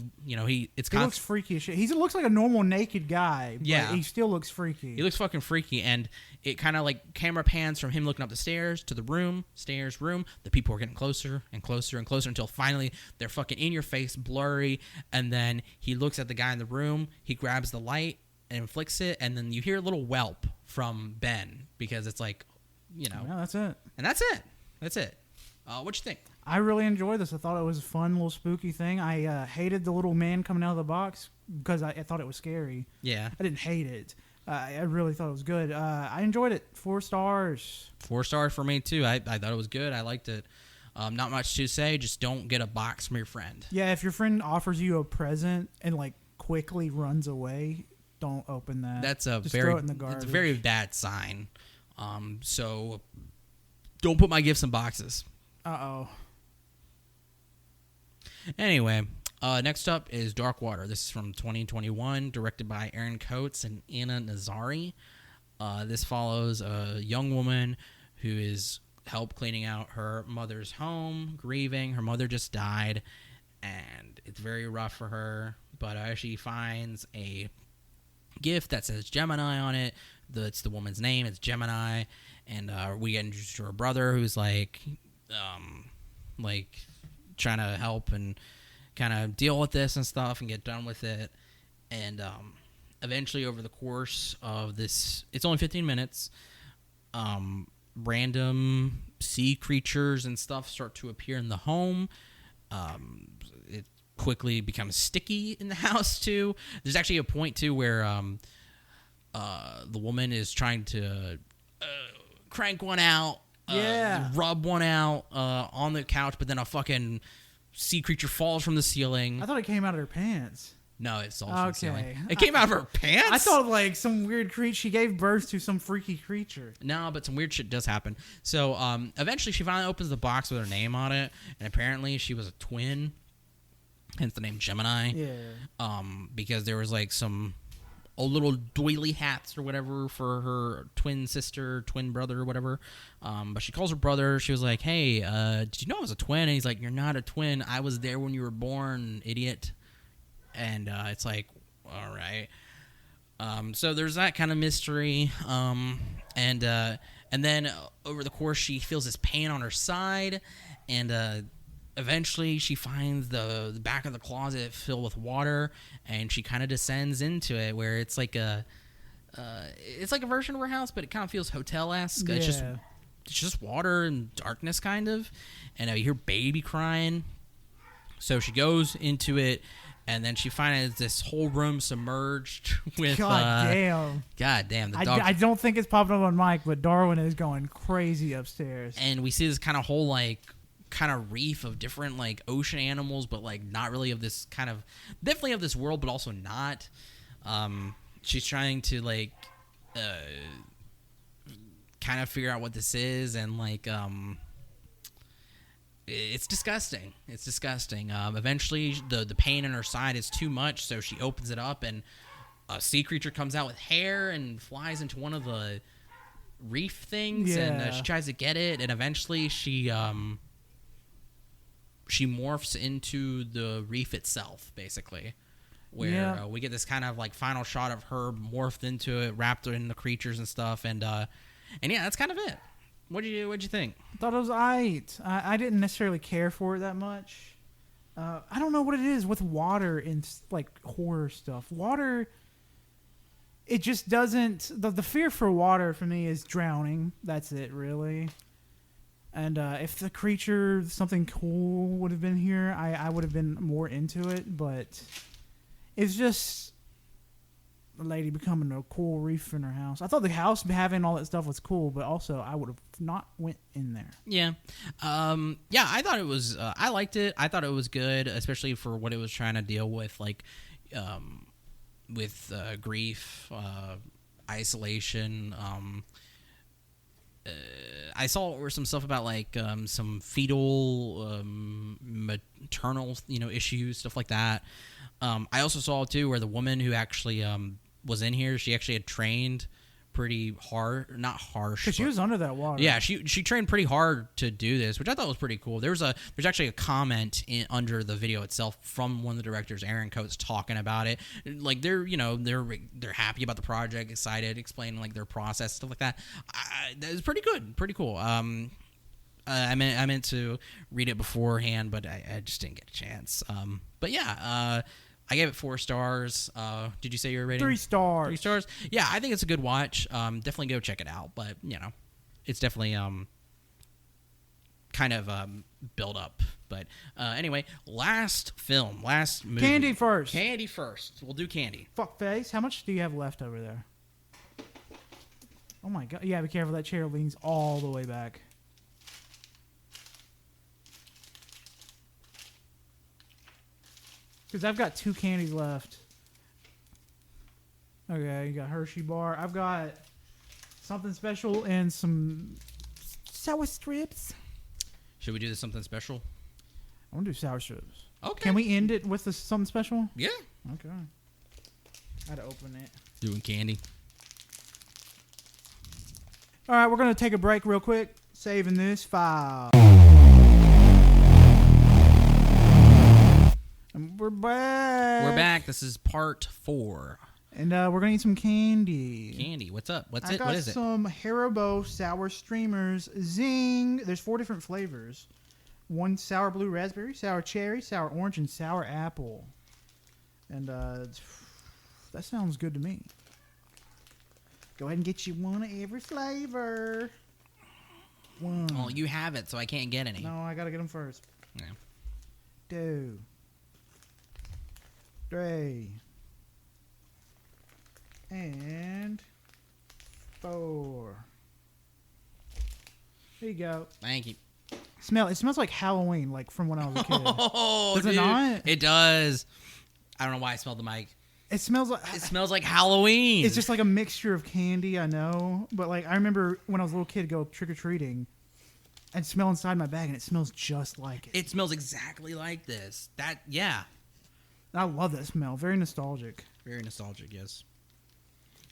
looks freaky as shit. He looks like a normal naked guy, but yeah, he still looks freaky. He looks fucking freaky, and it kind of like camera pans from him looking up the stairs to the room, stairs, room. The people are getting closer and closer and closer until finally they're fucking in your face, blurry, and then he looks at the guy in the room. He grabs the light and flicks it, and then you hear a little whelp from Ben, because it's like, Yeah, that's it. And that's it. What you think? I really enjoyed this. I thought it was a fun little spooky thing. I hated the little man coming out of the box because I thought it was scary. Yeah. I didn't hate it. I really thought it was good. I enjoyed it. 4 stars. 4 stars for me, too. I thought it was good. I liked it. Not much to say. Just don't get a box from your friend. Yeah, if your friend offers you a present and like quickly runs away, don't open that. That's Just throw it in the garbage. It's a very bad sign. So don't put my gifts in boxes. Uh-oh. Anyway, next up is Dark Water. This is from 2021, directed by Aaron Coates and Anna Nazari. This follows a young woman who is help cleaning out her mother's home, grieving. Her mother just died, and it's very rough for her. But she finds a gift that says Gemini on it. It's the woman's name. It's Gemini. And we get introduced to her brother, who's like trying to help and kind of deal with this and stuff and get done with it. And eventually, over the course of this, it's only 15 minutes, random sea creatures and stuff start to appear in the home. It quickly becomes sticky in the house, too. There's actually a point, too, where the woman is trying to crank one out. Rub one out on the couch, but then a fucking sea creature falls from the ceiling. I thought it came out of her pants. No, it falls from the ceiling. It came out of her pants? I thought like some weird creature. She gave birth to some freaky creature. No, but some weird shit does happen. So eventually she finally opens the box with her name on it, and apparently she was a twin, hence the name Gemini. Yeah. Because there was like some little doily hats or whatever for her twin sister, twin brother, or whatever. But she calls her brother. She was like, "Hey, did you know I was a twin?" And he's like, "You're not a twin. I was there when you were born, idiot." And it's like, all right. So there's that kind of mystery. And then over the course, she feels this pain on her side, and eventually she finds the back of the closet filled with water, and she kind of descends into it, where it's like a version of her house, but it kind of feels hotel-esque. Yeah. It's just water and darkness, kind of, and you hear baby crying. So she goes into it, and then she finds this whole room submerged with God damn. The dog. I don't think it's popping up on mic, but Darwin is going crazy upstairs. And we see this kind of whole kind of reef of different like ocean animals, but like not really of this kind of, definitely of this world, but also not. She's trying to like kind of figure out what this is, and like It's disgusting. It's disgusting. Eventually, the pain in her side is too much, so she opens it up, and a sea creature comes out with hair and flies into one of the reef things, and she tries to get it, and eventually she morphs into the reef itself, basically, where we get this kind of like final shot of her morphed into it, wrapped in the creatures and stuff, and yeah, that's kind of it. What'd you think? I thought it was aight. I didn't necessarily care for it that much. I don't know what it is with water and like horror stuff. Water, it just doesn't. The fear for water for me is drowning. That's it, really. And if the creature, something cool would have been here, I would have been more into it. But it's just a lady becoming a coral reef in her house. I thought the house having all that stuff was cool, but also I would have not went in there. Yeah. I thought it was, I liked it. I thought it was good, especially for what it was trying to deal with, like, with grief, isolation. I saw some stuff about like some fetal, maternal, issues, stuff like that. I also saw too where the woman who actually was in here, she actually had trained pretty hard, not harsh. Because she was under that water. Yeah, she trained pretty hard to do this, which I thought was pretty cool. There's actually a comment under the video itself from one of the directors, Aaron Coates, talking about it. Like they're happy about the project, excited, explaining like their process, stuff like that. That was pretty good, pretty cool. I meant to read it beforehand, but I just didn't get a chance. But yeah, I gave it 4 stars. Did you say you were rating? 3 stars. 3 stars? Yeah, I think it's a good watch. Definitely go check it out. But, it's definitely kind of build up. But anyway, last movie. Candy first. Candy first. We'll do candy. Fuckface. How much do you have left over there? Oh my god. Yeah, be careful. That chair leans all the way back. Because I've got 2 candies left. Okay, you got Hershey bar. I've got something special and some sour strips. Should we do this something special? I want to do sour strips. Okay. Can we end it with something special? Yeah. Okay. I had to open it. Doing candy. All right, we're going to take a break real quick. Saving this file. And we're back. We're back. This is part 4. And we're going to eat some candy. Candy. What's up? What is I it? got some Haribo sour streamers. Zing. There's 4 different flavors. 1 sour blue raspberry, sour cherry, sour orange, and sour apple. And that sounds good to me. Go ahead and get you one of every flavor. 1. Well, you have it, so I can't get any. No, I got to get them first. Yeah. 2. 3. And 4. There you go. Thank you. It smells like Halloween, like from when I was a kid. Oh, Does dude. it not? It does. I don't know why I smelled the mic. It smells like It smells like Halloween. it's just like a mixture of candy, I know. But like I remember when I was a little kid go trick or treating and smell inside my bag and it smells just like it. It smells exactly like this. Yeah. I love that smell. Very nostalgic. Very nostalgic, yes.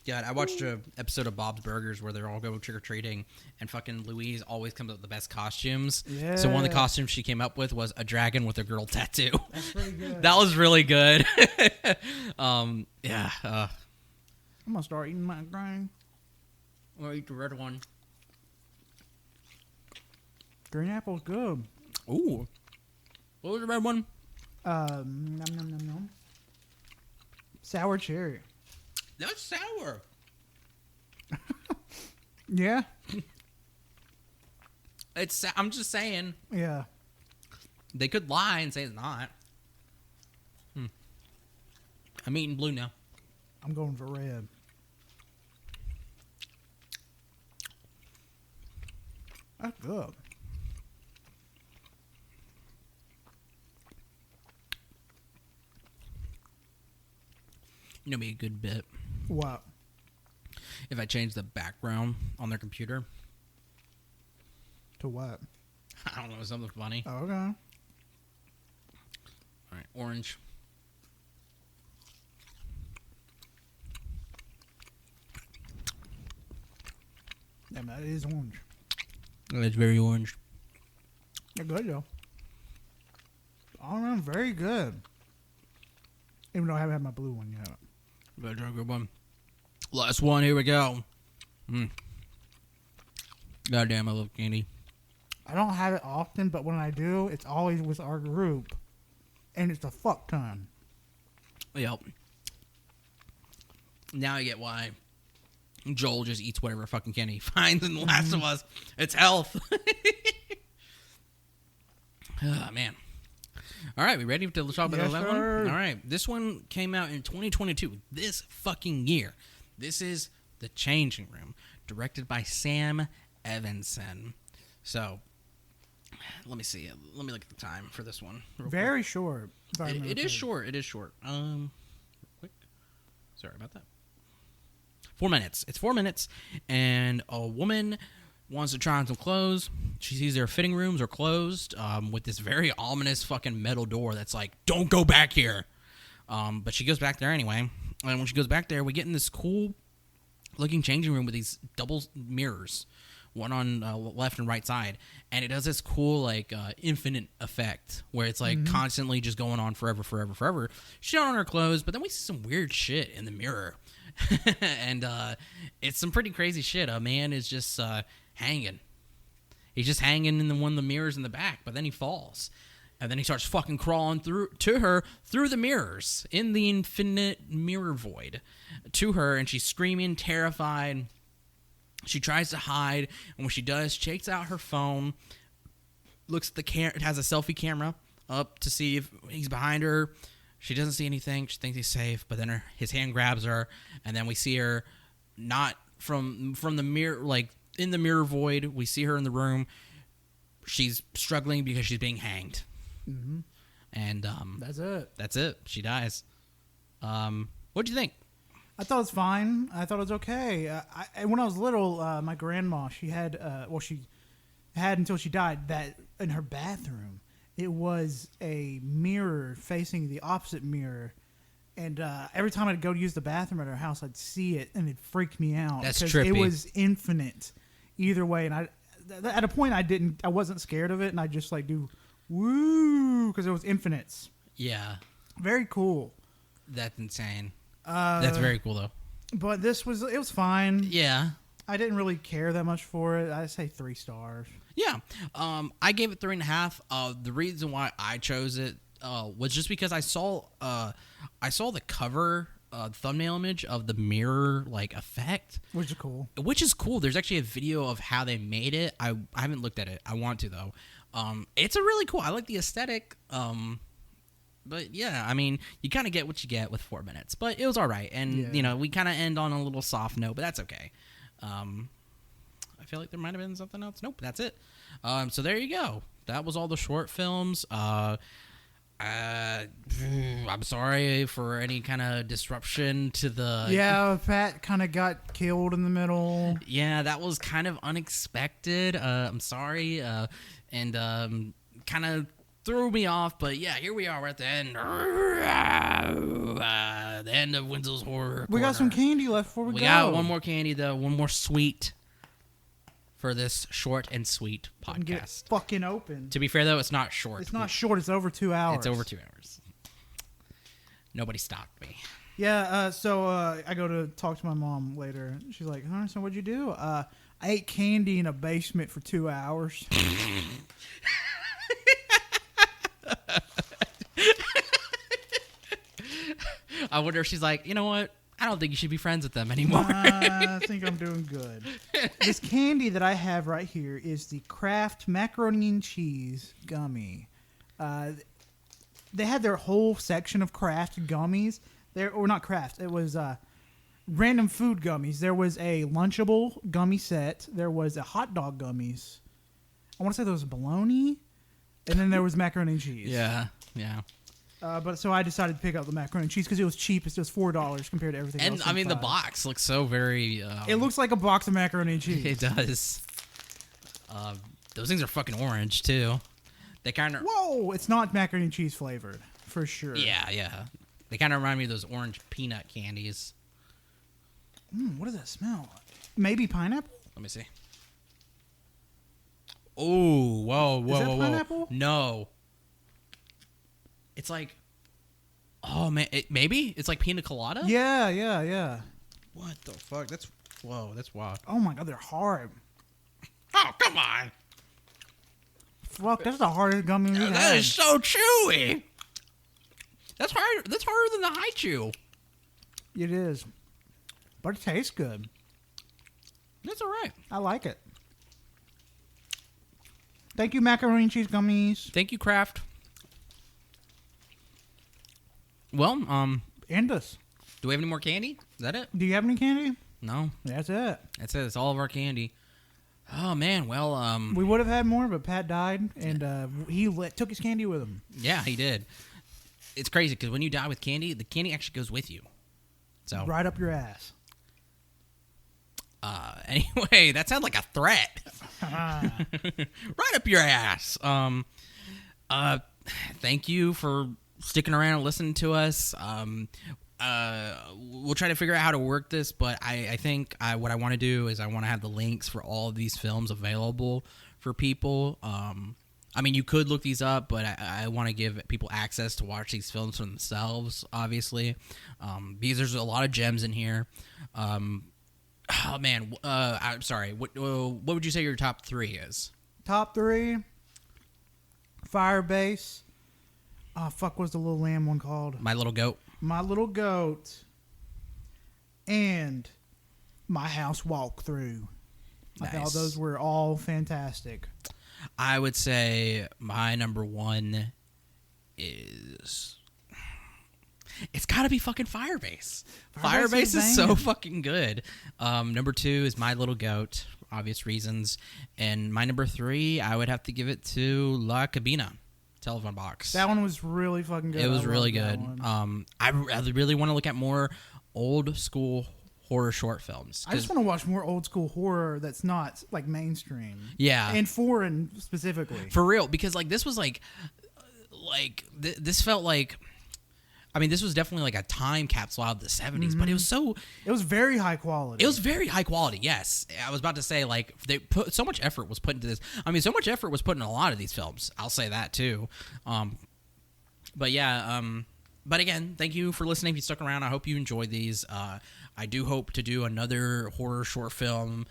God, I watched an episode of Bob's Burgers where they all go trick-or-treating, and fucking Louise always comes up with the best costumes. Yeah. So one of the costumes she came up with was a dragon with a girl tattoo. That's pretty good. That was really good. Yeah. I'm gonna start eating my grain. I'll eat the red one. Green apple's good. Ooh. What was the red one? Nom nom nom nom. Sour cherry. That's sour. Yeah. I'm just saying. Yeah. They could lie and say it's not. I'm eating blue now. I'm going for red. That's good. You know, be a good bit What? if I change the background on their computer. To what? I don't know, something funny. Okay. All right, orange. Damn, that is orange. It's very orange. They're good, though. All around, very good. Even though I haven't had my blue one yet. Better try a good one. Last one, here we go. Goddamn, I love candy. I don't have it often, but when I do, it's always with our group. And it's a fuck ton. Yep. Now I get why Joel just eats whatever fucking candy he finds in The Last of Us. It's health. Oh, man. All right, we ready to talk about Yes, that sir. one? All right, this one came out in 2022, this fucking year. This is The Changing Room, directed by Sam Evanson. So, let me see. Let me look at the time for this one. real quick. Very short. if I remember It is correctly. short. It is short. Real quick. Sorry about that. 4 minutes. It's 4 minutes, and a woman wants to try on some clothes. She sees their fitting rooms are closed with this very ominous fucking metal door that's like, don't go back here. But she goes back there anyway. And when she goes back there, we get in this cool looking changing room with these double mirrors, one on left and right side. And it does this cool like infinite effect where it's like constantly just going on forever. She's not on her clothes, but then we see some weird shit in the mirror. And it's some pretty crazy shit. A man is just hanging. He's just hanging in one of the mirrors in the back, but then he falls. And then he starts fucking crawling through the mirrors in the infinite mirror void to her, and she's screaming, terrified. She tries to hide, and when she does, she takes out her phone, looks at the it has a selfie camera up to see if he's behind her. She doesn't see anything. She thinks he's safe, but then his hand grabs her, and then we see her not from the mirror, like in the mirror void. We see her in the room. She's struggling because she's being hanged. Mm-hmm. And That's it. She dies. What'd you think? I thought it was fine. I thought it was okay. When I was little, my grandma, she had until she died, that in her bathroom, it was a mirror facing the opposite mirror. And every time I'd go to use the bathroom at her house, I'd see it, and it freaked me out. That's because trippy. It was infinite either way. And at a point, I wasn't scared of it, and I just like do woo because it was infinites. Yeah, Very cool. that's insane. That's very cool though. But it was fine. Yeah. I didn't really care that much for it. I'd say 3 stars. Yeah, I gave it 3.5. The reason why I chose it was just because I saw the cover thumbnail image of the mirror like effect, Which is cool. There's actually a video of how they made it. I haven't looked at it. I want to though. It's a really cool. I like the aesthetic. But yeah, I mean, you kind of get what you get with 4 minutes, but it was all right. And Yeah. we kind of end on a little soft note, but that's okay. I feel like there might have been something else. Nope, that's it. So there you go. That was all the short films. I'm sorry for any kind of disruption to the... Yeah, Pat kind of got killed in the middle. Yeah, that was kind of unexpected. I'm sorry. And kind of threw me off. But yeah, here we are at the end. The end of Wenzel's Horror We got Corner. some candy left before we go. We got one more candy, though. One more sweet for this short and sweet And get it podcast. fucking open. To be fair, though, it's not short. It's not short. It's over 2 hours. It's over 2 hours. Nobody stopped me. Yeah, so I go to talk to my mom later. She's like, huh, so what'd you do? I ate candy in a basement for 2 hours. I wonder if she's like, you know what? I don't think you should be friends with them anymore. I think I'm doing good. This candy that I have right here is the Kraft Macaroni and Cheese Gummy. They had their whole section of Kraft gummies. Or not Kraft. It was random food gummies. There was a Lunchable gummy set. There was a hot dog gummies. I want to say there was bologna. And then there was macaroni and cheese. Yeah. But so I decided to pick up the macaroni and cheese because it was cheap. It's just $4 compared to everything else. And I mean, the $5. box looks so very. It looks like a box of macaroni and cheese. It does. Those things are fucking orange too. They kind of Whoa! It's not macaroni and cheese flavored for sure. yeah. They kind of remind me of those orange peanut candies. What does that smell? Maybe pineapple. Let me see. Oh, whoa. Is that pineapple? No. It's like, oh man, maybe it's like pina colada. Yeah. What the fuck? That's wild. Oh my god, they're hard. Oh, come on. Fuck, that's the hardest gummy we That had. is so chewy. That's hard. That's harder than the high chew. It is, but it tastes good. That's all right. I like it. Thank you, macaroni and cheese gummies. Thank you, Kraft. Well, End us. do we have any more candy? Is that it? Do you have any candy? No. That's it. That's it. It's all of our candy. Oh man. Well, We would have had more, but Pat died, and he took his candy with him. yeah, he did. It's crazy because when you die with candy, the candy actually goes with you. So Right up your ass. Anyway, that sounds like a threat. Right up your ass. Thank you for sticking around and listening to us. We'll try to figure out how to work this, but I think what I want to do is I want to have the links for all of these films available for people. I mean, you could look these up, but I want to give people access to watch these films for themselves, obviously, because there's a lot of gems in here. Oh man, I'm sorry. What would you say your top 3 is? Top 3. Firebase. Oh fuck, what's the little lamb one called? My Little Goat. My Little Goat. And My House Walkthrough. I thought Nice. those were all fantastic. I would say my number 1 is... It's got to be fucking Firebase. Firebase is so fucking good. Number 2 is My Little Goat, obvious reasons. And my number 3, I would have to give it to La Cabina, telephone box. That one was really fucking good. It was I really loved that good. one. I really want to look at more old school horror short films. I just want to watch more old school horror that's not like mainstream. Yeah. And foreign specifically. For real, because like this was this felt like, I mean, this was definitely like a time capsule out of the 70s, but it was so... It was very high quality. It was very high quality, yes. I was about to say, like, they put so much effort was put into this. I mean, so much effort was put in a lot of these films. I'll say that, too. But yeah, but again, thank you for listening. If you stuck around, I hope you enjoyed these. I do hope to do another horror short film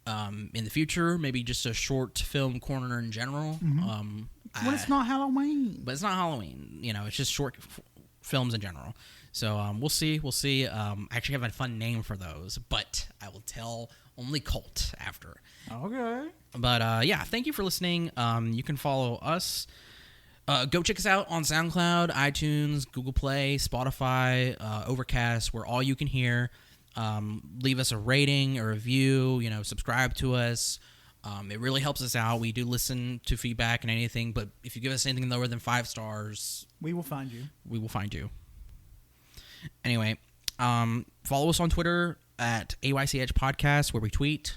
in the future, maybe just a short film corner in general. When it's not Halloween. But it's not Halloween. You know, it's just short films in general. So we'll see. I actually have a fun name for those, but I will tell only Colt after. Okay. But yeah, thank you for listening. You can follow us. Go check us out on SoundCloud, iTunes, Google Play, Spotify, Overcast. We're all you can hear. Leave us a rating, a review. You know, subscribe to us. It really helps us out. We do listen to feedback and anything, but if you give us anything lower than 5 stars, We will find you. we will find you. Anyway, follow us on Twitter at AYCH Podcast, where we tweet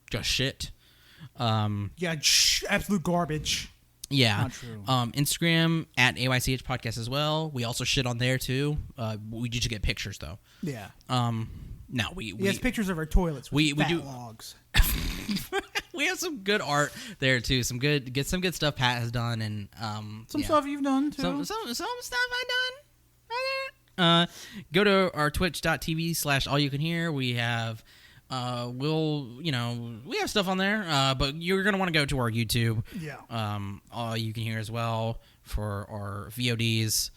just shit. Yeah, absolute garbage. Yeah. Not true. Instagram at AYCH Podcast as well. We also shit on there too. We just get pictures though. Yeah. No, we Yes, pictures of our toilets. we With do- logs. we have some good art there too. Some good stuff Pat has done, and Some yeah. stuff you've done too. Some stuff I done. Go to our twitch.tv/AllYouCanHear. We have we have stuff on there, but you're gonna want to go to our YouTube. Yeah. All you can hear as well for our VODs.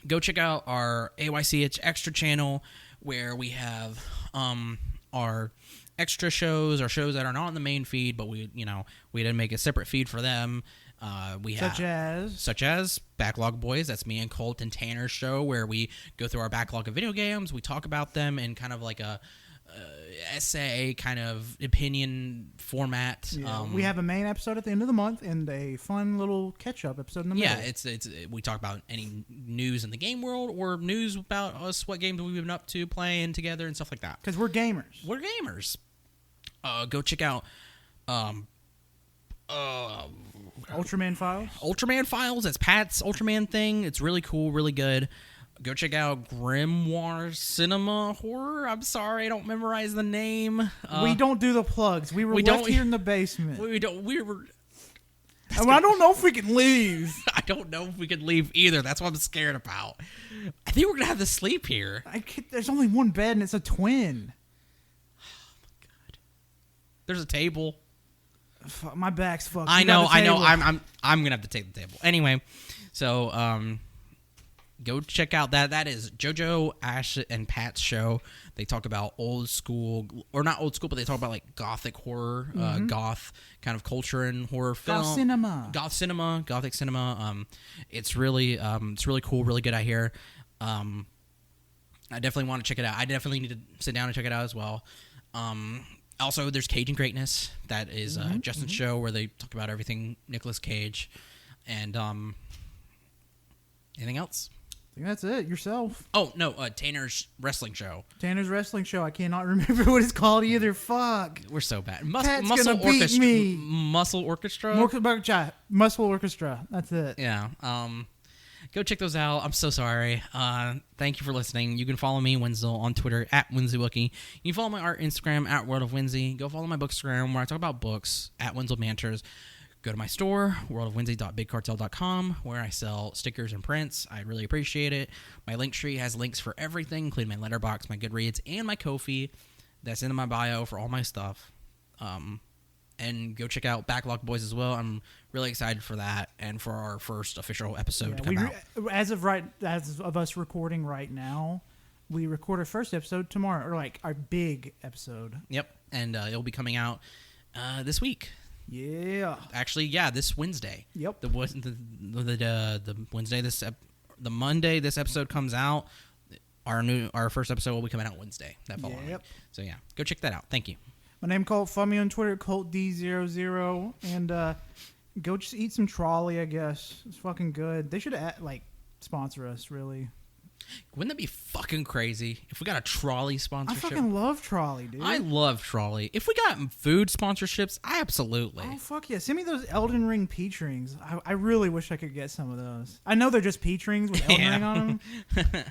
Go check out our AYCH Extra channel, where we have our extra shows, our shows that are not on the main feed, but we didn't make a separate feed for them. Such as Backlog Boyz. That's me and Colt and Tanner's show, where we go through our backlog of video games. We talk about them in kind of like a essay kind of opinion format. Yeah. We have a main episode at the end of the month and a fun little catch-up episode in the middle. Yeah, it's we talk about any news in the game world or news about us, what games we've been up to, playing together and stuff like that. Because we're gamers. We're gamers. Go check out Ultraman Files. Ultraman Files. That's Pat's Ultraman thing. It's really cool, really good. Go check out Grimoire Cinema Horror. I'm sorry, I don't memorize the name. We don't do the plugs. We were left here in the basement. We were. And I don't know if we can leave. I don't know if we can leave either. That's what I'm scared about. I think we're gonna have to sleep here. There's only one bed and it's a twin. Oh my god. There's a table. My back's fucked. I know. I'm gonna have to take the table anyway. So go check out that is JoJo, Ash, and Pat's show. They talk about old school, or not old school, but they talk about like gothic horror, goth kind of culture and horror film, gothic cinema. It's really cool, really good. I hear. I definitely want to check it out. I definitely need to sit down and check it out as well. Also, there's Cage and Greatness. That is Justin's show where they talk about everything Nicolas Cage, and anything else. I think that's it. Yourself. Oh no, Tanner's wrestling show. Tanner's wrestling show. I cannot remember what it's called either. Fuck. We're so bad. Pat's gonna beat me. Muscle Orchestra. Muscle Orchestra. That's it. Yeah. Go check those out. I'm so sorry. Thank you for listening. You can follow me, Wenzel, on Twitter at WenzelWookie. You can follow my art Instagram at World of Wenzel. Go follow my Bookstagram where I talk about books at Wenzel Manters. Go to my store, worldofwenzel.bigcartel.com, where I sell stickers and prints. I really appreciate it. My link tree has links for everything, including my Letterboxd, my Goodreads, and my Ko-fi. That's in my bio for all my stuff. And go check out Backlog Boyz as well. I'm really excited for that and for our first official episode to come out. As of us recording right now, we record our first episode tomorrow, or like our big episode. Yep, and it'll be coming out this week. Yeah. Actually, yeah, this Wednesday. Yep. The Wednesday the Monday this episode comes out. Our first episode will be coming out Wednesday. That following. Yep. So yeah, go check that out. Thank you. My name Colt. Follow me on Twitter, ColtD00, and go just eat some trolley. I guess it's fucking good. They should sponsor us. Really. Wouldn't that be fucking crazy if we got a trolley sponsorship? I fucking love trolley, dude. I love trolley. If we got food sponsorships, absolutely. Oh, fuck yeah. Send me those Elden Ring peach rings. I really wish I could get some of those. I know they're just peach rings with Elden Ring on them.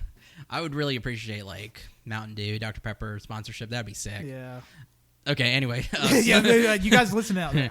I would really appreciate, like, Mountain Dew, Dr. Pepper sponsorship. That'd be sick. Yeah. Okay, anyway. Yeah, you guys listen out there.